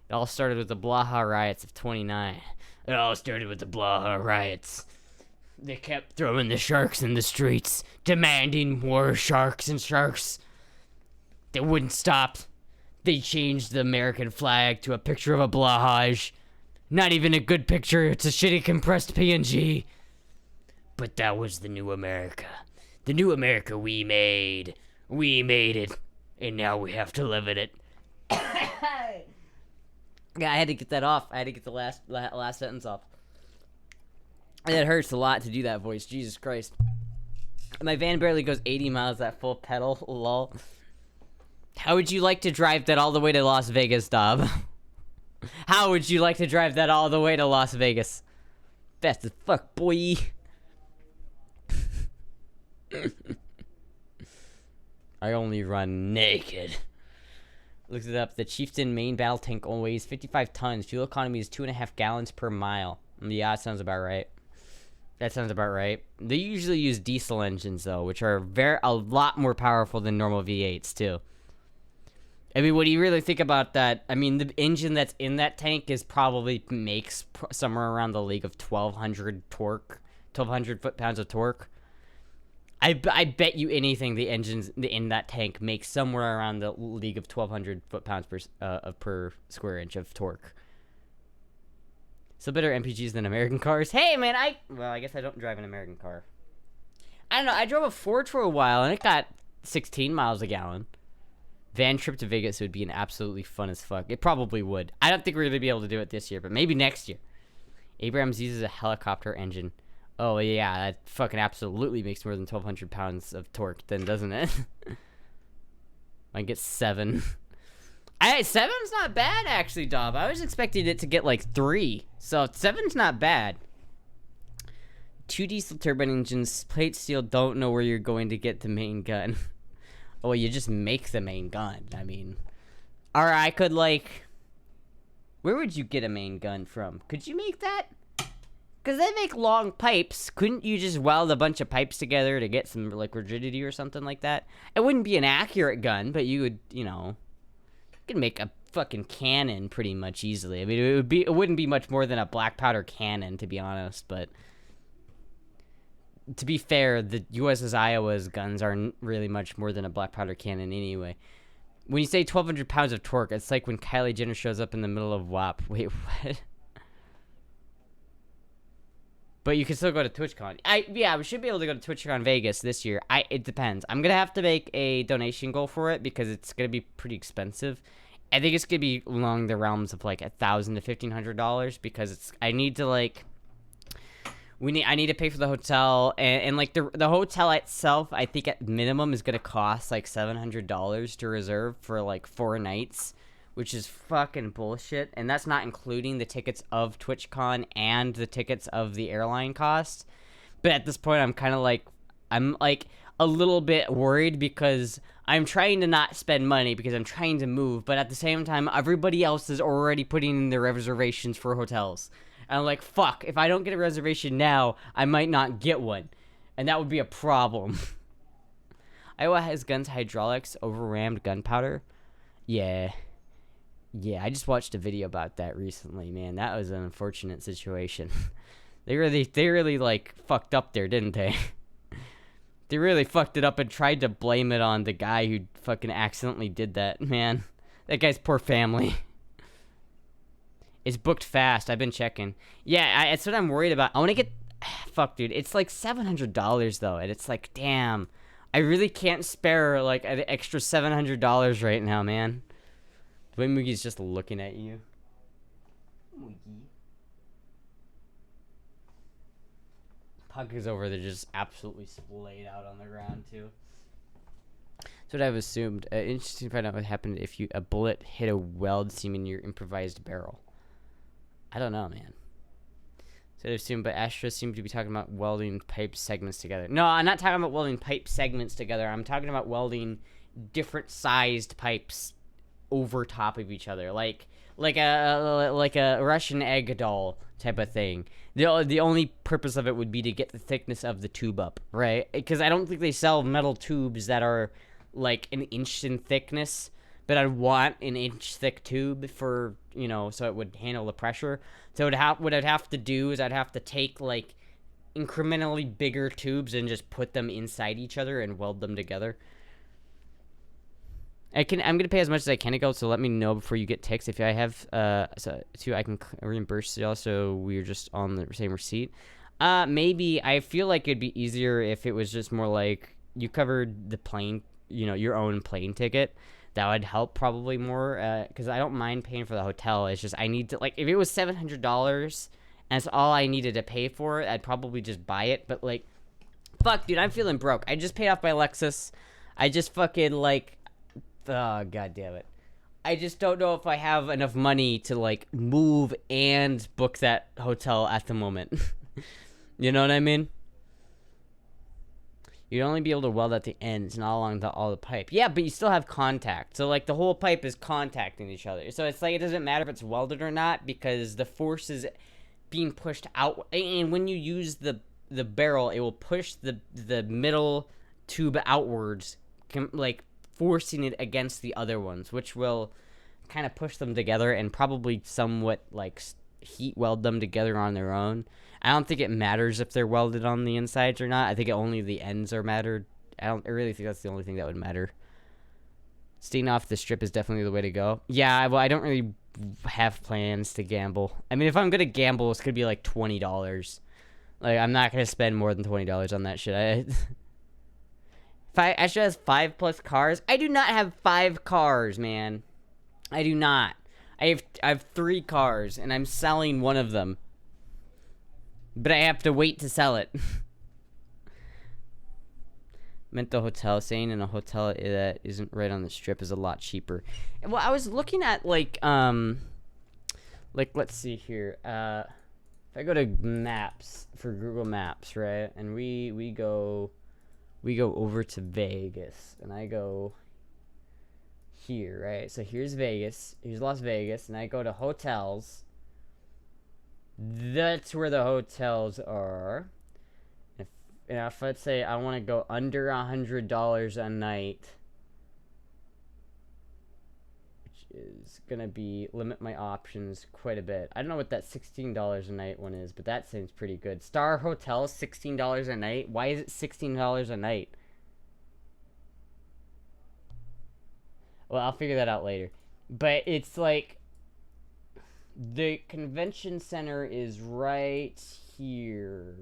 It all started with the Blaha riots of 29. It all started with the Blaha riots. They kept throwing the sharks in the streets, demanding more sharks and sharks. They wouldn't stop. They changed the American flag to a picture of a blahage. Not even a good picture, it's a shitty compressed PNG. But that was the new America. The new America we made. We made it. And now we have to live in it. Yeah, I had to get that off. I had to get the last sentence off. It hurts a lot to do that voice. Jesus Christ. My van barely goes 80 miles at full pedal. Lol. How would you like to drive that all the way to Las Vegas, Dob? How would you like to drive that all the way to Las Vegas? Fast as fuck, boy. I only run naked. Looks it up. The Chieftain main battle tank only weighs 55 tons. Fuel economy is 2.5 gallons per mile. Yeah, that sounds about right. That sounds about right. They usually use diesel engines though, which are a lot more powerful than normal V8s too. I mean, what do you really think about that? I mean, the engine that's in that tank is probably makes somewhere around the league of 1,200 torque, 1,200 foot-pounds of torque. I bet you anything the engines in that tank make somewhere around the league of 1,200 foot-pounds per square inch of torque. So better MPGs than American cars. Hey, man, I guess I don't drive an American car. I don't know. I drove a Ford for a while, and it got 16 miles a gallon. Van trip to Vegas would be an absolutely fun as fuck. It probably would. I don't think we're going to be able to do it this year, but maybe next year. Abrams uses a helicopter engine. Oh, yeah, that fucking absolutely makes more than 1,200 pounds of torque then, doesn't it? I get 7. 7's not bad, actually, Dob. I was expecting it to get, like, 3. So, 7's not bad. 2 diesel turbine engines, plate steel, don't know where you're going to get the main gun. Oh, well, you just make the main gun. I mean, or I could, like, where would you get a main gun from? Could you make that? Because they make long pipes. Couldn't you just weld a bunch of pipes together to get some, like, rigidity or something like that? It wouldn't be an accurate gun, but you would, you know, you could make a fucking cannon pretty much easily. I mean, it wouldn't be much more than a black powder cannon, to be honest, but to be fair, the USS Iowa's guns aren't really much more than a black powder cannon anyway. When you say 1,200 pounds of torque, it's like when Kylie Jenner shows up in the middle of WAP. Wait, what? But you can still go to TwitchCon. Yeah, we should be able to go to TwitchCon Vegas this year. It depends. I'm going to have to make a donation goal for it because it's going to be pretty expensive. I think it's going to be along the realms of like $1,000 to $1,500 because I need to like... I need to pay for the hotel, and like the hotel itself, I think at minimum is gonna cost like $700 to reserve for like 4 nights, which is fucking bullshit. And that's not including the tickets of TwitchCon and the tickets of the airline cost. But at this point, I'm like a little bit worried because I'm trying to not spend money because I'm trying to move, but at the same time, everybody else is already putting in their reservations for hotels. And I'm like, fuck, if I don't get a reservation now, I might not get one. And that would be a problem. Iowa has guns hydraulics, over-rammed gunpowder. Yeah. Yeah, I just watched a video about that recently, man. That was an unfortunate situation. They really, like, fucked up there, didn't they? They really fucked it up and tried to blame it on the guy who fucking accidentally did that, man. That guy's poor family. It's booked fast. I've been checking. Yeah, that's what I'm worried about. I want to get... Fuck, dude. It's like $700, though. And it's like, damn. I really can't spare, like, an extra $700 right now, man. The way Moogie's just looking at you. Moogie. Puck is over there just absolutely splayed out on the ground, too. That's what I've assumed. Interesting to find out what happened if a bullet hit a weld seam in your improvised barrel. I don't know, man. So I assume, but Astra seemed to be talking about welding pipe segments together. No, I'm not talking about welding pipe segments together. I'm talking about welding different sized pipes over top of each other, like a Russian egg doll type of thing. The only purpose of it would be to get the thickness of the tube up, right? Because I don't think they sell metal tubes that are like an inch in thickness. But I'd want an inch thick tube for, you know, so it would handle the pressure. So what I'd have to do is I'd have to take like incrementally bigger tubes and just put them inside each other and weld them together. I'm gonna pay as much as I can to go, so let me know before you get ticks. If I have I can reimburse you. Also, we're just on the same receipt. Maybe I feel like it'd be easier if it was just more like you covered the plane, you know, your own plane ticket. That would help probably more, because I don't mind paying for the hotel. It's just I need to, like, if it was $700 and it's all I needed to pay for it, I'd probably just buy it. But like, fuck, dude, I'm feeling broke. I just paid off my Lexus. I just fucking like, oh, god damn it. I just don't know if I have enough money to like move and book that hotel at the moment. You know what I mean? You'd only be able to weld at the ends, not along all the pipe. Yeah, but you still have contact. So like the whole pipe is contacting each other. So it's like it doesn't matter if it's welded or not because the force is being pushed out. And when you use the barrel, it will push the middle tube outwards, like forcing it against the other ones, which will kind of push them together and probably somewhat like heat weld them together on their own. I don't think it matters if they're welded on the insides or not. I think only the ends are mattered. I really think that's the only thing that would matter. Staying off the strip is definitely the way to go. Yeah, well, I don't really have plans to gamble. I mean, if I'm gonna gamble, it's gonna be like $20. Like, I'm not gonna spend more than $20 on that shit. If I actually has 5+ cars, I do not have 5 cars, man. I do not. I have 3 cars, and I'm selling one of them. But I have to wait to sell it. Meant the hotel, staying in a hotel that isn't right on the strip is a lot cheaper. Well, I was looking at like let's see here. If I go to maps for Google Maps, right, and we go over to Vegas, and I go here, right? So here's Vegas, here's Las Vegas, and I go to hotels. That's where the hotels are. If let's say I want to go under $100 a night, which is gonna be limit my options quite a bit. I don't know what that $16 a night one is, but that seems pretty good. Star Hotel, $16 a night. Why is it $16 a night? Well, I'll figure that out later. But it's like the convention center is right here,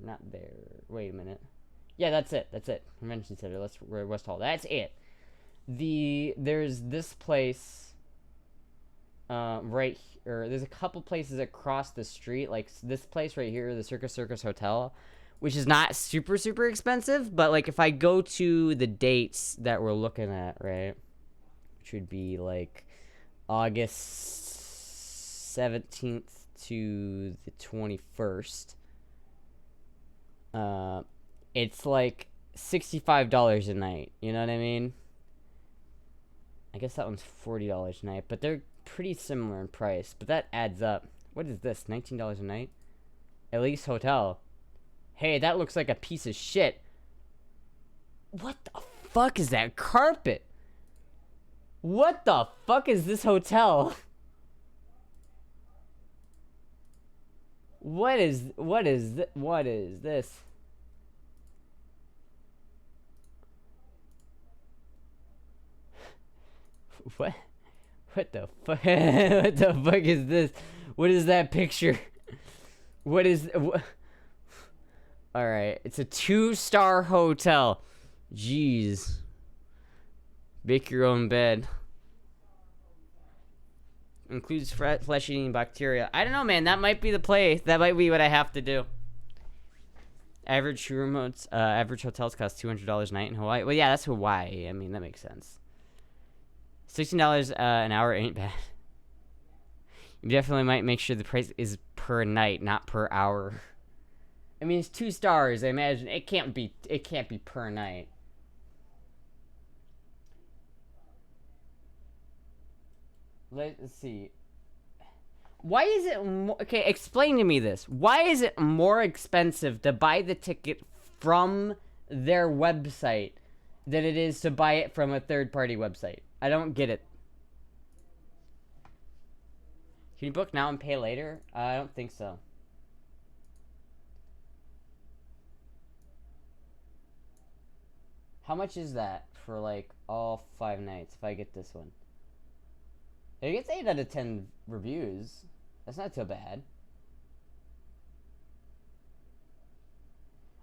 not there. Wait a minute. Yeah, that's it. Convention center. That's where West Hall. That's it. There's this place, right. Or there's a couple places across the street, like this place right here, the Circus Hotel, which is not super expensive. But like if I go to the dates that we're looking at, right, which would be like August 17th to the 21st, it's like $65 a night. You know what I mean? I guess that one's $40 a night, but they're pretty similar in price. But that adds up. What is this? $19 a night? Elise Hotel. Hey, that looks like a piece of shit. What the fuck is that carpet? What the fuck is this hotel? What is this? What the fuck? What the fuck is this? What is that picture? What? All right, it's a 2-star hotel. Jeez. Make your own bed. Includes flesh-eating bacteria. I don't know, man. That might be the play. That might be what I have to do. Average hotels cost $200 a night in Hawaii. Well, yeah, that's Hawaii. I mean, that makes sense. $16 an hour ain't bad. You definitely might make sure the price is per night, not per hour. I mean, it's 2 stars. I imagine it can't be per night. Let's see. Why is it okay, explain to me this. Why is it more expensive to buy the ticket from their website than it is to buy it from a third-party website? I don't get it. Can you book now and pay later? I don't think so. How much is that for like all 5 nights if I get this one? It gets 8 out of 10 reviews. That's not too bad.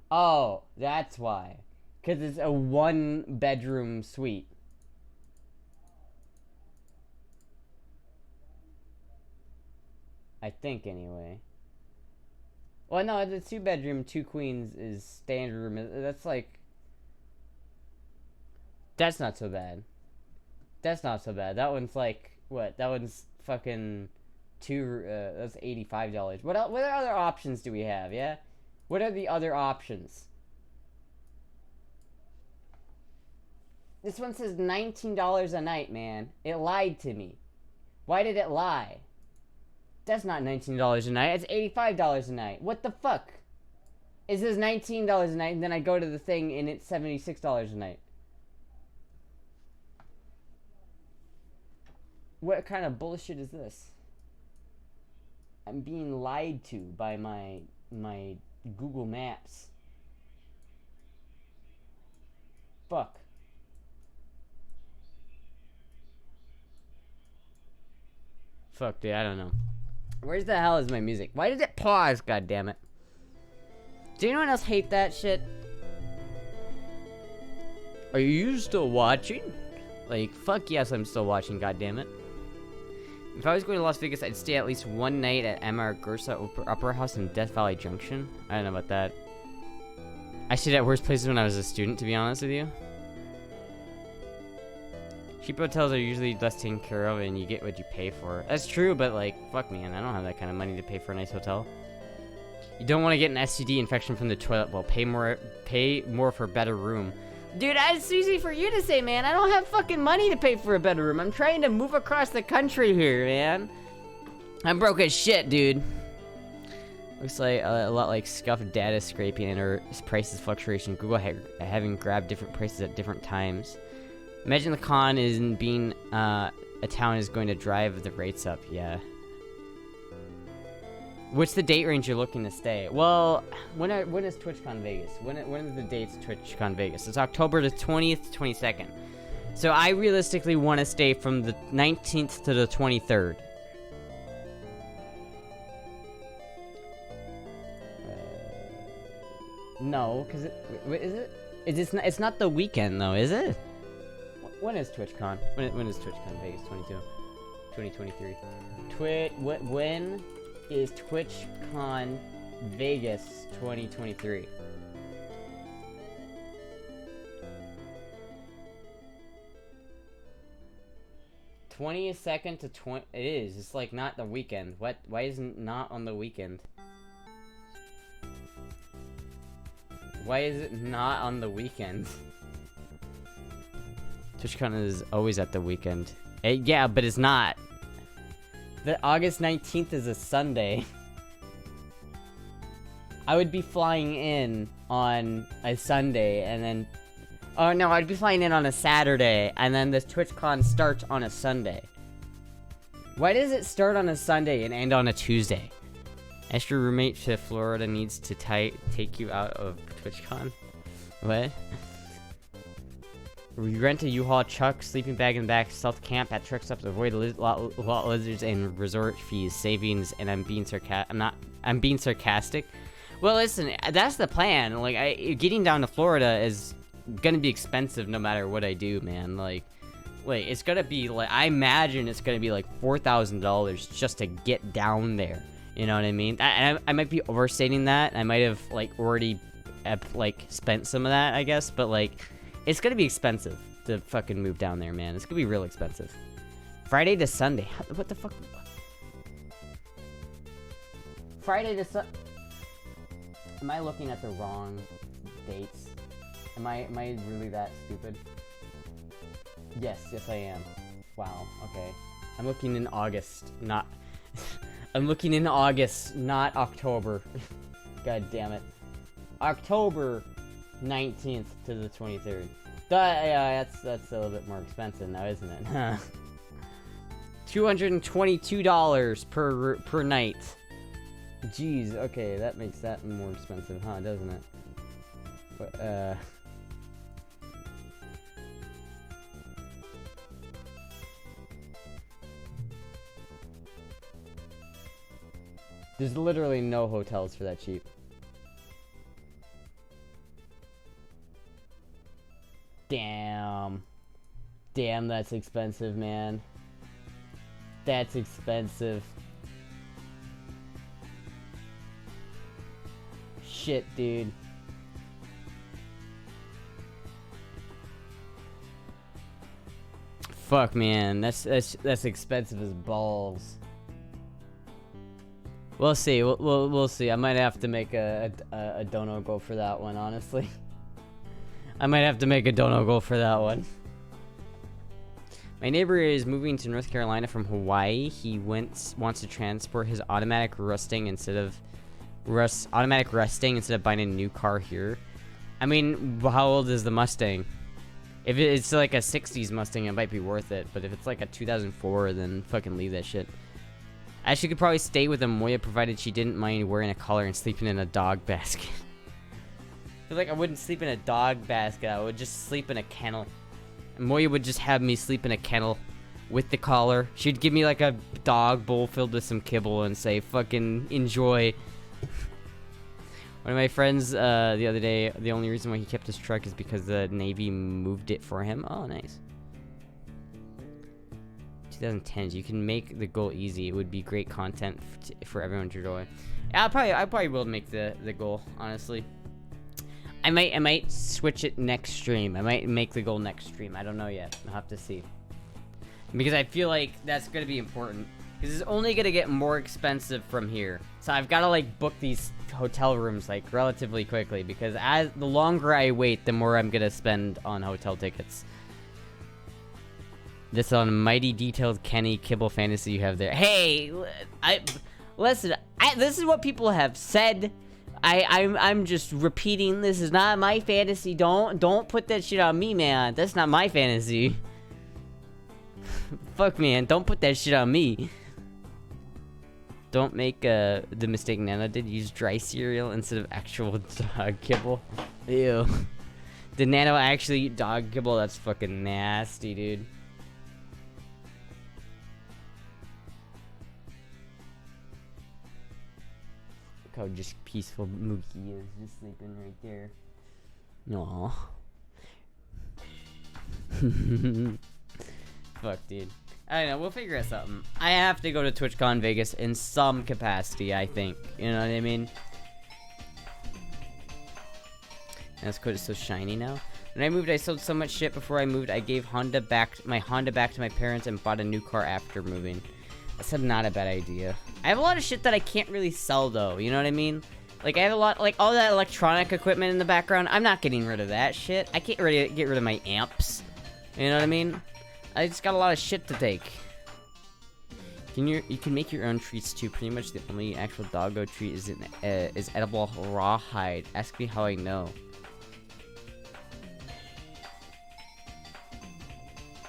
Oh, that's why. Because it's a 1-bedroom suite. I think, anyway. Well, no, the 2-bedroom, 2 queens is standard room. That's like... That's not so bad. That's not so bad. That one's like... What? That one's fucking... that's $85. What other options do we have, yeah? What are the other options? This one says $19 a night, man. It lied to me. Why did it lie? That's not $19 a night. It's $85 a night. What the fuck? It says $19 a night, and then I go to the thing, and it's $76 a night. What kind of bullshit is this? I'm being lied to by my Google Maps. Fuck. Fuck, dude, I don't know. Where's the hell is my music? Why did it pause? God damn it. Do anyone else hate that shit? Are you still watching? Like, fuck yes, I'm still watching, god damn it. If I was going to Las Vegas, I'd stay at least one night at Amargosa Opera House in Death Valley Junction. I don't know about that. I stayed at worse places when I was a student, to be honest with you. Cheap hotels are usually less taken care of, and you get what you pay for. That's true, but like, fuck man, I don't have that kind of money to pay for a nice hotel. You don't want to get an STD infection from the toilet. Well, pay more for a better room. Dude, it's easy for you to say, man. I don't have fucking money to pay for a better room. I'm trying to move across the country here, man. I'm broke as shit, dude. Looks like a lot like scuffed data scraping and or prices fluctuation. Google having grabbed different prices at different times. Imagine the con isn't being a town is going to drive the rates up. Yeah. What's the date range you're looking to stay? Well, when is TwitchCon Vegas? When are the dates TwitchCon Vegas? It's October the 20th to 22nd. So I realistically want to stay from the 19th to the 23rd. No, because it's not the weekend though, is it? When is TwitchCon? When is TwitchCon Vegas 2023? When is TwitchCon Vegas 2023? '22nd to 20. It is. It's like not the weekend. What? Why isn't not on the weekend? Why is it not on the weekend? TwitchCon is always at the weekend. Yeah, but it's not. The August 19th is a Sunday. I would be flying in on a Sunday and then... Oh no, I'd be flying in on a Saturday and then this TwitchCon starts on a Sunday. Why does it start on a Sunday and end on a Tuesday? Ask your roommate to Florida needs to take you out of TwitchCon. What? We rent a U-Haul truck, sleeping bag in the back, stealth camp at truck stops, avoid lot lizards and resort fees, savings, and I'm being sarcastic. Well, listen, that's the plan. Like, getting down to Florida is gonna be expensive no matter what I do, man. Like, wait, it's gonna be like, I imagine it's gonna be like $4,000 just to get down there. You know what I mean? I might be overstating that. I might have like already like spent some of that, I guess, but like. It's gonna be expensive to fucking move down there, man. It's gonna be real expensive. Friday to Sunday. What the fuck? Friday to Sunday. Am I looking at the wrong dates? Am I really that stupid? Yes, I am. Wow. Okay. I'm looking in August, not. I'm looking in August, not October. God damn it. October 19th to the 23rd. Yeah, that's a little bit more expensive now, isn't it? $222 per night. Jeez, okay, that makes that more expensive, huh? Doesn't it? But, there's literally no hotels for that cheap. Damn, that's expensive, man. That's expensive. shit, dude. Fuck, man, that's expensive as balls. We'll see. We'll see. I might have to make a dono goal for that one, honestly. I might have to make a dono goal for that one. My neighbor is moving to North Carolina from Hawaii. He wants to transport his automatic resting instead of buying a new car here. I mean, how old is the Mustang? If it's like a 60s Mustang, it might be worth it. But if it's like a 2004, then fucking leave that shit. Ashley could probably stay with Amoya provided she didn't mind wearing a collar and sleeping in a dog basket. I feel like I wouldn't sleep in a dog basket. I would just sleep in a kennel. Moya would just have me sleep in a kennel with the collar. She'd give me like a dog bowl filled with some kibble and say, fucking enjoy. One of my friends the other day, the only reason why he kept his truck is because the Navy moved it for him. Oh, nice. 2010s. You can make the goal easy. It would be great content for everyone to enjoy. Yeah, I probably will make the goal, honestly. I might switch it next stream. I might make the goal next stream. I don't know yet. I'll have to see. Because I feel like that's gonna be important. Because it's only gonna get more expensive from here. So I've gotta like book these hotel rooms like relatively quickly. Because as the longer I wait, the more I'm gonna spend on hotel tickets. This on mighty detailed Kenny kibble fantasy you have there. Hey, listen. This is what people have said. I'm just repeating. This is not my fantasy. Don't put that shit on me, man. That's not my fantasy. Fuck, man. Don't put that shit on me. Don't make the mistake Nana did. Use dry cereal instead of actual dog kibble. Ew. Did Nano actually eat dog kibble? That's fucking nasty, dude. Look how just peaceful Mookie is, just sleeping right there. Aww. Fuck, dude. I don't know, we'll figure out something. I have to go to TwitchCon Vegas in some capacity, I think. You know what I mean? That's cool, it's so shiny now. When I moved, I sold so much shit before I moved. I gave my Honda back to my parents and bought a new car after moving. That's not a bad idea. I have a lot of shit that I can't really sell, though. You know what I mean? Like, I have a lot, like, all that electronic equipment in the background. I'm not getting rid of that shit. I can't really get rid of my amps. You know what I mean? I just got a lot of shit to take. You can make your own treats, too. Pretty much the only actual doggo treat is edible rawhide. Ask me how I know.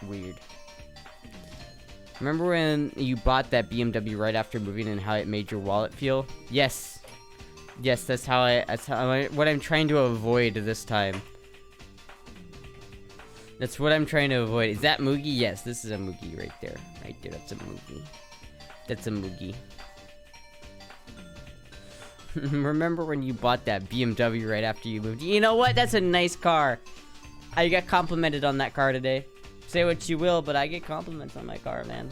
Weird. Remember when you bought that BMW right after moving and how it made your wallet feel? Yes. Yes, that's what I'm trying to avoid this time. That's what I'm trying to avoid. Is that Moogie? Yes, this is a Moogie right there. Right there, that's a Moogie. That's a Moogie. Remember when you bought that BMW right after you moved? You know what? That's a nice car. I got complimented on that car today. Say what you will, but I get compliments on my car, man.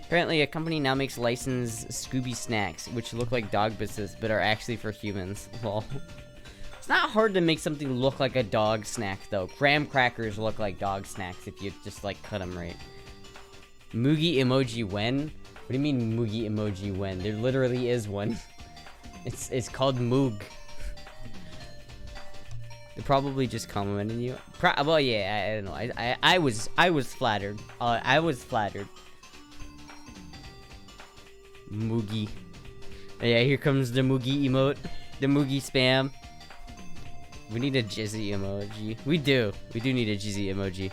Apparently, a company now makes licensed Scooby snacks, which look like dog biscuits, but are actually for humans. Lol. It's not hard to make something look like a dog snack, though. Graham crackers look like dog snacks if you just, like, cut them right. Moogie emoji when? What do you mean Moogie emoji when? There literally is one. It's called Moog. They're probably just complimenting you. Well, yeah, I don't know. I was flattered. I was flattered. Moogie. Yeah, here comes the Moogie emote. The Moogie spam. We need a Jizzy emoji. We do need a Jizzy emoji.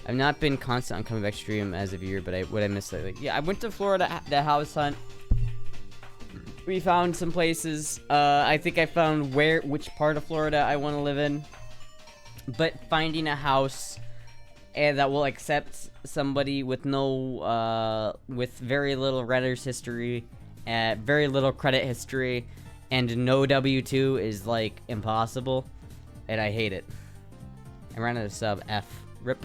I've not been constant on coming back stream as of a year, but what I missed lately. Yeah, I went to Florida, the house hunt. We found some places. I think I found which part of Florida I want to live in. But finding a house that will accept somebody with with very little renter's history, very little credit history, and no W-2 is like impossible, and I hate it. I ran out of sub F. Rip.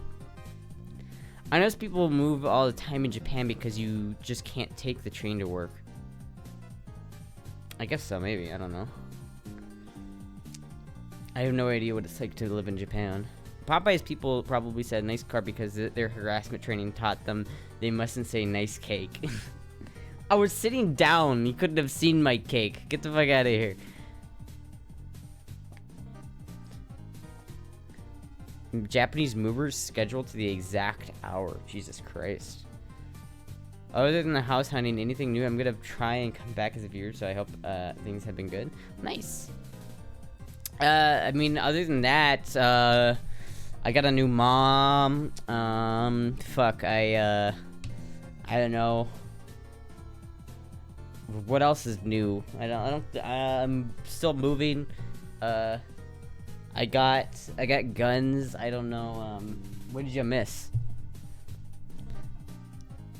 I notice people move all the time in Japan because you just can't take the train to work. I guess so, maybe. I don't know. I have no idea what it's like to live in Japan. Popeye's people probably said nice car because their harassment training taught them they mustn't say nice cake. I was sitting down. You couldn't have seen my cake. Get the fuck out of here. Japanese movers scheduled to the exact hour. Jesus Christ. Other than the house hunting, anything new? I'm gonna try and come back as a viewer, so I hope things have been good. Nice. I mean, other than that, I got a new mom. Fuck, I don't know. What else is new? I'm still moving. I got guns. I don't know. What did you miss?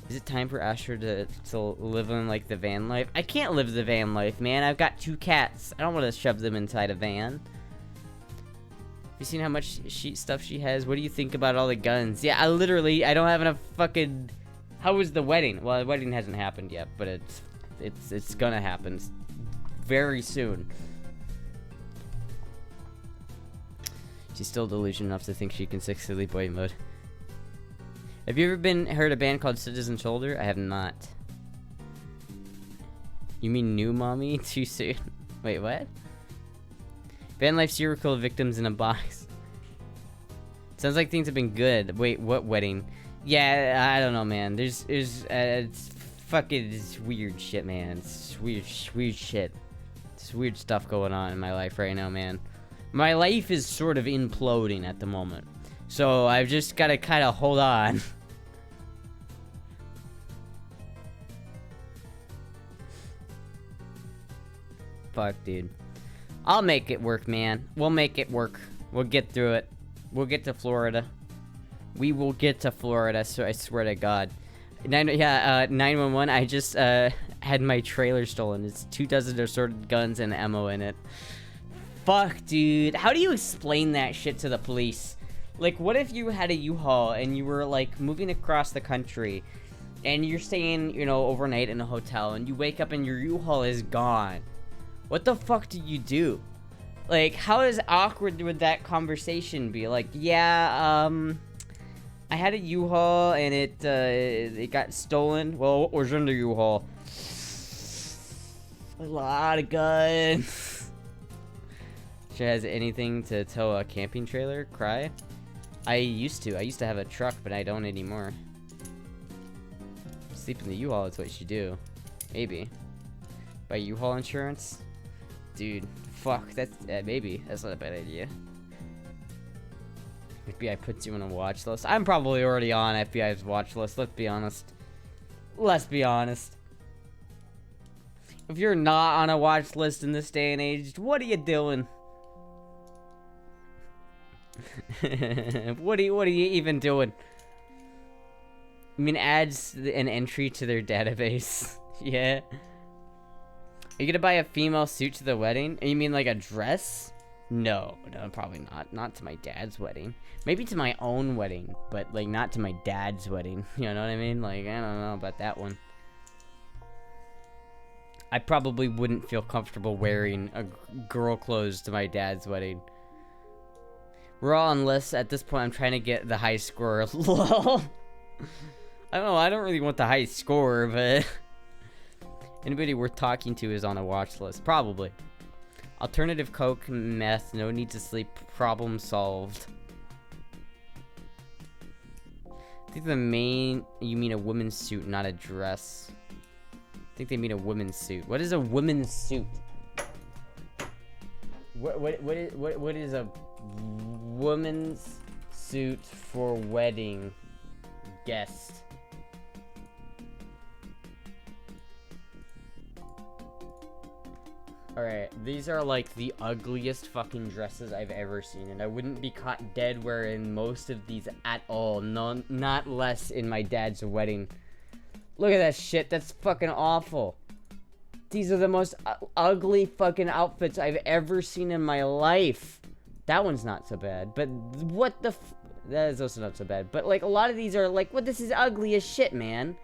Is it time for Astra to live in, like, the van life? I can't live the van life, man. I've got 2 cats. I don't want to shove them inside a van. You seen how much stuff she has? What do you think about all the guns? Yeah, I don't have enough fucking... How was the wedding? Well, the wedding hasn't happened yet, but it's gonna happen very soon. She's still delusional enough to think she can successfully boy mode. Have you ever heard a band called Citizen Shoulder? I have not. You mean new mommy? Too soon. Wait, what? Van life serial killer victims in a box. Sounds like things have been good. Wait, what wedding? Yeah, I don't know, man. It's weird shit, man. It's weird shit. It's weird stuff going on in my life right now, man. My life is sort of imploding at the moment. So I've just got to kind of hold on. Fuck, dude. I'll make it work, man. We'll make it work. We'll get through it. We'll get to Florida. We will get to Florida, so I swear to God. 911, I just had my trailer stolen. It's 2 dozen assorted guns and ammo in it. Fuck, dude. How do you explain that shit to the police? Like, what if you had a U-Haul and you were, like, moving across the country and you're staying, you know, overnight in a hotel and you wake up and your U-Haul is gone? What the fuck do you do? Like, how awkward would that conversation be? Like, yeah, I had a U-Haul and it got stolen. Well, what was in the U-Haul? A lot of guns. She has anything to tow a camping trailer? Cry? I used to have a truck, but I don't anymore. Sleep in the U-Haul is what you do. Maybe. Buy U-Haul insurance? Dude, fuck, that's, maybe. That's not a bad idea. FBI puts you on a watch list. I'm probably already on FBI's watch list, let's be honest. Let's be honest. If you're not on a watch list in this day and age, what are you doing? What are you even doing? I mean, adds an entry to their database. Yeah. Are you gonna buy a female suit to the wedding? You mean like a dress? No, probably not. Not to my dad's wedding. Maybe to my own wedding, but like not to my dad's wedding. You know what I mean? Like, I don't know about that one. I probably wouldn't feel comfortable wearing girl clothes to my dad's wedding. We're all on lists. At this point, I'm trying to get the high score. Lol. I don't know. I don't really want the high score, but anybody worth talking to is on a watch list. Probably. Alternative coke, meth, no need to sleep, problem solved. I think you mean a woman's suit, not a dress. I think they mean a woman's suit. What is a woman's suit? What is a woman's suit for wedding guest? Alright, these are like the ugliest fucking dresses I've ever seen, and I wouldn't be caught dead wearing most of these at all. No, not less in my dad's wedding. Look at that shit, that's fucking awful. These are the most ugly fucking outfits I've ever seen in my life. That one's not so bad, but what the that is also not so bad. But like a lot of these are like, what, this is ugly as shit, man.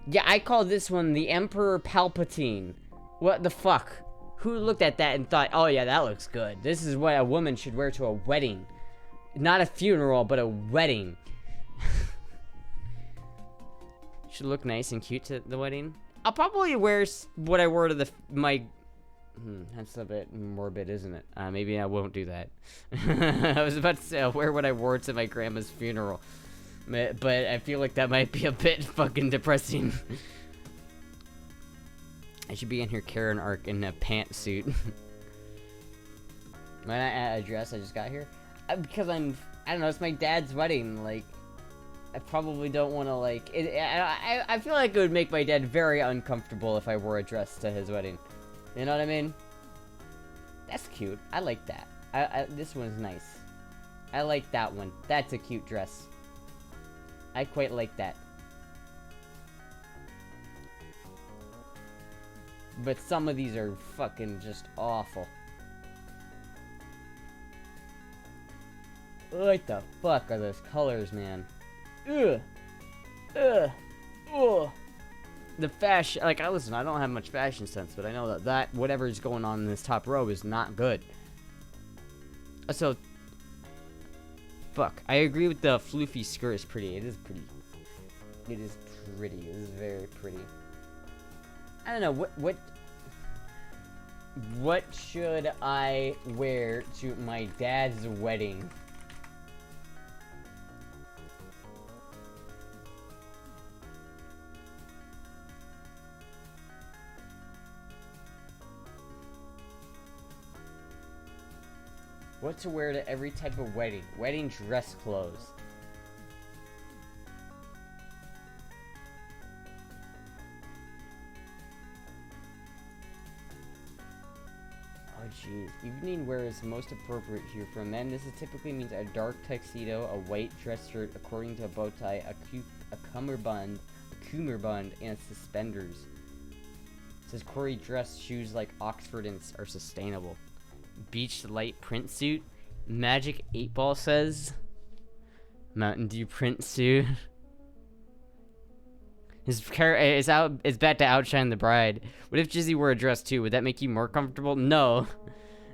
Yeah, I call this one the Emperor Palpatine. What the fuck? Who looked at that and thought, oh yeah, that looks good. This is what a woman should wear to a wedding. Not a funeral, but a wedding. Should look nice and cute to the wedding. I'll probably wear what I wore to that's a bit morbid, isn't it? Maybe I won't do that. I was about to say I'll wear what I wore to my grandma's funeral. But I feel like that might be a bit fucking depressing. I should be in here Karen Arc in a pantsuit. Why not add a dress I just got here? Because I don't know, it's my dad's wedding, like, I probably don't want to, like, I feel like it would make my dad very uncomfortable if I wore a dress to his wedding. You know what I mean? That's cute. I like that. This one's nice. I like that one. That's a cute dress. I quite like that. But some of these are fucking just awful. What the fuck are those colors, man? Ugh. Ugh. Ugh. The fashion, like, listen, I don't have much fashion sense, but I know that whatever's going on in this top row is not good. So, fuck. I agree with the floofy skirt is pretty. It is pretty. It is pretty. It is very pretty. I don't know, what should I wear to my dad's wedding? What to wear to every type of wedding? Wedding dress clothes. Oh jeez. Evening wear is most appropriate here. For men, this typically means a dark tuxedo, a white dress shirt, according to a bow tie, a cummerbund, and suspenders. It says Corey dress shoes like Oxford and are sustainable. Beach light print suit. Magic 8 Ball says Mountain Dew print suit. His car is bad to outshine the bride. What if Jizzy wore a dress too? Would that make you more comfortable? No.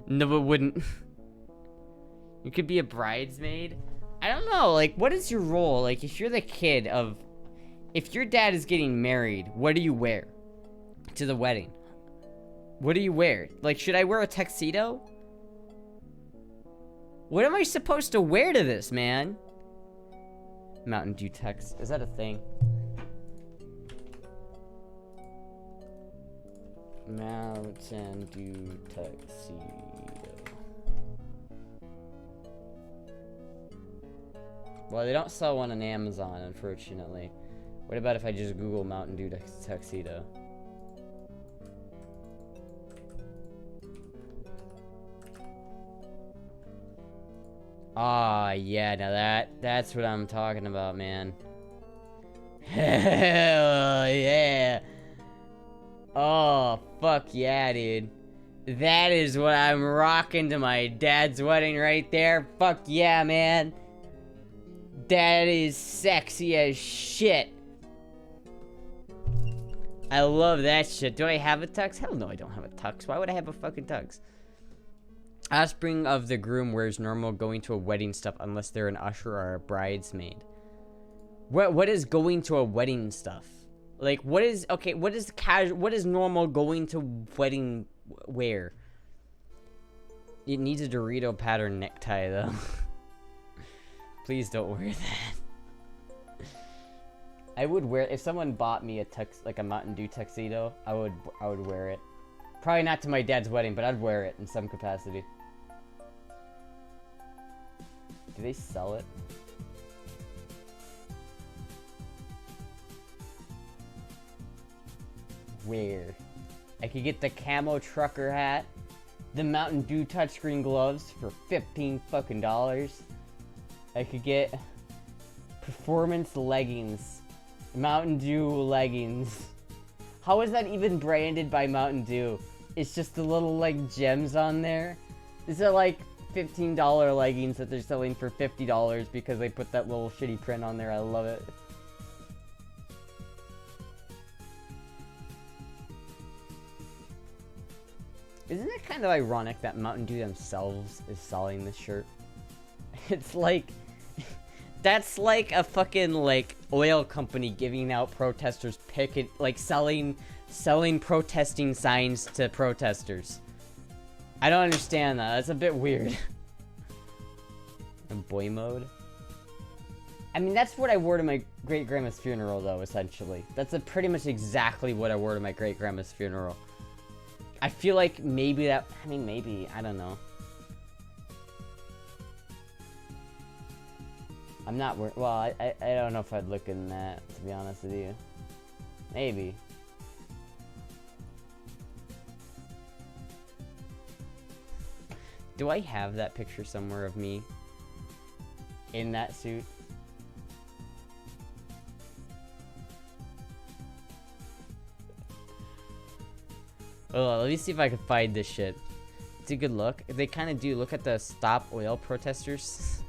No, it wouldn't. You could be a bridesmaid. I don't know, like, what is your role? Like, if you're the kid of... If your dad is getting married, what do you wear to the wedding? What do you wear? Like, should I wear a tuxedo? What am I supposed to wear to this, man? Mountain Dew tux. Is that a thing? Mountain Dew tuxedo. Well, they don't sell one on Amazon, unfortunately. What about if I just Google Mountain Dew tuxedo? Ah, yeah, now that's what I'm talking about, man. Hell yeah. Oh, fuck yeah, dude. That is what I'm rocking to my dad's wedding right there. Fuck yeah, man. That is sexy as shit. I love that shit. Do I have a tux? Hell no, I don't have a tux. Why would I have a fucking tux? Offspring of the groom wears normal going to a wedding stuff unless they're an usher or a bridesmaid. What is going to a wedding stuff? Like, what is casual, what is normal going to wedding wear? It needs a Dorito pattern necktie though. Please don't wear that. I would wear, if someone bought me a tux, like a Mountain Dew tuxedo, I would wear it. Probably not to my dad's wedding, but I'd wear it in some capacity. Do they sell it? Where? I could get the camo trucker hat, the Mountain Dew touchscreen gloves for $15 fucking. I could get performance leggings, Mountain Dew leggings. How is that even branded by Mountain Dew? It's just the little, like, gems on there. These are, like, $15 leggings that they're selling for $50 because they put that little shitty print on there. I love it. Isn't it kind of ironic that Mountain Dew themselves is selling this shirt? It's like... That's like a fucking, like, oil company giving out protesters selling protesting signs to protesters. I don't understand that. That's a bit weird. In boy mode? I mean, that's what I wore to my great-grandma's funeral, though, essentially. That's pretty much exactly what I wore to my great-grandma's funeral. I feel like maybe that... I mean, maybe. I don't know. I'm not... Well, I don't know if I'd look in that, to be honest with you. Maybe. Do I have that picture somewhere of me in that suit? Oh, let me see if I can find this shit. It's a good look. They kind of do. Look at the stop oil protesters.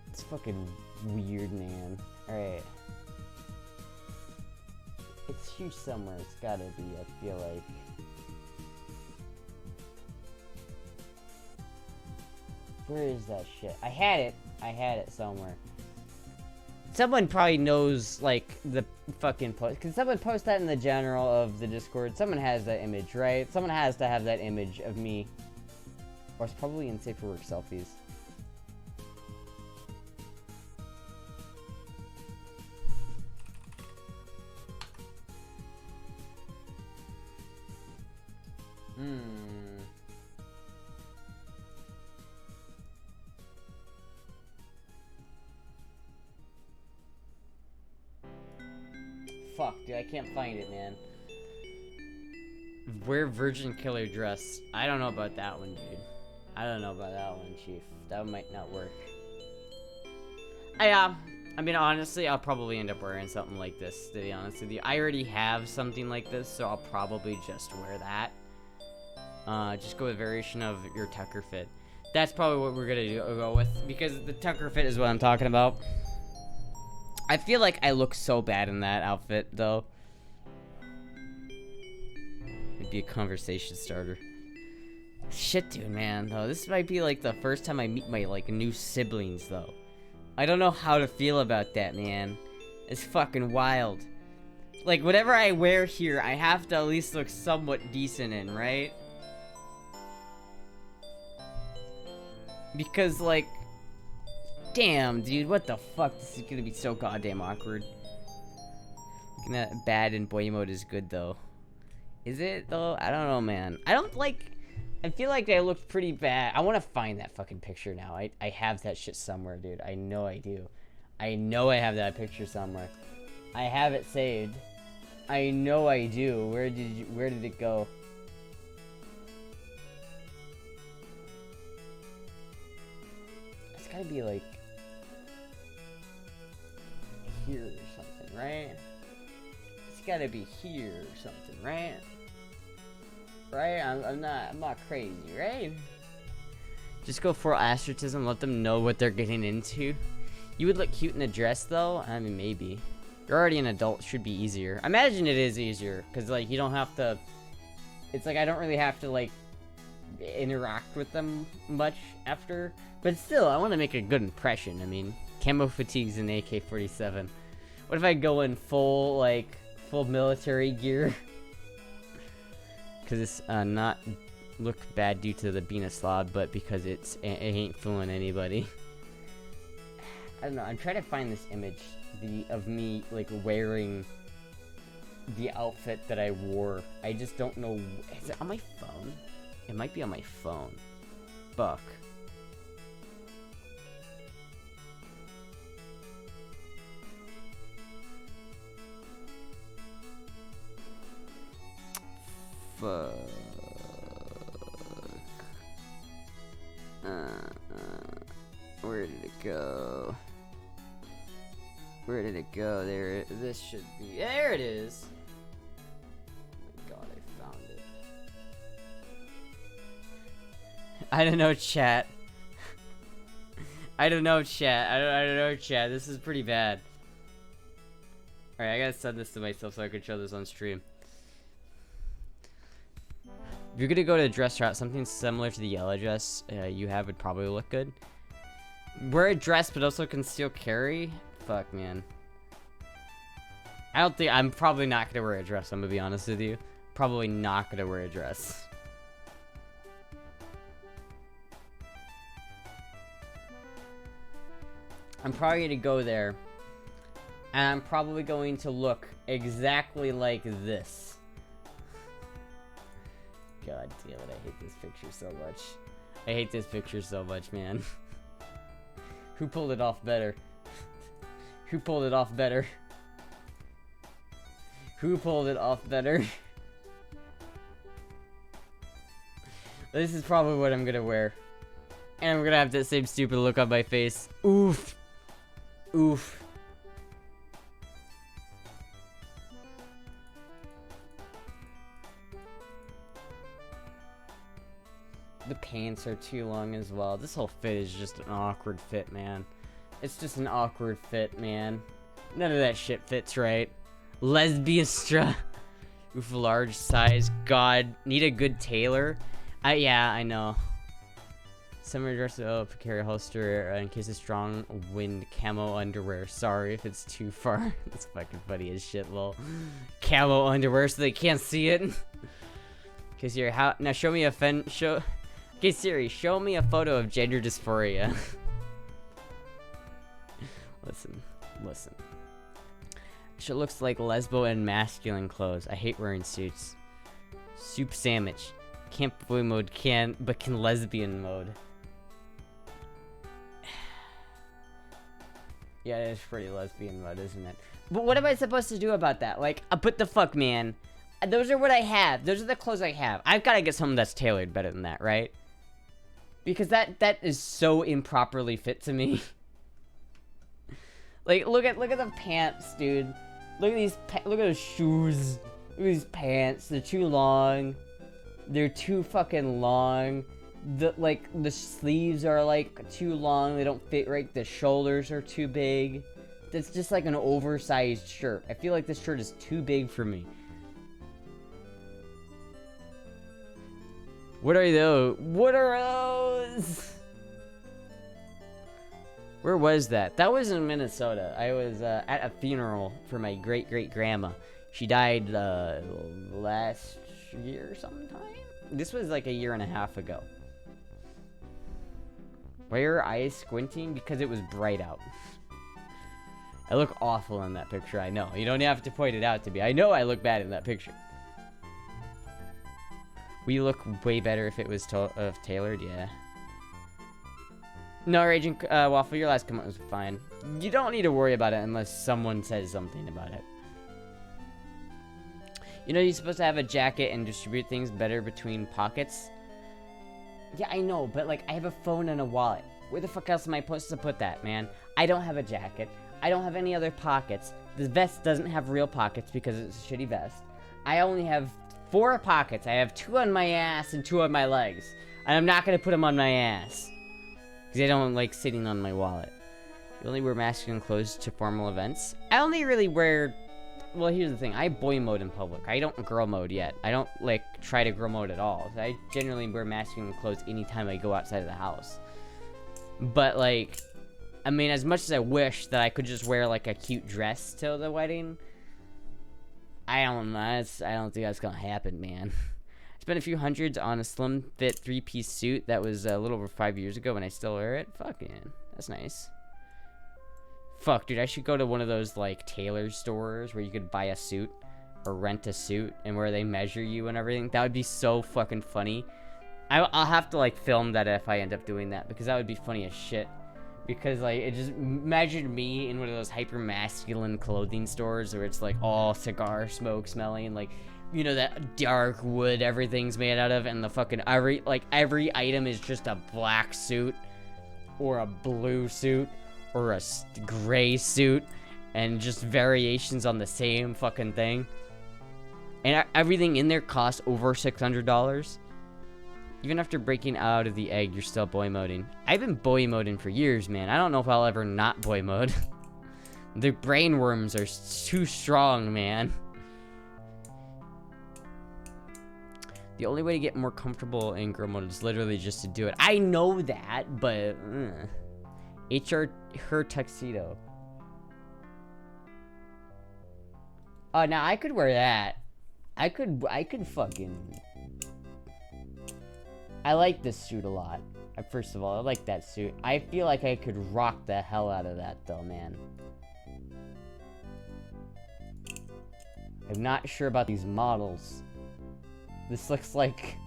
It's fucking weird, man. Alright. It's huge somewhere. It's gotta be, I feel like. Where is that shit? I had it. I had it somewhere. Someone probably knows, like, the fucking post. Can someone post that in the general of the Discord? Someone has that image, right? Someone has to have that image of me. Or it's probably in Safe for Work selfies. Fuck, dude, I can't find it, man. Wear virgin killer dress. I don't know about that one, dude. I don't know about that one, Chief. That might not work. I mean, honestly, I'll probably end up wearing something like this, to be honest with you. I already have something like this, so I'll probably just wear that. Just go with a variation of your Tucker fit. That's probably what we're gonna go with, because the Tucker fit is what I'm talking about. I feel like I look so bad in that outfit, though. It'd be a conversation starter. Shit, dude, man, though. This might be, like, the first time I meet my, like, new siblings, though. I don't know how to feel about that, man. It's fucking wild. Like, whatever I wear here, I have to at least look somewhat decent in, right? Because, like... Damn, dude, what the fuck? This is gonna be so goddamn awkward. Looking at bad in boy mode is good, though. Is it, though? I don't know, man. I don't, like... I feel like I looked pretty bad. I want to find that fucking picture now. I have that shit somewhere, dude. I know I do. I know I have that picture somewhere. I have it saved. I know I do. Where did it go? It's gotta be, like... here or something, right? It's gotta be here or something, right? Right? I'm not crazy, right? Just go for astrotism, let them know what they're getting into. You would look cute in a dress, though? I mean, maybe. You're already an adult, should be easier. I imagine it is easier, because, like, you don't have to... It's like, I don't really have to, like, interact with them much after. But still, I want to make a good impression. I mean, camo fatigues and AK-47. What if I go in full, like, full military gear? Because it's not look bad due to the being a slob, but because it ain't fooling anybody. I don't know. I'm trying to find this image of me, like, wearing the outfit that I wore. I just don't know. Is it on my phone? It might be on my phone. Fuck. Fuck. Where did it go? Where did it go? This should be. There it is. Oh my god, I found it. I don't know, chat. I don't know, chat. I don't know, chat. This is pretty bad. Alright, I gotta send this to myself so I can show this on stream. If you're gonna go to a dress route, something similar to the yellow dress you have would probably look good. Wear a dress, but also conceal carry? Fuck, man. I'm probably not gonna wear a dress, I'm gonna be honest with you. Probably not gonna wear a dress. I'm probably gonna go there, and I'm probably going to look exactly like this. God damn it, I hate this picture so much. I hate this picture so much, man. Who pulled it off better? Who pulled it off better? Who pulled it off better? This is probably what I'm gonna wear. And I'm gonna have that same stupid look on my face. Oof. Oof. The pants are too long as well. This whole fit is just an awkward fit, man. It's just an awkward fit, man. None of that shit fits right. Lesbiastra. Oof, large size. God, need a good tailor. Yeah, I know. Summer dress, carry holster in case of strong wind. Camo underwear. Sorry if it's too far. It's fucking funny as shit, lol. Camo underwear so they can't see it. Cause you're now show me a Okay, Siri, show me a photo of gender dysphoria. Listen. She looks like lesbo and masculine clothes. I hate wearing suits. Soup sandwich. Can't boy mode but can lesbian mode. Yeah, it's pretty lesbian mode, isn't it? But what am I supposed to do about that? Like, but the fuck, man. Those are what I have. Those are the clothes I have. I've got to get something that's tailored better than that, right? Because that is so improperly fit to me. Like, look at the pants, dude. Look at those shoes. Look at these pants. They're too long. They're too fucking long. The sleeves are like too long. They don't fit right. The shoulders are too big. It's just like an oversized shirt. I feel like this shirt is too big for me. What are those? What are those? Where was that? That was in Minnesota. I was at a funeral for my great-great-grandma. She died last year sometime? This was like a year and a half ago. Why are your eyes squinting? Because it was bright out. I look awful in that picture, I know. You don't have to point it out to me. I know I look bad in that picture. We look way better if it was tailored, yeah. No, Raging Waffle, your last comment was fine. You don't need to worry about it unless someone says something about it. You know you're supposed to have a jacket and distribute things better between pockets? Yeah, I know, but like, I have a phone and a wallet. Where the fuck else am I supposed to put that, man? I don't have a jacket. I don't have any other pockets. The vest doesn't have real pockets because it's a shitty vest. I only have 4 pockets. I have 2 on my ass and 2 on my legs. And I'm not gonna put them on my ass. Because I don't like sitting on my wallet. You only wear masculine clothes to formal events? I only really wear... Well, here's the thing. I boy mode in public. I don't girl mode yet. I don't, like, try to girl mode at all. I generally wear masculine clothes anytime I go outside of the house. But, like... I mean, as much as I wish that I could just wear, like, a cute dress to the wedding... I don't know. I don't think that's gonna happen, man. I spent a few hundreds on a slim fit 3-piece suit that was a little over 5 years ago and I still wear it. Fuck, man. That's nice. Fuck, dude, I should go to one of those, like, tailor stores where you could buy a suit or rent a suit and where they measure you and everything. That would be so fucking funny. I'll have to, like, film that if I end up doing that because that would be funny as shit. Because, like, it just measured me in one of those hyper-masculine clothing stores where it's, like, all cigar smoke smelling, like, you know, that dark wood everything's made out of, and the fucking, every item is just a black suit, or a blue suit, or a gray suit, and just variations on the same fucking thing. And everything in there costs over $600. Even after breaking out of the egg, you're still boy moding. I've been boy moding for years, man. I don't know if I'll ever not boy mode. The brain worms are too strong, man. The only way to get more comfortable in girl mode is literally just to do it. I know that, but her tuxedo. Oh, now I could wear that. I could fucking. I like this suit a lot. First of all, I like that suit. I feel like I could rock the hell out of that, though, man. I'm not sure about these models. This looks like...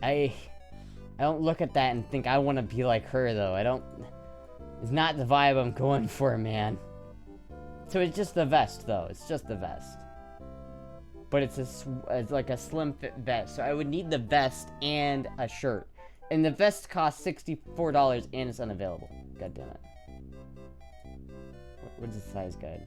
I don't look at that and think I want to be like her, though. I don't... It's not the vibe I'm going for, man. So it's just the vest, though. It's just the vest. But it's like a slim fit vest. So I would need the vest and a shirt. And the vest costs $64 and it's unavailable. God damn it. What's the size guide?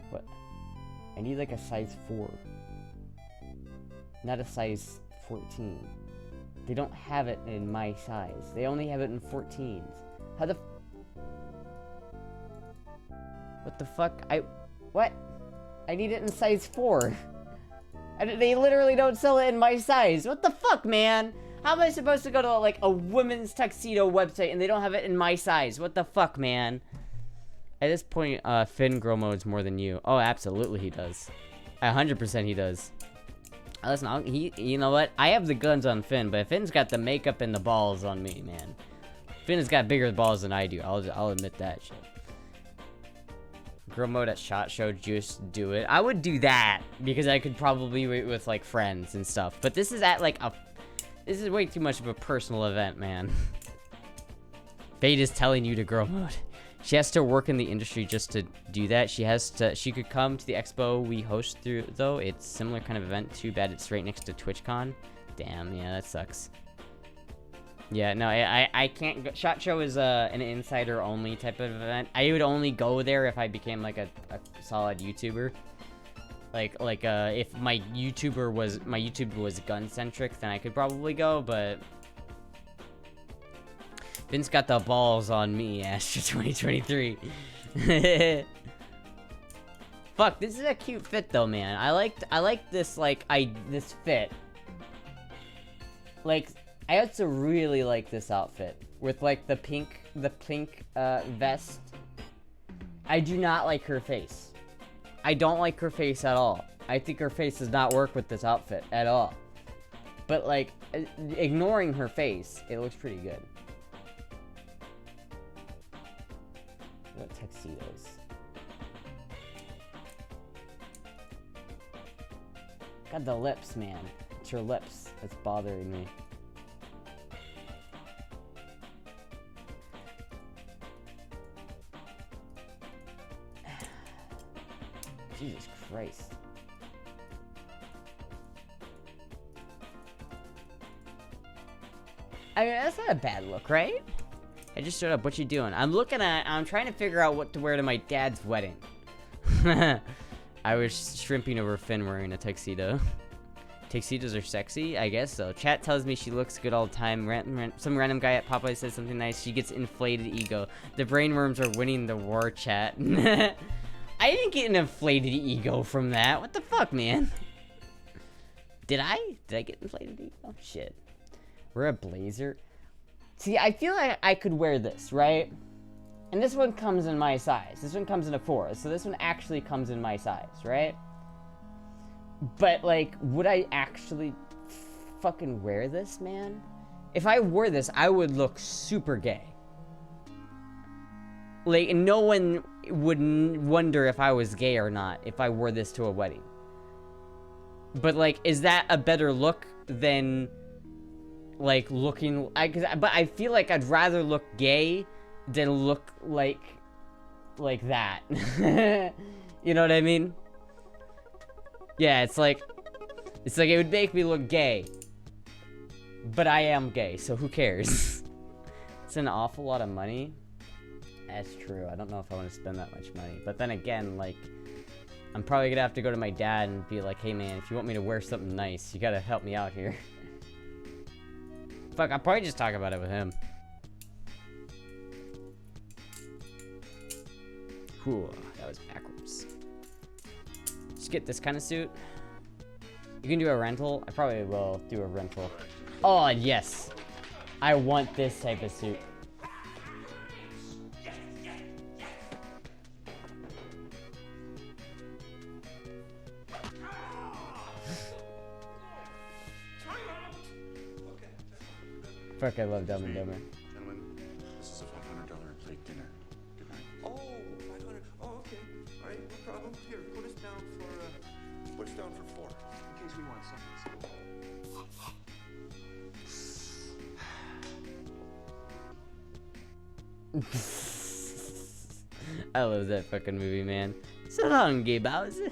What? I need like a size 4. Not a size 14. They don't have it in my size. They only have it in 14s. How the... What the fuck? What? I need it in size 4. They literally don't sell it in my size. What the fuck, man? How am I supposed to go to, like, a women's tuxedo website and they don't have it in my size? What the fuck, man? At this point, Finn girl modes more than you. Oh, absolutely he does. 100% he does. Listen, you know what? I have the guns on Finn, but Finn's got the makeup and the balls on me, man. Finn has got bigger balls than I do. I'll admit that shit. Girl mode at SHOT Show, just do it. I would do that because I could probably wait with like friends and stuff. But this is at like this is way too much of a personal event, man. Fate is telling you to girl mode. She has to work in the industry just to do that. She could come to the expo we host through, though. It's similar kind of event. Too bad it's right next to TwitchCon. Damn, yeah, that sucks. Yeah, no, I can't go. SHOT Show is an insider only type of event. I would only go there if I became like a solid YouTuber. Like if my YouTube was gun centric, then I could probably go, but Vince got the balls on me, Astra 2023. Fuck, this is a cute fit though, man. I like this this fit. Like, I also really like this outfit with like the pink vest. I do not like her face. I don't like her face at all. I think her face does not work with this outfit at all. But like, ignoring her face, it looks pretty good. What tuxedos? God, the lips, man. It's her lips that's bothering me. Jesus Christ. I mean, that's not a bad look, right? I just showed up. What you doing? I'm trying to figure out what to wear to my dad's wedding. I was shrimping over Finn wearing a tuxedo. Tuxedos are sexy? I guess so. Chat tells me she looks good all the time. Some random guy at Popeye says something nice. She gets inflated ego. The brainworms are winning the war, chat. I didn't get an inflated ego from that. What the fuck, man? Did I? Did I get inflated ego? Shit. Wear a blazer. See, I feel like I could wear this, right? And this one comes in my size. This one comes in a 4. So this one actually comes in my size, right? But, like, would I actually fucking wear this, man? If I wore this, I would look super gay. Like, no one would wonder if I was gay or not if I wore this to a wedding. But, like, is that a better look than, like, looking... but I feel like I'd rather look gay than look like that. You know what I mean? Yeah, it's like it would make me look gay. But I am gay, so who cares? It's an awful lot of money. That's true. I don't know if I want to spend that much money. But then again, like, I'm probably gonna have to go to my dad and be like, hey man, if you want me to wear something nice, you gotta help me out here. Fuck, I'll probably just talk about it with him. Whew, that was backwards. Just get this kind of suit. You can do a rental. I probably will do a rental. Oh, yes. I want this type of suit. Fuck, I love Dumb and Dumber. Gentlemen, this is a $500 plate dinner. Good night. Oh, 500. Oh, okay. All right, no problem. Here, put us down for 4. In case we want something. I love that fucking movie, man. So long, Gay Bowser. You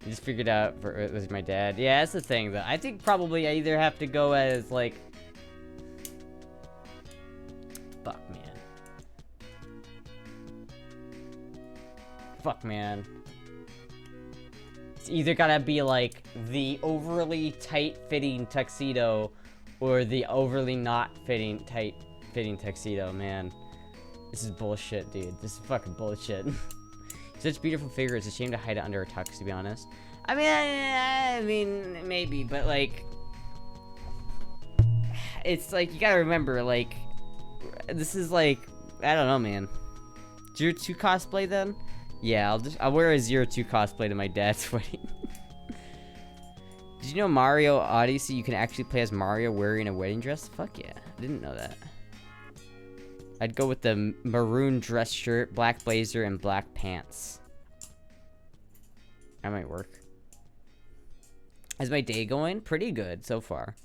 just figured out it was my dad. Yeah, that's the thing, though. I think probably I either have to go as, like... Fuck, man. Fuck, man. It's either gotta be, like, the overly tight-fitting tuxedo or the overly not tight-fitting tuxedo, man. This is bullshit, dude. This is fucking bullshit. Such beautiful figure. It's a shame to hide it under a tux, to be honest. I mean, maybe, but like, it's like you gotta remember, like, this is like, I don't know, man. 02 cosplay then? Yeah, I'll wear a 02 cosplay to my dad's wedding. Did you know Mario Odyssey? You can actually play as Mario wearing a wedding dress. Fuck yeah, I didn't know that. I'd go with the maroon dress shirt, black blazer, and black pants. That might work. How's my day going? Pretty good so far.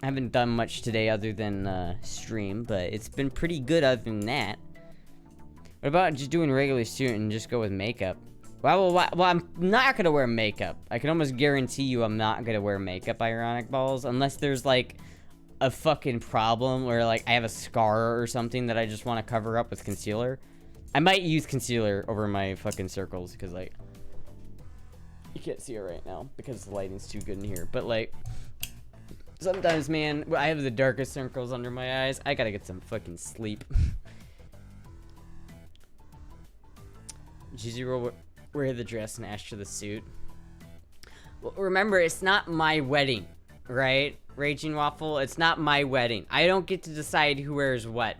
I haven't done much today other than stream, but it's been pretty good other than that. What about just doing regular suit and just go with makeup? Well, I'm not gonna wear makeup. I can almost guarantee you I'm not gonna wear makeup, Ironic Balls, unless there's like a fucking problem where like I have a scar or something that I just want to cover up with concealer. I might use concealer over my fucking circles because like you can't see it right now because the lighting's too good in here. But like sometimes, man, I have the darkest circles under my eyes. I gotta get some fucking sleep. G0 wear the dress and Astra the suit. Well, remember, it's not my wedding, right? Raging Waffle, it's not my wedding. I don't get to decide who wears what.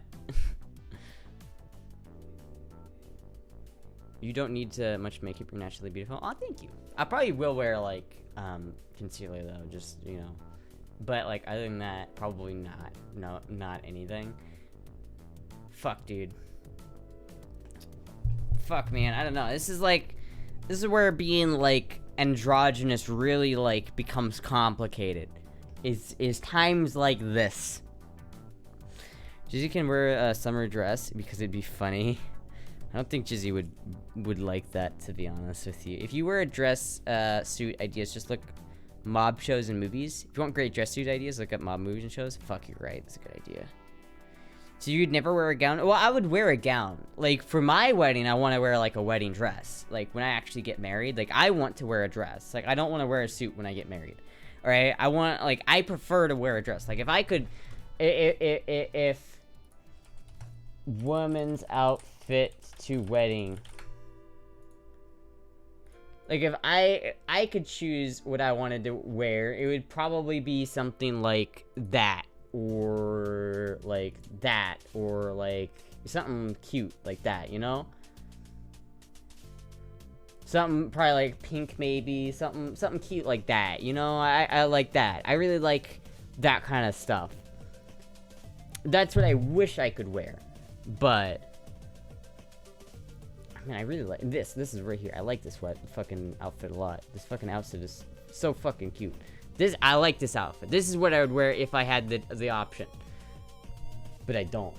You don't need to much makeup, you're naturally beautiful. Oh, thank you. I probably will wear like concealer though, just, you know. But like other than that, probably not. No, not anything. Fuck, dude. Fuck, man, I don't know. This is where being like androgynous really like becomes complicated. Is times like this. Jizzy can wear a summer dress because it'd be funny. I don't think Jizzy would like that, to be honest with you. If you wear a dress suit ideas, just look mob shows and movies. If you want great dress suit ideas, look up mob movies and shows. Fuck, you're right. That's a good idea. So you'd never wear a gown? Well, I would wear a gown. Like, for my wedding, I want to wear, like, a wedding dress. Like, when I actually get married, like, I want to wear a dress. Like, I don't want to wear a suit when I get married. Alright? I want, like, I prefer to wear a dress. Like, if I could... If woman's outfit to wedding... Like, if I could choose what I wanted to wear, it would probably be something like that. Or like that, or like something cute like that, you know? Something probably like pink, maybe something cute like that, you know? I like that. I really like that kind of stuff. That's what I wish I could wear. But I mean, I really like this. This is right here. I like this fucking outfit a lot. This fucking outfit is so fucking cute. I like this outfit. This is what I would wear if I had the option. But I don't.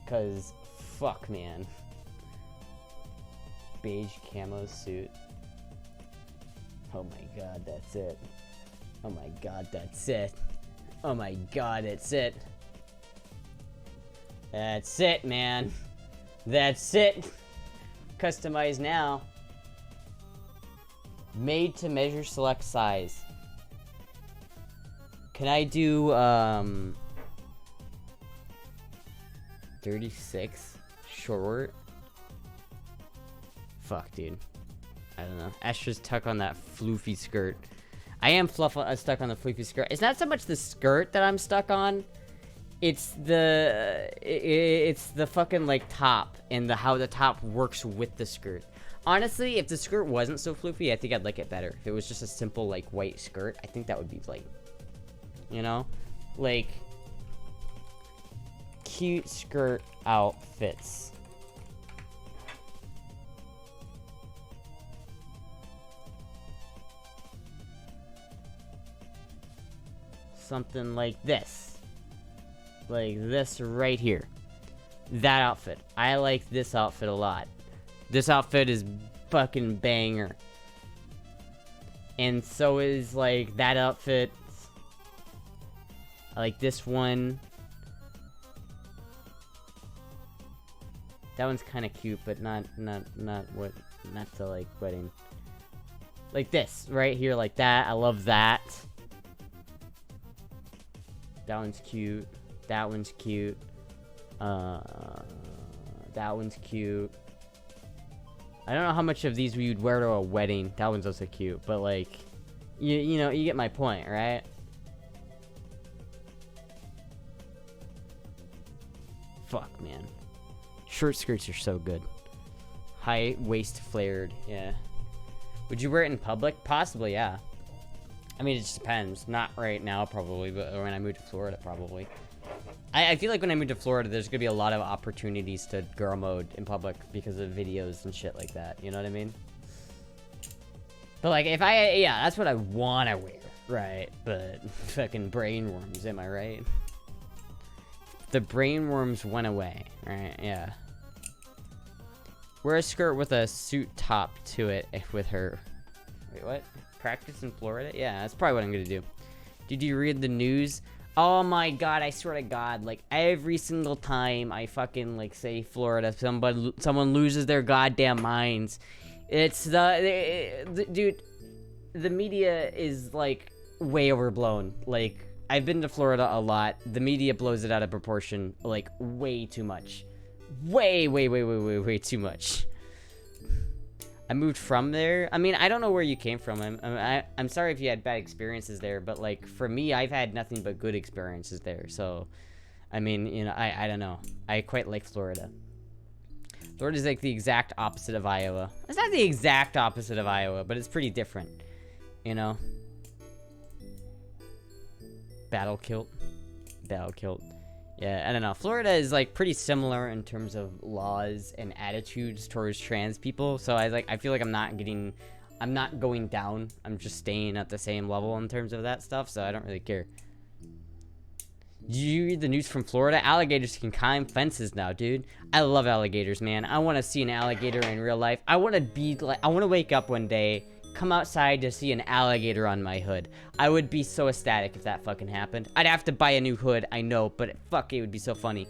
Because, fuck, man. Beige camo suit. Oh my god, that's it. Oh my god, that's it. Oh my god, that's it. That's it, man. That's it. Customize now. Made to measure select size. Can I do 36 short? Fuck, dude. I don't know. Astra's stuck on that floofy skirt. I am stuck on the floofy skirt. It's not so much the skirt that I'm stuck on. It's the fucking like top and how the top works with the skirt. Honestly, if the skirt wasn't so floofy, I think I'd like it better. If it was just a simple like white skirt, I think that would be like, you know, like cute skirt outfits. Something like this. Like this right here. That outfit. I like this outfit a lot. This outfit is fucking banger. And so is like that outfit. I like this one. That one's kind of cute, but not to like wedding. Like this right here, like that. I love that. That one's cute. That one's cute. That one's cute. I don't know how much of these we would wear to a wedding. That one's also cute, but like, you know, you get my point, right? Fuck, man. Short skirts are so good. High waist flared, yeah. Would you wear it in public? Possibly, yeah. I mean, it just depends. Not right now, probably, but when I move to Florida, probably. I feel like when I move to Florida, there's gonna be a lot of opportunities to girl mode in public because of videos and shit like that. You know what I mean? But like, yeah, that's what I wanna wear, right? But fucking brain worms, am I right? The brain worms went away, right? Yeah. Wear a skirt with a suit top to it with her. Wait, what? Practice in Florida? Yeah, that's probably what I'm gonna do. Did you read the news? Oh my god, I swear to god, like every single time I fucking like say Florida, someone loses their goddamn minds. It's dude, the media is like way overblown. Like, I've been to Florida a lot. The media blows it out of proportion, like way too much. Way too much. I moved from there. I mean, I don't know where you came from. I'm sorry if you had bad experiences there, but like for me, I've had nothing but good experiences there. So, I mean, you know, I don't know. I quite like Florida. Florida's like the exact opposite of Iowa. It's not the exact opposite of Iowa, but it's pretty different. You know? Battle kilt. Yeah, I don't know. Florida is like pretty similar in terms of laws and attitudes towards trans people. So I feel like I'm not going down. I'm just staying at the same level in terms of that stuff. So I don't really care. Did you read the news from Florida? Alligators can climb fences now, dude. I love alligators, man. I want to see an alligator in real life. I want to wake up one day, come outside to see an alligator on my hood. I would be so ecstatic if that fucking happened. I'd have to buy a new hood, I know, but fuck, it would be so funny.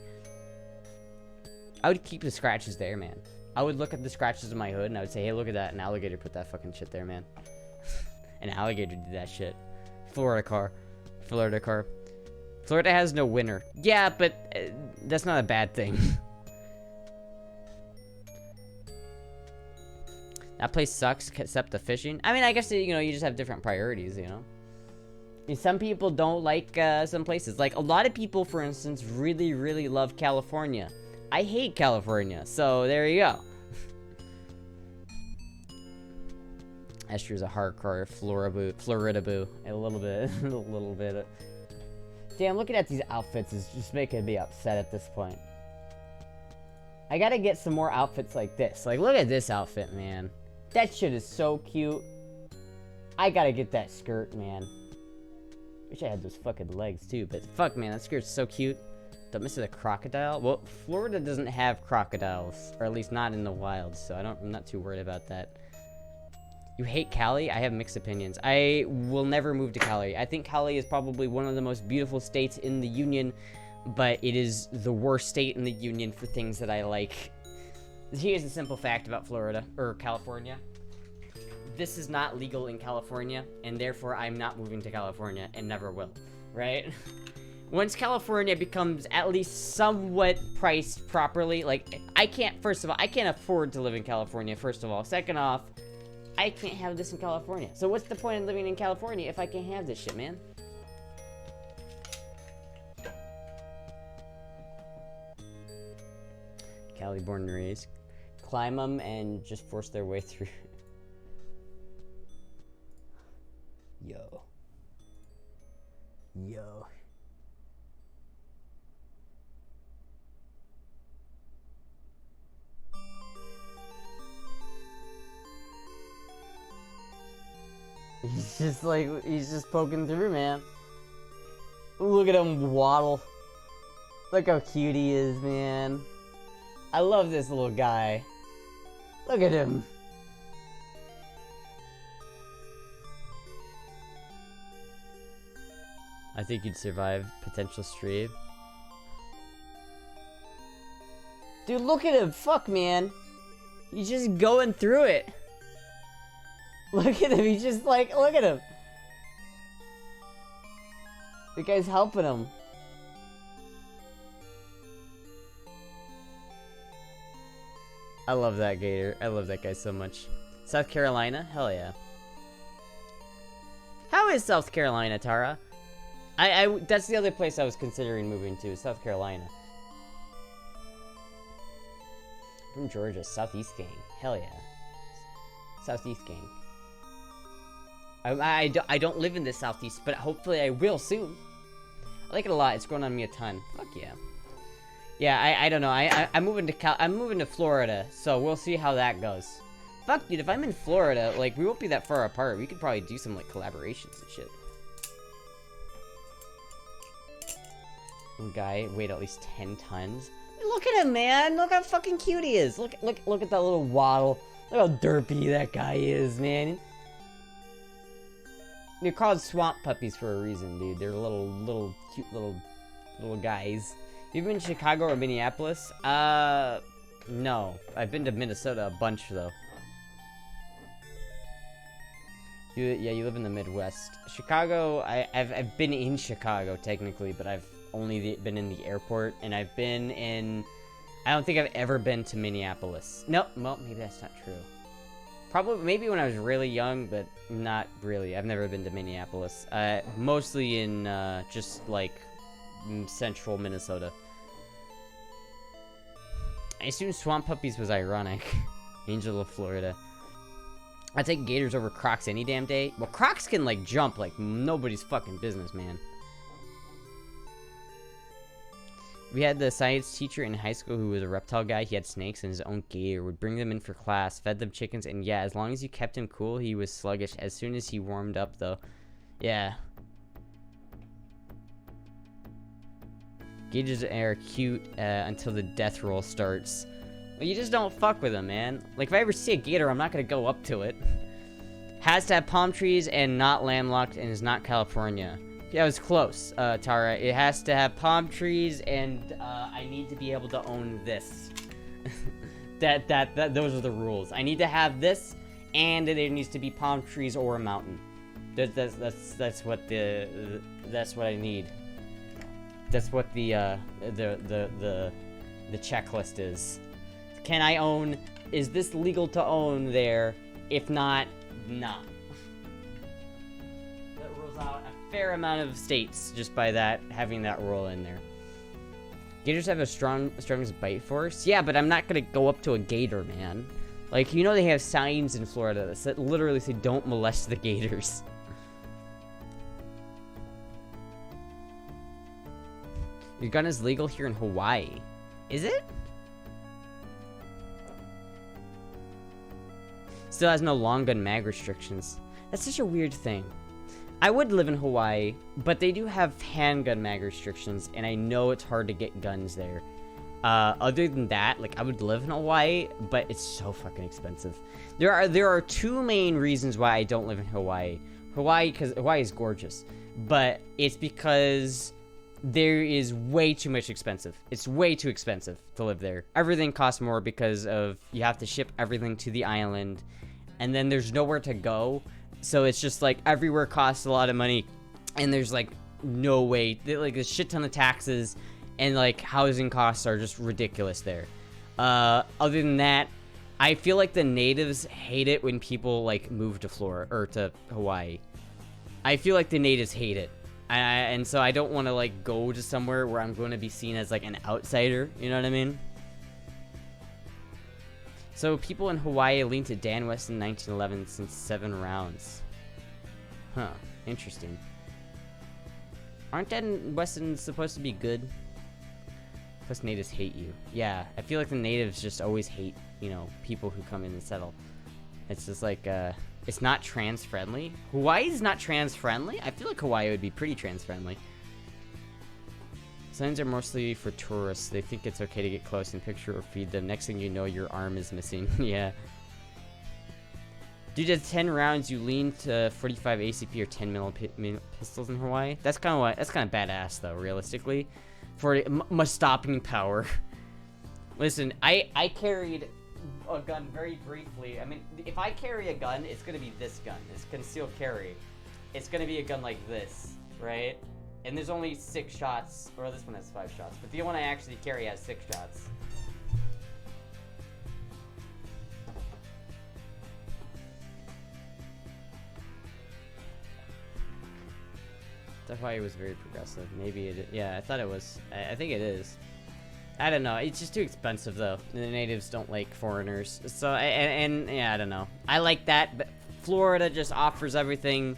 I would keep the scratches there, man. I would look at the scratches of my hood and I would say, hey, look at that. An alligator put that fucking shit there, man. An alligator did that shit. Florida car. Florida has no winter. Yeah, but that's not a bad thing. That place sucks except the fishing. I mean, I guess, you know, you just have different priorities, you know? And some people don't like some places. Like, a lot of people, for instance, really love California. I hate California, so there you go. Astra's a hardcore Florida boo. A little bit. Damn, looking at these outfits is just making me upset at this point. I gotta get some more outfits like this. Like, look at this outfit, man. That shit is so cute. I gotta get that skirt, man. Wish I had those fucking legs, too. But fuck, man, that skirt's so cute. Don't miss the crocodile. Well, Florida doesn't have crocodiles. Or at least not in the wild. So I'm not too worried about that. You hate Cali? I have mixed opinions. I will never move to Cali. I think Cali is probably one of the most beautiful states in the Union. But it is the worst state in the Union for things that I like. Here's a simple fact about Florida, or California. This is not legal in California, and therefore I'm not moving to California, and never will. right? Once California becomes at least somewhat priced properly, like, I can't, first of all, I can't afford to live in California, first of all. Second off, I can't have this in California. So what's the point of living in California if I can't have this shit, man? Cali born and raised. Climb them and just force their way through. Yo. Yo. He's just like, he's just poking through, man. Look at him waddle. Look how cute he is, man. I love this little guy. Look at him. I think you'd survive potential stream. Dude, look at him. Fuck, man. He's just going through it. Look at him. He's just like, look at him. The guy's helping him. I love that gator. I love that guy so much. South Carolina? Hell yeah. How is South Carolina, Tara? That's the other place I was considering moving to, South Carolina. From Georgia, Southeast Gang. Hell yeah. Southeast Gang. I don't live in the Southeast, but hopefully I will soon. I like it a lot. It's grown on me a ton. Fuck yeah. Yeah, I don't know. I'm moving to Florida, so we'll see how that goes. Fuck, dude, if I'm in Florida, like, we won't be that far apart. We could probably do some, like, collaborations and shit. One guy weighed at least 10 tons. Look at him, man! Look how fucking cute he is! Look at that little waddle. Look how derpy that guy is, man. They're called swamp puppies for a reason, dude. They're little cute little guys. You've been to Chicago or Minneapolis? No. I've been to Minnesota a bunch, though. Yeah, you live in the Midwest. Chicago, I've been in Chicago, technically, but I've only been in the airport, and I've been in... I don't think I've ever been to Minneapolis. Nope, well, maybe that's not true. Probably, maybe when I was really young, but not really. I've never been to Minneapolis. Mostly in, just, like, central Minnesota. I assume swamp puppies was ironic. Angel of Florida. I take gators over crocs any damn day. Well, crocs can, like, jump like nobody's fucking business, man. We had the science teacher in high school who was a reptile guy. He had snakes and his own gator. Would bring them in for class, fed them chickens, and yeah, as long as you kept him cool, he was sluggish. As soon as he warmed up, though. Yeah. Gators are cute until the death roll starts. Well, you just don't fuck with them, man. Like, if I ever see a gator, I'm not gonna go up to it. Has to have palm trees and not landlocked and is not California. Yeah, it was close, Tara. It has to have palm trees and I need to be able to own this. Those are the rules. I need to have this and there needs to be palm trees or a mountain. That's what I need. That's what the checklist is. Can I own? Is this legal to own there? If not, nah. That rules out a fair amount of states just by that having that rule in there. Gators have a strongest bite force. Yeah, but I'm not gonna go up to a gator, man. Like, you know they have signs in Florida that literally say don't molest the gators. Your gun is legal here in Hawaii. Is it? Still has no long gun mag restrictions. That's such a weird thing. I would live in Hawaii, but they do have handgun mag restrictions, and I know it's hard to get guns there. Other than that, like, I would live in Hawaii, but it's so fucking expensive. There are two main reasons why I don't live in Hawaii. Because Hawaii is gorgeous, but it's because there is way too much expensive. It's way too expensive to live there. Everything costs more because of you have to ship everything to the island, and then there's nowhere to go. So it's just like everywhere costs a lot of money, and there's like no way. Like, a shit ton of taxes, and, like, housing costs are just ridiculous there. Other than that, I feel like the natives hate it when people, like, move to Florida, or to Hawaii. I feel like the natives hate it. And so I don't want to, like, go to somewhere where I'm going to be seen as, like, an outsider. You know what I mean? So people in Hawaii leaned to Dan Weston 1911 since 7 rounds. Huh. Interesting. Aren't Dan Weston supposed to be good? Plus natives hate you. Yeah, I feel like the natives just always hate, you know, people who come in and settle. It's just like, it's not trans-friendly. Hawaii's not trans-friendly? I feel like Hawaii would be pretty trans-friendly. Signs are mostly for tourists. They think it's okay to get close and picture or feed them. Next thing you know, your arm is missing. Yeah. Due to 10 rounds, you lean to 45 ACP or 10 mm pistols in Hawaii. That's kind of badass, though, realistically. For stopping power. Listen, I carried a gun very briefly. I mean, if I carry a gun, it's gonna be this gun. It's concealed carry. It's gonna be a gun like this, right? And there's only 6 shots, or this one has 5 shots, but the one I actually carry has 6 shots. That's why it was very progressive. Maybe it, yeah, I thought it was. I think it is. I don't know. It's just too expensive, though. The natives don't like foreigners. So, and yeah, I don't know. I like that, but Florida just offers everything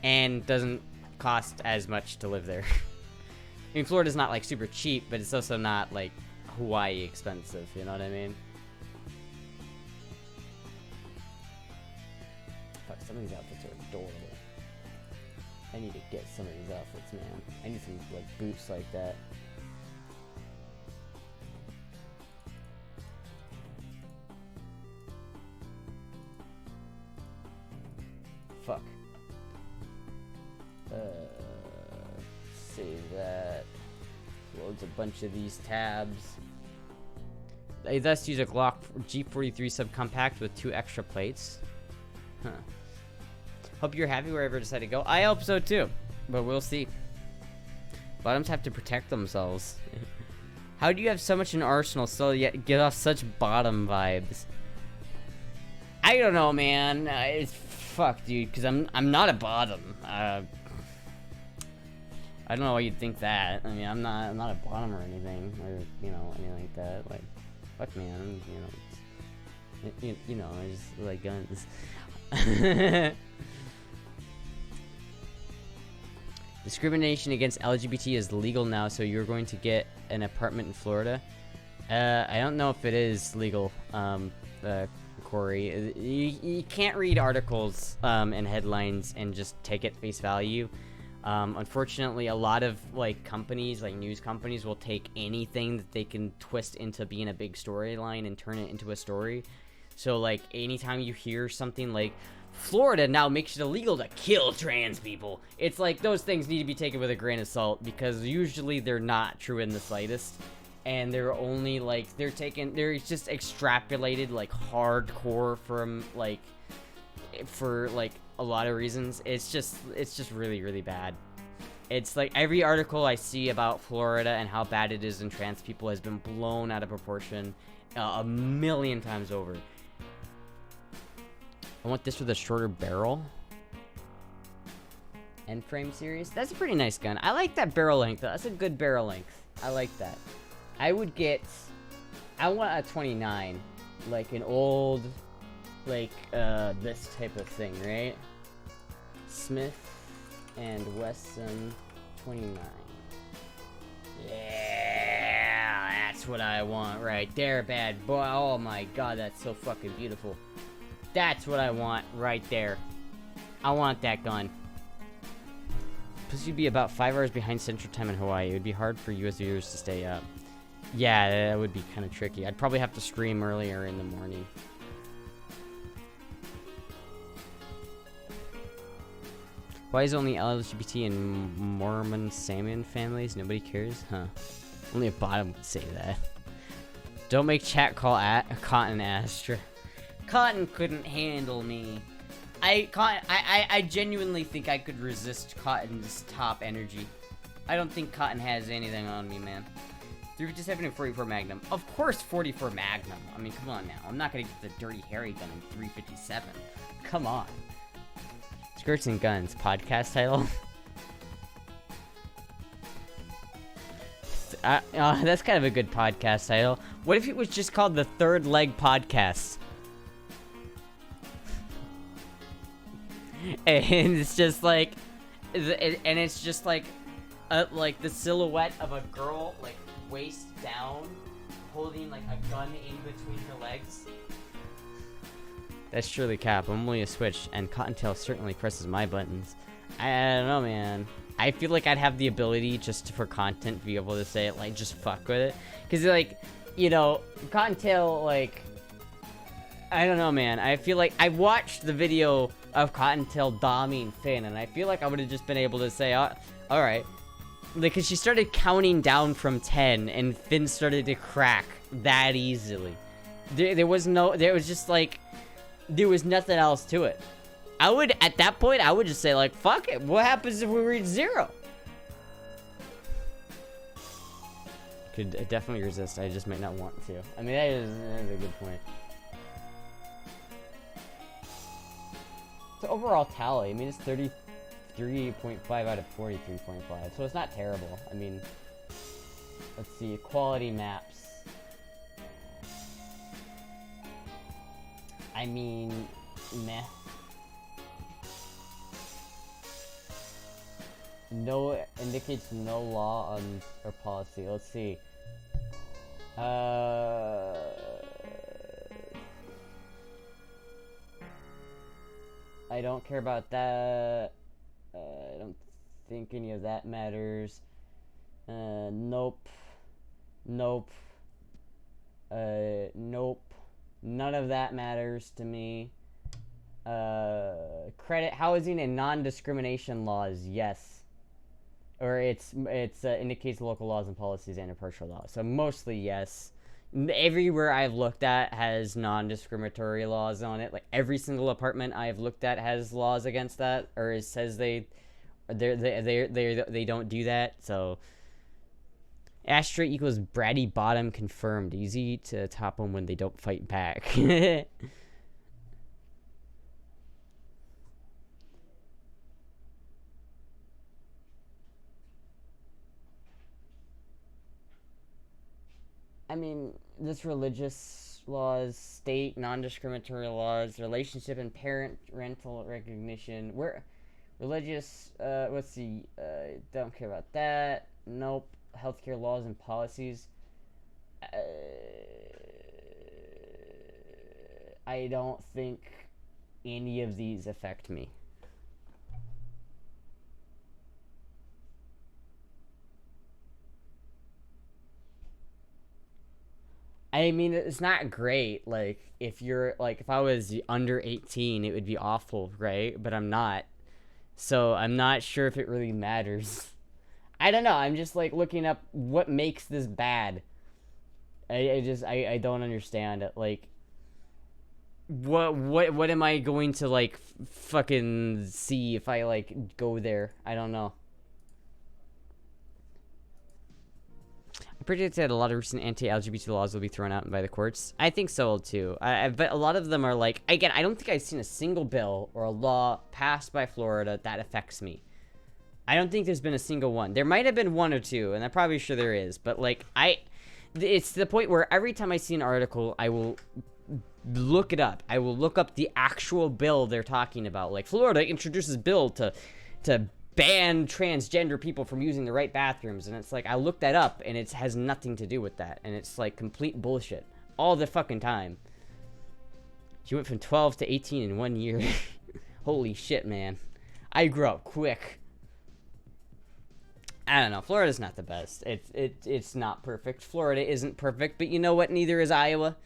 and doesn't cost as much to live there. I mean, Florida's not, like, super cheap, but it's also not, like, Hawaii expensive. You know what I mean? Fuck, some of these outfits are adorable. I need to get some of these outfits, man. I need some, like, boots like that. Fuck. Save that. Loads a bunch of these tabs. They thus use a Glock G43 subcompact with 2 extra plates. Huh. Hope you're happy wherever you decide to go. I hope so too, but we'll see. Bottoms have to protect themselves. How do you have so much in arsenal still yet give off such bottom vibes? I don't know, man. It's fuck, dude, because I'm not a bottom. I don't know why you'd think that. I mean, I'm not a bottom or anything, or you know, anything like that. Like, fuck, man. You know, I just like guns. Discrimination against LGBT is legal now, so you're going to get an apartment in Florida. I don't know if it is legal, Corey. You can't read articles and headlines and just take it face value. Unfortunately, a lot of like companies, like news companies, will take anything that they can twist into being a big storyline and turn it into a story. So like anytime you hear something like Florida now makes it illegal to kill trans people, it's like those things need to be taken with a grain of salt, because usually they're not true in the slightest, and they're only like they're just extrapolated like hardcore from like for like a lot of reasons. It's just really, really bad. It's like every article I see about Florida and how bad it is in trans people has been blown out of proportion a million times over. I want this with a shorter barrel. End frame series. That's a pretty nice gun. I like that barrel length. That's a good barrel length. I like that. I want a 29. Like an old, like, this type of thing, right? Smith and Wesson 29. Yeah, that's what I want right there, bad boy. Oh my god, that's so fucking beautiful. That's what I want right there. I want that gun. Plus, you'd be about 5 hours behind Central Time in Hawaii. It would be hard for US viewers to stay up. Yeah, that would be kind of tricky. I'd probably have to stream earlier in the morning. Why is only LGBT and Mormon Samian families? Nobody cares? Huh. Only a bottom would say that. Don't make chat call Cotton Astra. Cotton couldn't handle me. I genuinely think I could resist Cotton's top energy. I don't think Cotton has anything on me, man. 357 and 44 Magnum. Of course 44 Magnum. I mean, come on now. I'm not gonna get the Dirty Harry gun in 357. Come on. Skirts and Guns, podcast title. That's kind of a good podcast title. What if it was just called the Third Leg Podcast? And it's just like, and it's just like the silhouette of a girl, like waist down, holding like a gun in between her legs. That's surely cap. I'm only a Switch, and Cottontail certainly presses my buttons. I don't know, man. I feel like I'd have the ability just for content to be able to say it, like, just fuck with it. Because, like, you know, Cottontail, like, I don't know, man. I feel like I watched the video of Cottontail doming Finn, and I feel like I would have just been able to say, alright. Because she started counting down from 10, and Finn started to crack that easily. There was just, like, there was nothing else to it. At that point, I would just say, like, fuck it. What happens if we reach 0? Could definitely resist. I just might not want to. I mean, that is a good point. So overall tally, I mean, it's 33.5 out of 43.5. So it's not terrible. I mean, let's see. Quality maps. I mean, meh. No, indicates no law on or policy. Let's see. I don't care about that. I don't think any of that matters. Nope. Nope. Nope. None of that matters to me. Credit housing and non-discrimination laws, yes. Or it's indicates local laws and policies and impartial laws. So mostly yes. Everywhere I've looked at has non-discriminatory laws on it. Like every single apartment I've looked at has laws against that, or it says they don't do that. So Astra equals bratty bottom confirmed. Easy to top them when they don't fight back. I mean, this religious laws, state non-discriminatory laws, relationship and parental recognition. We're religious. Let's see. Don't care about that. Nope. Healthcare laws and policies. I don't think any of these affect me. I mean, it's not great. Like, if I was under 18, it would be awful, right? But I'm not. So I'm not sure if it really matters. I don't know. I'm just, like, looking up what makes this bad. I don't understand it. Like, what am I going to, like, fucking see if I, like, go there? I don't know. I predict that a lot of recent anti-LGBT laws will be thrown out by the courts. I think so, too. But a lot of them are like... Again, I don't think I've seen a single bill or a law passed by Florida that affects me. I don't think there's been a single one. There might have been one or two, and I'm probably sure there is. But, like, it's to the point where every time I see an article, I will look it up. I will look up the actual bill they're talking about. Like, Florida introduces bill to ban transgender people from using the right bathrooms, and it's like, I looked that up and it has nothing to do with that, and it's like complete bullshit all the fucking time. She went from 12 to 18 in 1 year. Holy shit, man. I grew up quick. I don't know. Florida's not the best. It's not perfect. Florida isn't perfect, but you know what? Neither is Iowa.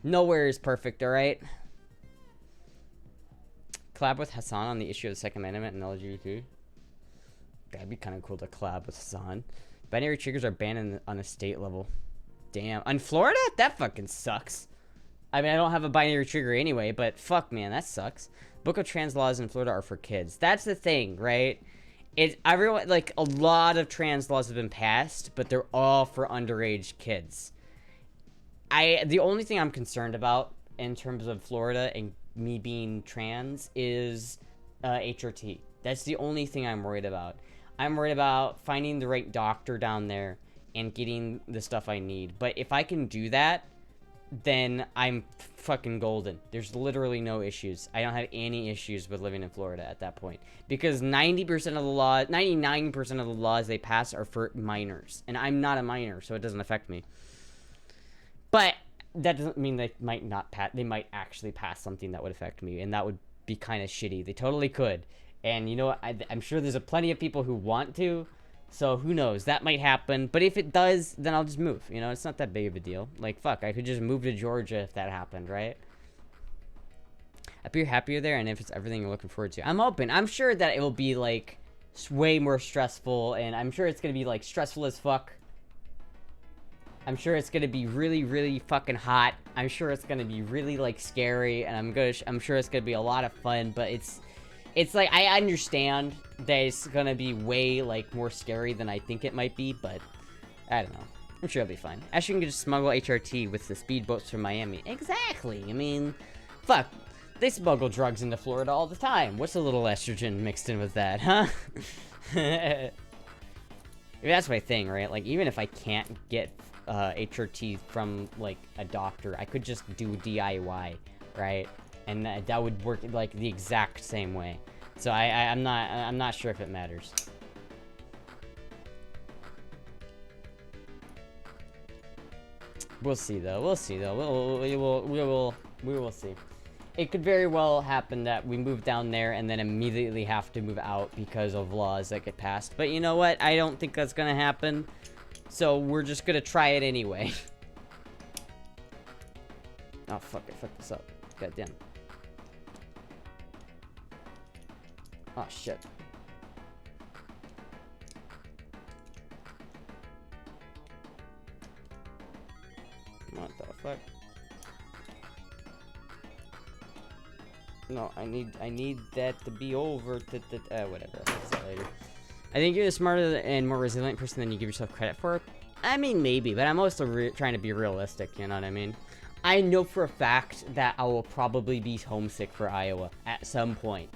Nowhere is perfect, alright? Collab with Hassan on the issue of the Second Amendment and LGBT. That'd be kind of cool to collab with Hassan. Binary triggers are banned on a state level. Damn. On Florida? That fucking sucks. I mean, I don't have a binary trigger anyway, but fuck, man, that sucks. Book of trans laws in Florida are for kids. That's the thing, right? It's everyone, like, a lot of trans laws have been passed, but they're all for underage kids. The only thing I'm concerned about in terms of Florida and me being trans is HRT. That's the only thing I'm worried about. I'm worried about finding the right doctor down there and getting the stuff I need. But if I can do that, then I'm fucking golden. There's literally no issues. I don't have any issues with living in Florida at that point. Because 90% of the law, 99% of the laws they pass are for minors. And I'm not a minor, so it doesn't affect me. But that doesn't mean they might not pass. They might actually pass something that would affect me. And that would be kind of shitty. They totally could. And you know what? I'm sure there's plenty of people who want to. So who knows? That might happen. But if it does, then I'll just move. You know, it's not that big of a deal. Like, fuck, I could just move to Georgia if that happened, right? I'd be happier there, and if it's everything you're looking forward to. I'm open. I'm sure that it will be, like, way more stressful, and I'm sure it's going to be, like, stressful as fuck. I'm sure it's going to be really, really fucking hot. I'm sure it's going to be really, like, scary, and I'm sure it's going to be a lot of fun, but it's like, I understand that it's gonna be way, like, more scary than I think it might be, but I don't know. I'm sure it'll be fine. Ashley can just smuggle HRT with the speedboats from Miami. Exactly. I mean, fuck. They smuggle drugs into Florida all the time. What's a little estrogen mixed in with that, huh? That's my thing, right? Like, even if I can't get HRT from, like, a doctor, I could just do DIY, right? And that would work, like, the exact same way. So I'm not sure if it matters. We'll see though. We'll see though. We will see. It could very well happen that we move down there and then immediately have to move out because of laws that get passed. But you know what? I don't think that's gonna happen. So we're just gonna try it anyway. Oh fuck! I fucked this up. Goddamn. Oh shit. What the fuck? No, I need that to be over. Whatever. I'll fix that later. I think you're the smarter and more resilient person than you give yourself credit for. I mean, maybe, but I'm also trying to be realistic. You know what I mean? I know for a fact that I will probably be homesick for Iowa at some point.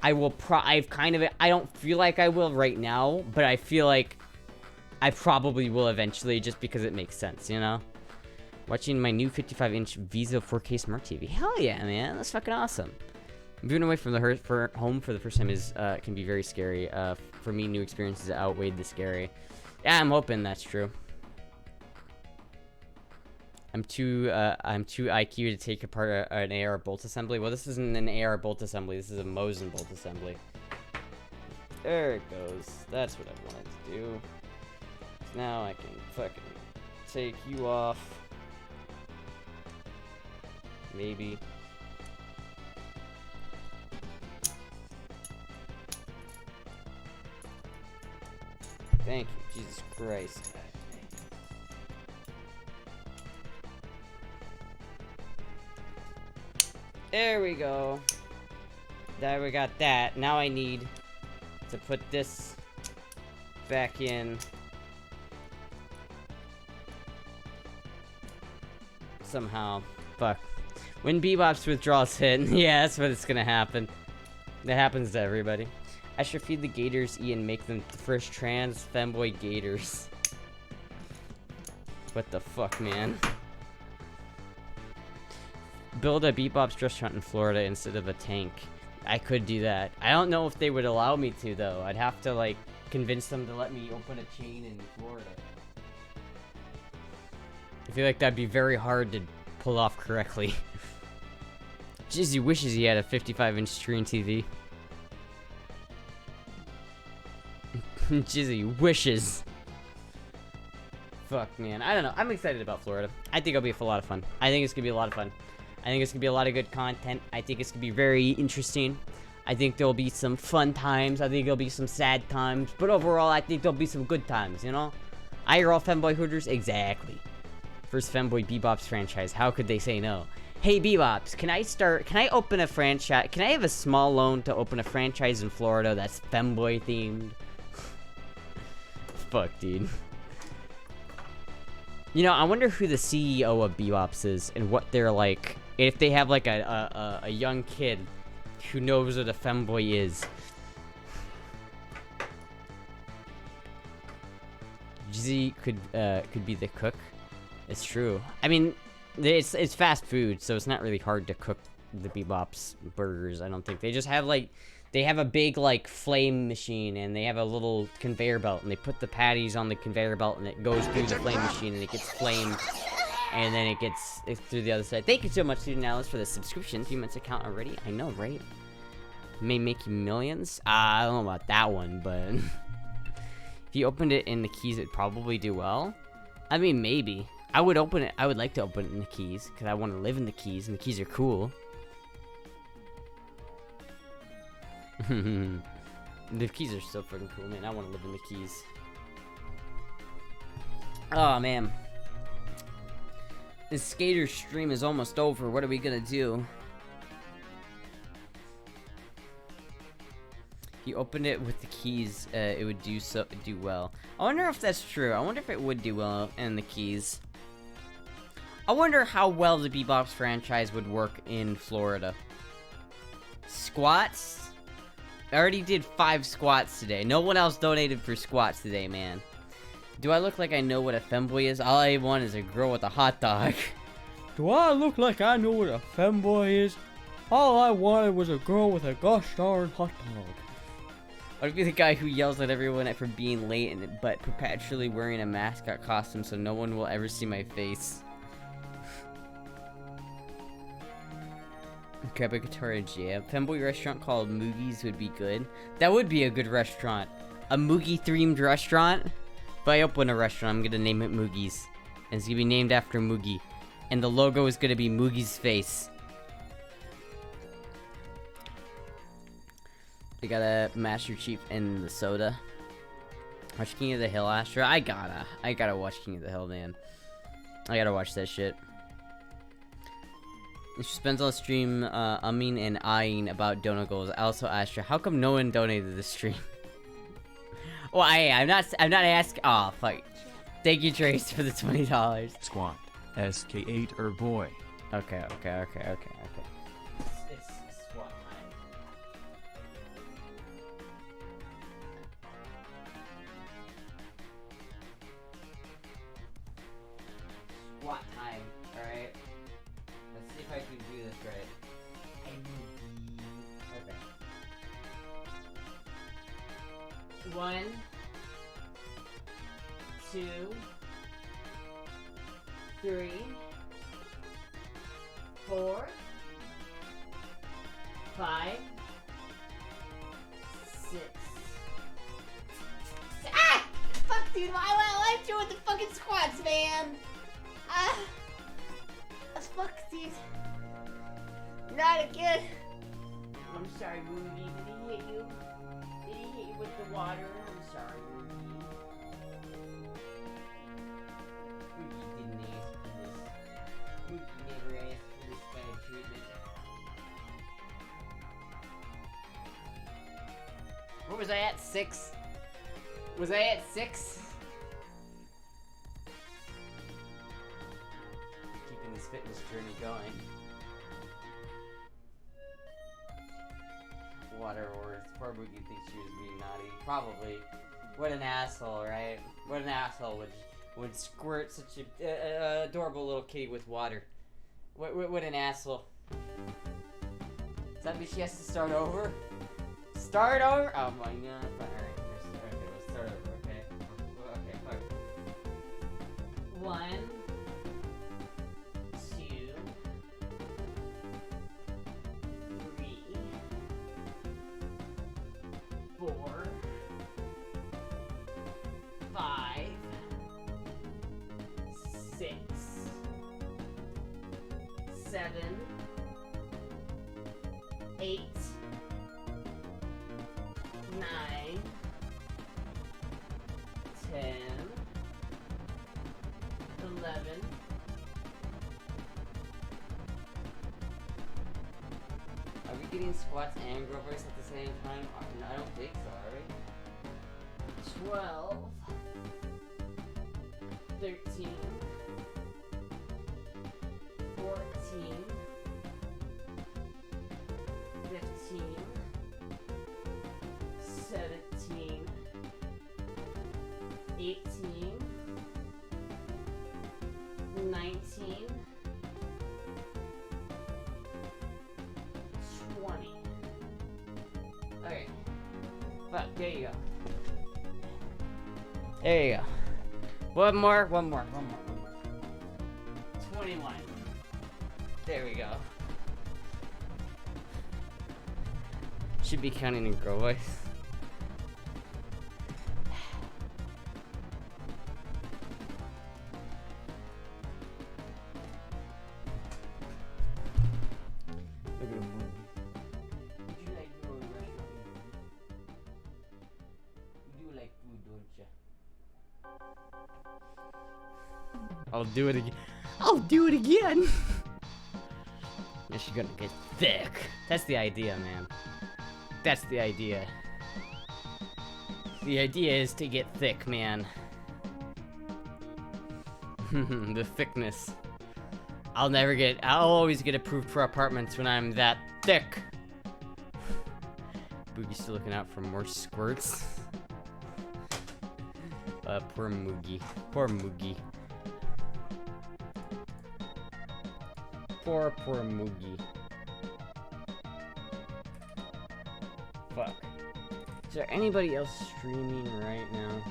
I don't feel like I will right now, but I feel like I probably will eventually just because it makes sense, you know? Watching my new 55-inch Visa 4K Smart TV. Hell yeah, man. That's fucking awesome. Moving away from home for the first time can be very scary. For me, new experiences outweighed the scary. Yeah, I'm hoping that's true. I'm too IQ to take apart an AR bolt assembly. Well, this isn't an AR bolt assembly. This is a Mosin bolt assembly. There it goes. That's what I wanted to do. Now I can fucking take you off. Maybe. Thank you, Jesus Christ. There we go. There we got that. Now I need to put this back in. Somehow. Fuck. When Bebop's withdrawals hit, yeah, that's what it's gonna happen. That happens to everybody. I should feed the gators, eat, and make them the first trans femboy gators. What the fuck, man? Build a Bebop's restaurant in Florida instead of a tank. I could do that. I don't know if they would allow me to, though. I'd have to, like, convince them to let me open a chain in Florida. I feel like that'd be very hard to pull off correctly. Jizzy wishes he had a 55-inch screen TV. Jizzy wishes. Fuck, man. I don't know. I'm excited about Florida. I think it'll be a lot of fun. I think it's gonna be a lot of fun. I think it's gonna be a lot of good content. I think it's gonna be very interesting. I think there'll be some fun times. I think there'll be some sad times. But overall, I think there'll be some good times, you know? I hear all femboy hooters? Exactly. First femboy Bebop's franchise. How could they say no? Hey, Bebops, can I open a franchise? Can I have a small loan to open a franchise in Florida that's femboy themed? Fuck, dude. You know, I wonder who the CEO of Bebops is and what they're like. If they have like a young kid who knows what a femboy is. Jizzy could be the cook. It's true. I mean, it's fast food, so it's not really hard to cook the Bebops burgers. I don't think they just have like they have a big like flame machine and they have a little conveyor belt and they put the patties on the conveyor belt and it goes through the flame machine and it gets flamed and then it's through the other side. Thank you so much, Student Alice, for the subscription. 3 months account already. I know, right? May make you millions. I don't know about that one, but if you opened it in the Keys, it'd probably do well. I mean, maybe. I would open it. I would like to open it in the Keys because I want to live in the Keys, and the Keys are cool. The Keys are so freaking cool, man. I want to live in the Keys. Oh man, this skater stream is almost over. What are we gonna do? If you opened it with the Keys, it would do well. I wonder if that's true. I wonder if it would do well in the Keys. I wonder how well the Bebops franchise would work in Florida. Squats? I already did 5 squats today. No one else donated for squats today, man. Do I look like I know what a femboy is? All I want is a girl with a hot dog. Do I look like I know what a femboy is? All I wanted was a girl with a gosh darn hot dog. I'd be the guy who yells at everyone for being late but perpetually wearing a mascot costume so no one will ever see my face. Grab a guitar and jam. Femboy restaurant called Moogie's would be good. That would be a good restaurant. A Moogie themed restaurant? If I open a restaurant, I'm gonna name it Moogie's. And it's gonna be named after Moogie. And the logo is gonna be Moogie's face. They got a Master Chief and the soda. Watch King of the Hill, Astra. I gotta watch King of the Hill, man. I gotta watch that shit. She spends all the stream umming and eyeing about donut goals. Also, Astra, how come no one donated the stream? Well, I'm not asking. Oh, fuck. Thank you, Trace, for the $20. Squat. SK8 or boy. Okay. It's squat time. Squat time, alright? Let's see if I can do this right. Okay. 1, 2, 3, 4, 5, 6. Ah! Fuck, dude, why am doing the fucking squats, man? Ah! Fuck, dude. Not again. I'm sorry, Ruby. Did he hit you? Did he hit you with the water? I'm sorry, Ruby. Ruby didn't ask for this. Ruby never asked for this kind of treatment. What was I at? 6? Was I at 6? Keeping this fitness journey going. Water or poor Boogie thinks she was being naughty. Probably. What an asshole, right? What an asshole would squirt such a adorable little kitty with water. What an asshole. Does that mean she has to start over? Start over? Oh my god. Alright, let's start over, okay? Okay, fuck. 1, 2, 3, 4, 5, 6, 7, 8, 9, 10, 11, getting squats and girl voice at the same time? I don't think so, are we? 12, 13, 14, 15, 17, 18, 19, 20. Okay. Fuck, there you go. There you go. One more. 21. There we go. Should be counting in girl voice. Look at him move. Would you like more restaurant? You do like food, don't you? I'll do it again. I'll do it again! Yeah, she's gonna get thick. That's the idea, man. That's the idea. The idea is to get thick, man. The thickness. I'll always get approved for apartments when I'm that thick. Boogie's still looking out for more squirts. Poor Moogie. Poor Moogie. Poor Moogie. Fuck. Is there anybody else streaming right now?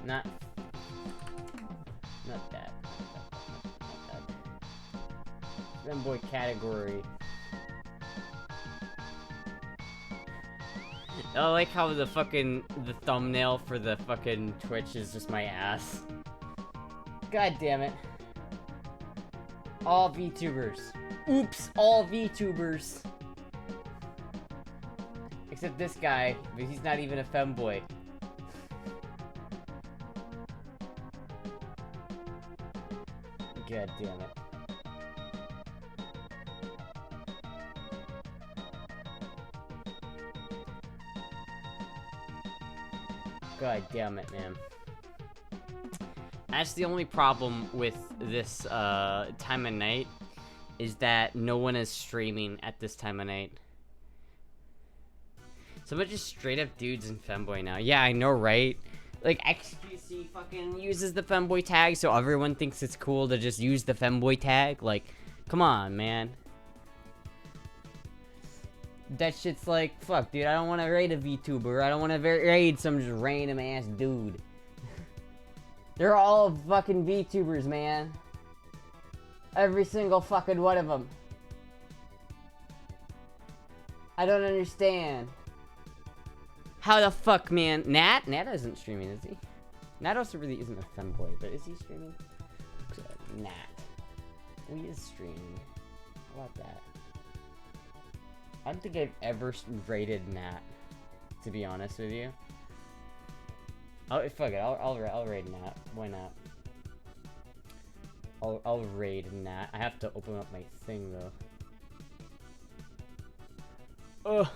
Not that. Not that. Femboy category. I like how the thumbnail for the fucking Twitch is just my ass. God damn it. All VTubers. Oops, all VTubers. Except this guy, but he's not even a femboy. God damn it. God damn it, man. That's the only problem with this time of night, is that no one is streaming at this time of night. So much just straight up dudes and femboy now. Yeah, I know, right? Like, XQC fucking uses the femboy tag, so everyone thinks it's cool to just use the femboy tag. Like, come on, man. That shit's like, fuck, dude, I don't want to raid a VTuber. I don't want to raid some just random ass dude. They're all fucking VTubers, man. Every single fucking one of them. I don't understand. How the fuck, man? Nat isn't streaming, is he? Nat also really isn't a femboy, but is he streaming? Nat. He is streaming. How about that? I don't think I've ever rated Nat, to be honest with you. Oh, fuck it, I'll raid Nat. Why not? I'll raid Nat. I have to open up my thing though. Ugh.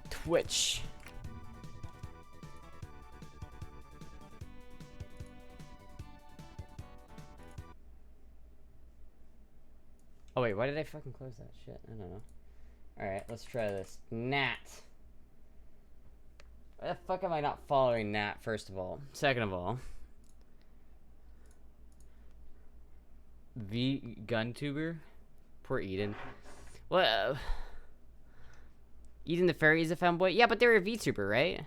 Twitch. Oh wait, why did I fucking close that shit? I don't know. Alright, let's try this. Nat. Why the fuck am I not following Nat, first of all? Second of all. GunTuber? Poor Eden. What? Eden the Fairy is a femboy? Yeah, but they're a VTuber, right?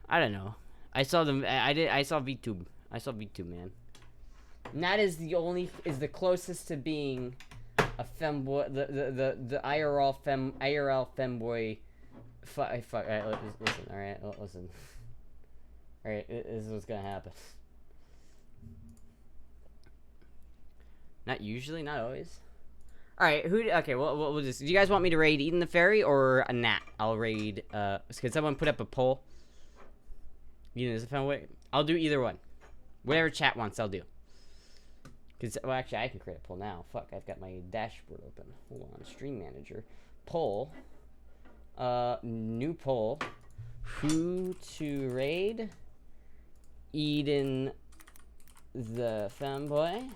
I don't know. I saw them. I saw VTube. I saw VTube, man. Nat is the closest to being a femboy. The IRL femboy. Fuck. Alright, listen. Alright, listen. Alright, this is what's gonna happen. Not usually, not always. Alright, okay, we'll just... Do you guys want me to raid Eden the Fairy or a Nat? I'll raid, can someone put up a poll? Eden is a femboy? I'll do either one. Whatever chat wants, I'll do. Cause, well, actually, I can create a poll now. Fuck, I've got my dashboard open. Hold on, Stream Manager. Poll. New poll. Who to raid? Eden the Femboy?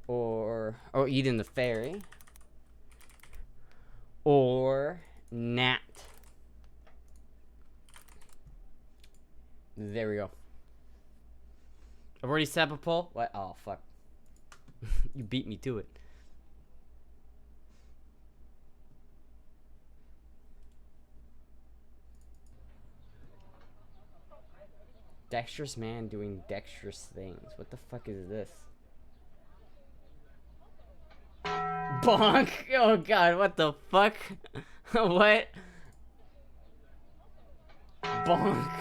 Or Eden the Fairy? Or Nat? There we go. I've already set up a poll. What? Oh, fuck. You beat me to it. Dexterous man doing dexterous things. What the fuck is this? Bonk! Oh god, what the fuck? What? Bonk.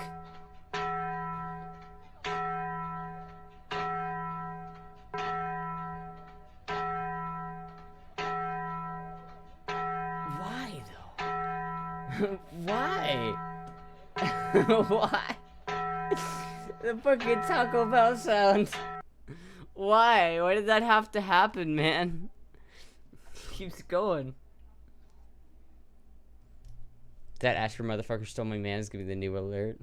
Why though? Why? Why? The fucking Taco Bell sound. Why? Why did that have to happen, man? Keeps going. That Astra motherfucker stole my man is gonna be the new alert.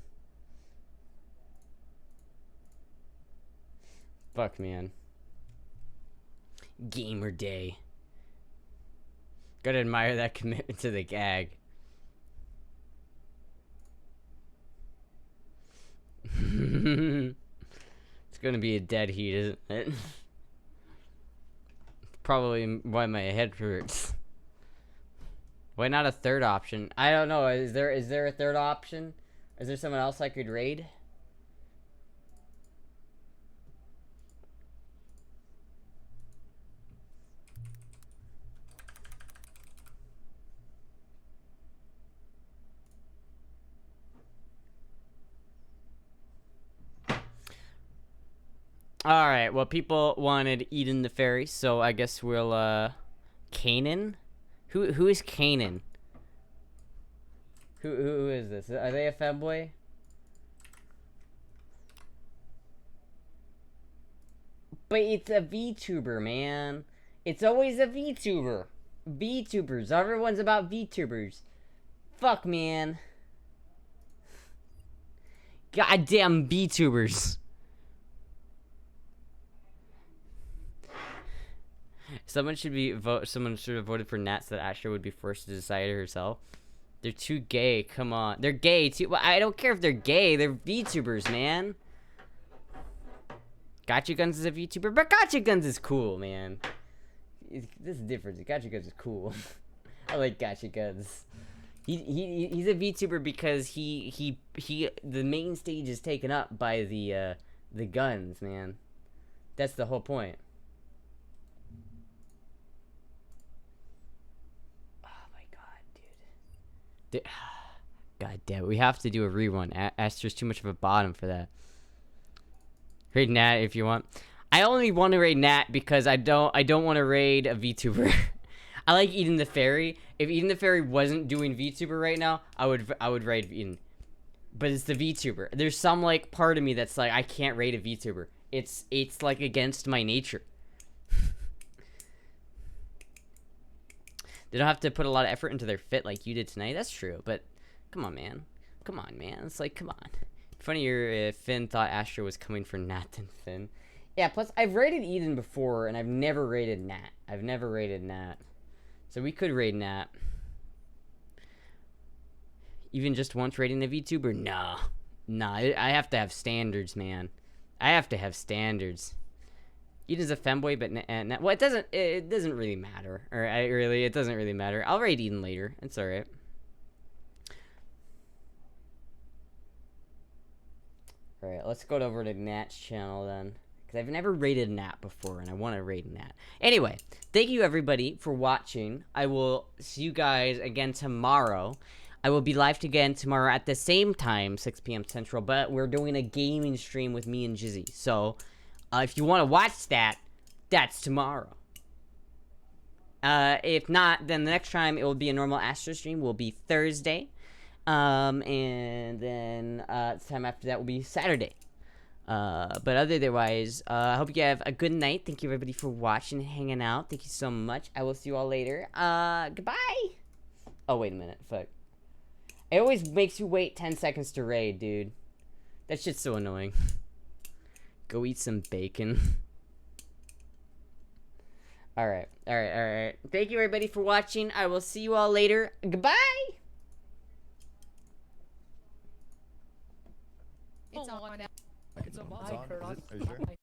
Fuck, man. Gamer day. Gotta admire that commitment to the gag. It's gonna be a dead heat, isn't it? Probably why my head hurts. Why not a third option? I don't know. Is there a third option? Is there someone else I could raid? Alright, well, people wanted Eden the Fairy, so I guess we'll, Kanan? Who is Kanan? Who is this? Are they a femboy? But it's a VTuber, man. It's always a VTuber. VTubers. Everyone's about VTubers. Fuck, man. Goddamn VTubers. Someone should have voted for Nat so that Astra would be forced to decide herself. They're too gay. Come on. They're gay too. Well, I don't care if they're gay. They're VTubers, man. Gotcha Guns is a VTuber, but Gotcha Guns is cool, man. This is different. Gotcha Guns is cool. I like Gotcha Guns. He's a VTuber because the main stage is taken up by the guns, man. That's the whole point. God damn it, we have to do a rerun. Astra's too much of a bottom for that. Raid Nat if you want. I only want to raid Nat because I don't want to raid a VTuber. I like Eden the Fairy. If Eden the Fairy wasn't doing VTuber right now, I would raid Eden. But it's the VTuber. There's some like part of me that's like I can't raid a VTuber. It's like against my nature. They don't have to put a lot of effort into their fit like you did tonight. That's true, but come on, man. Come on, man. It's like, come on. Funny Finn thought Astra was coming for Nat and Finn. Yeah, plus I've raided Eden before, and I've never raided Nat. I've never raided Nat. So we could raid Nat. Even just once raiding a VTuber? Nah. Nah, I have to have standards, man. I have to have standards. Eden's a femboy, but well, it doesn't really matter. Or it doesn't really matter. I'll raid Eden later. It's all right. All right, let's go over to Nat's channel then, because I've never raided Nat before, and I want to raid Nat. Anyway, thank you everybody for watching. I will see you guys again tomorrow. I will be live again tomorrow at the same time, 6 p.m. Central, but we're doing a gaming stream with me and Jizzy. So, if you want to watch that, that's tomorrow. If not, then the next time it will be a normal Astra stream will be Thursday. And then the time after that will be Saturday. But otherwise, I hope you have a good night. Thank you everybody for watching and hanging out. Thank you so much. I will see you all later. Goodbye. Oh, wait a minute. Fuck. It always makes you wait 10 seconds to raid, dude. That shit's so annoying. Go eat some bacon. Alright. Thank you everybody for watching. I will see you all later. Goodbye! It's on. It's on. Are you sure?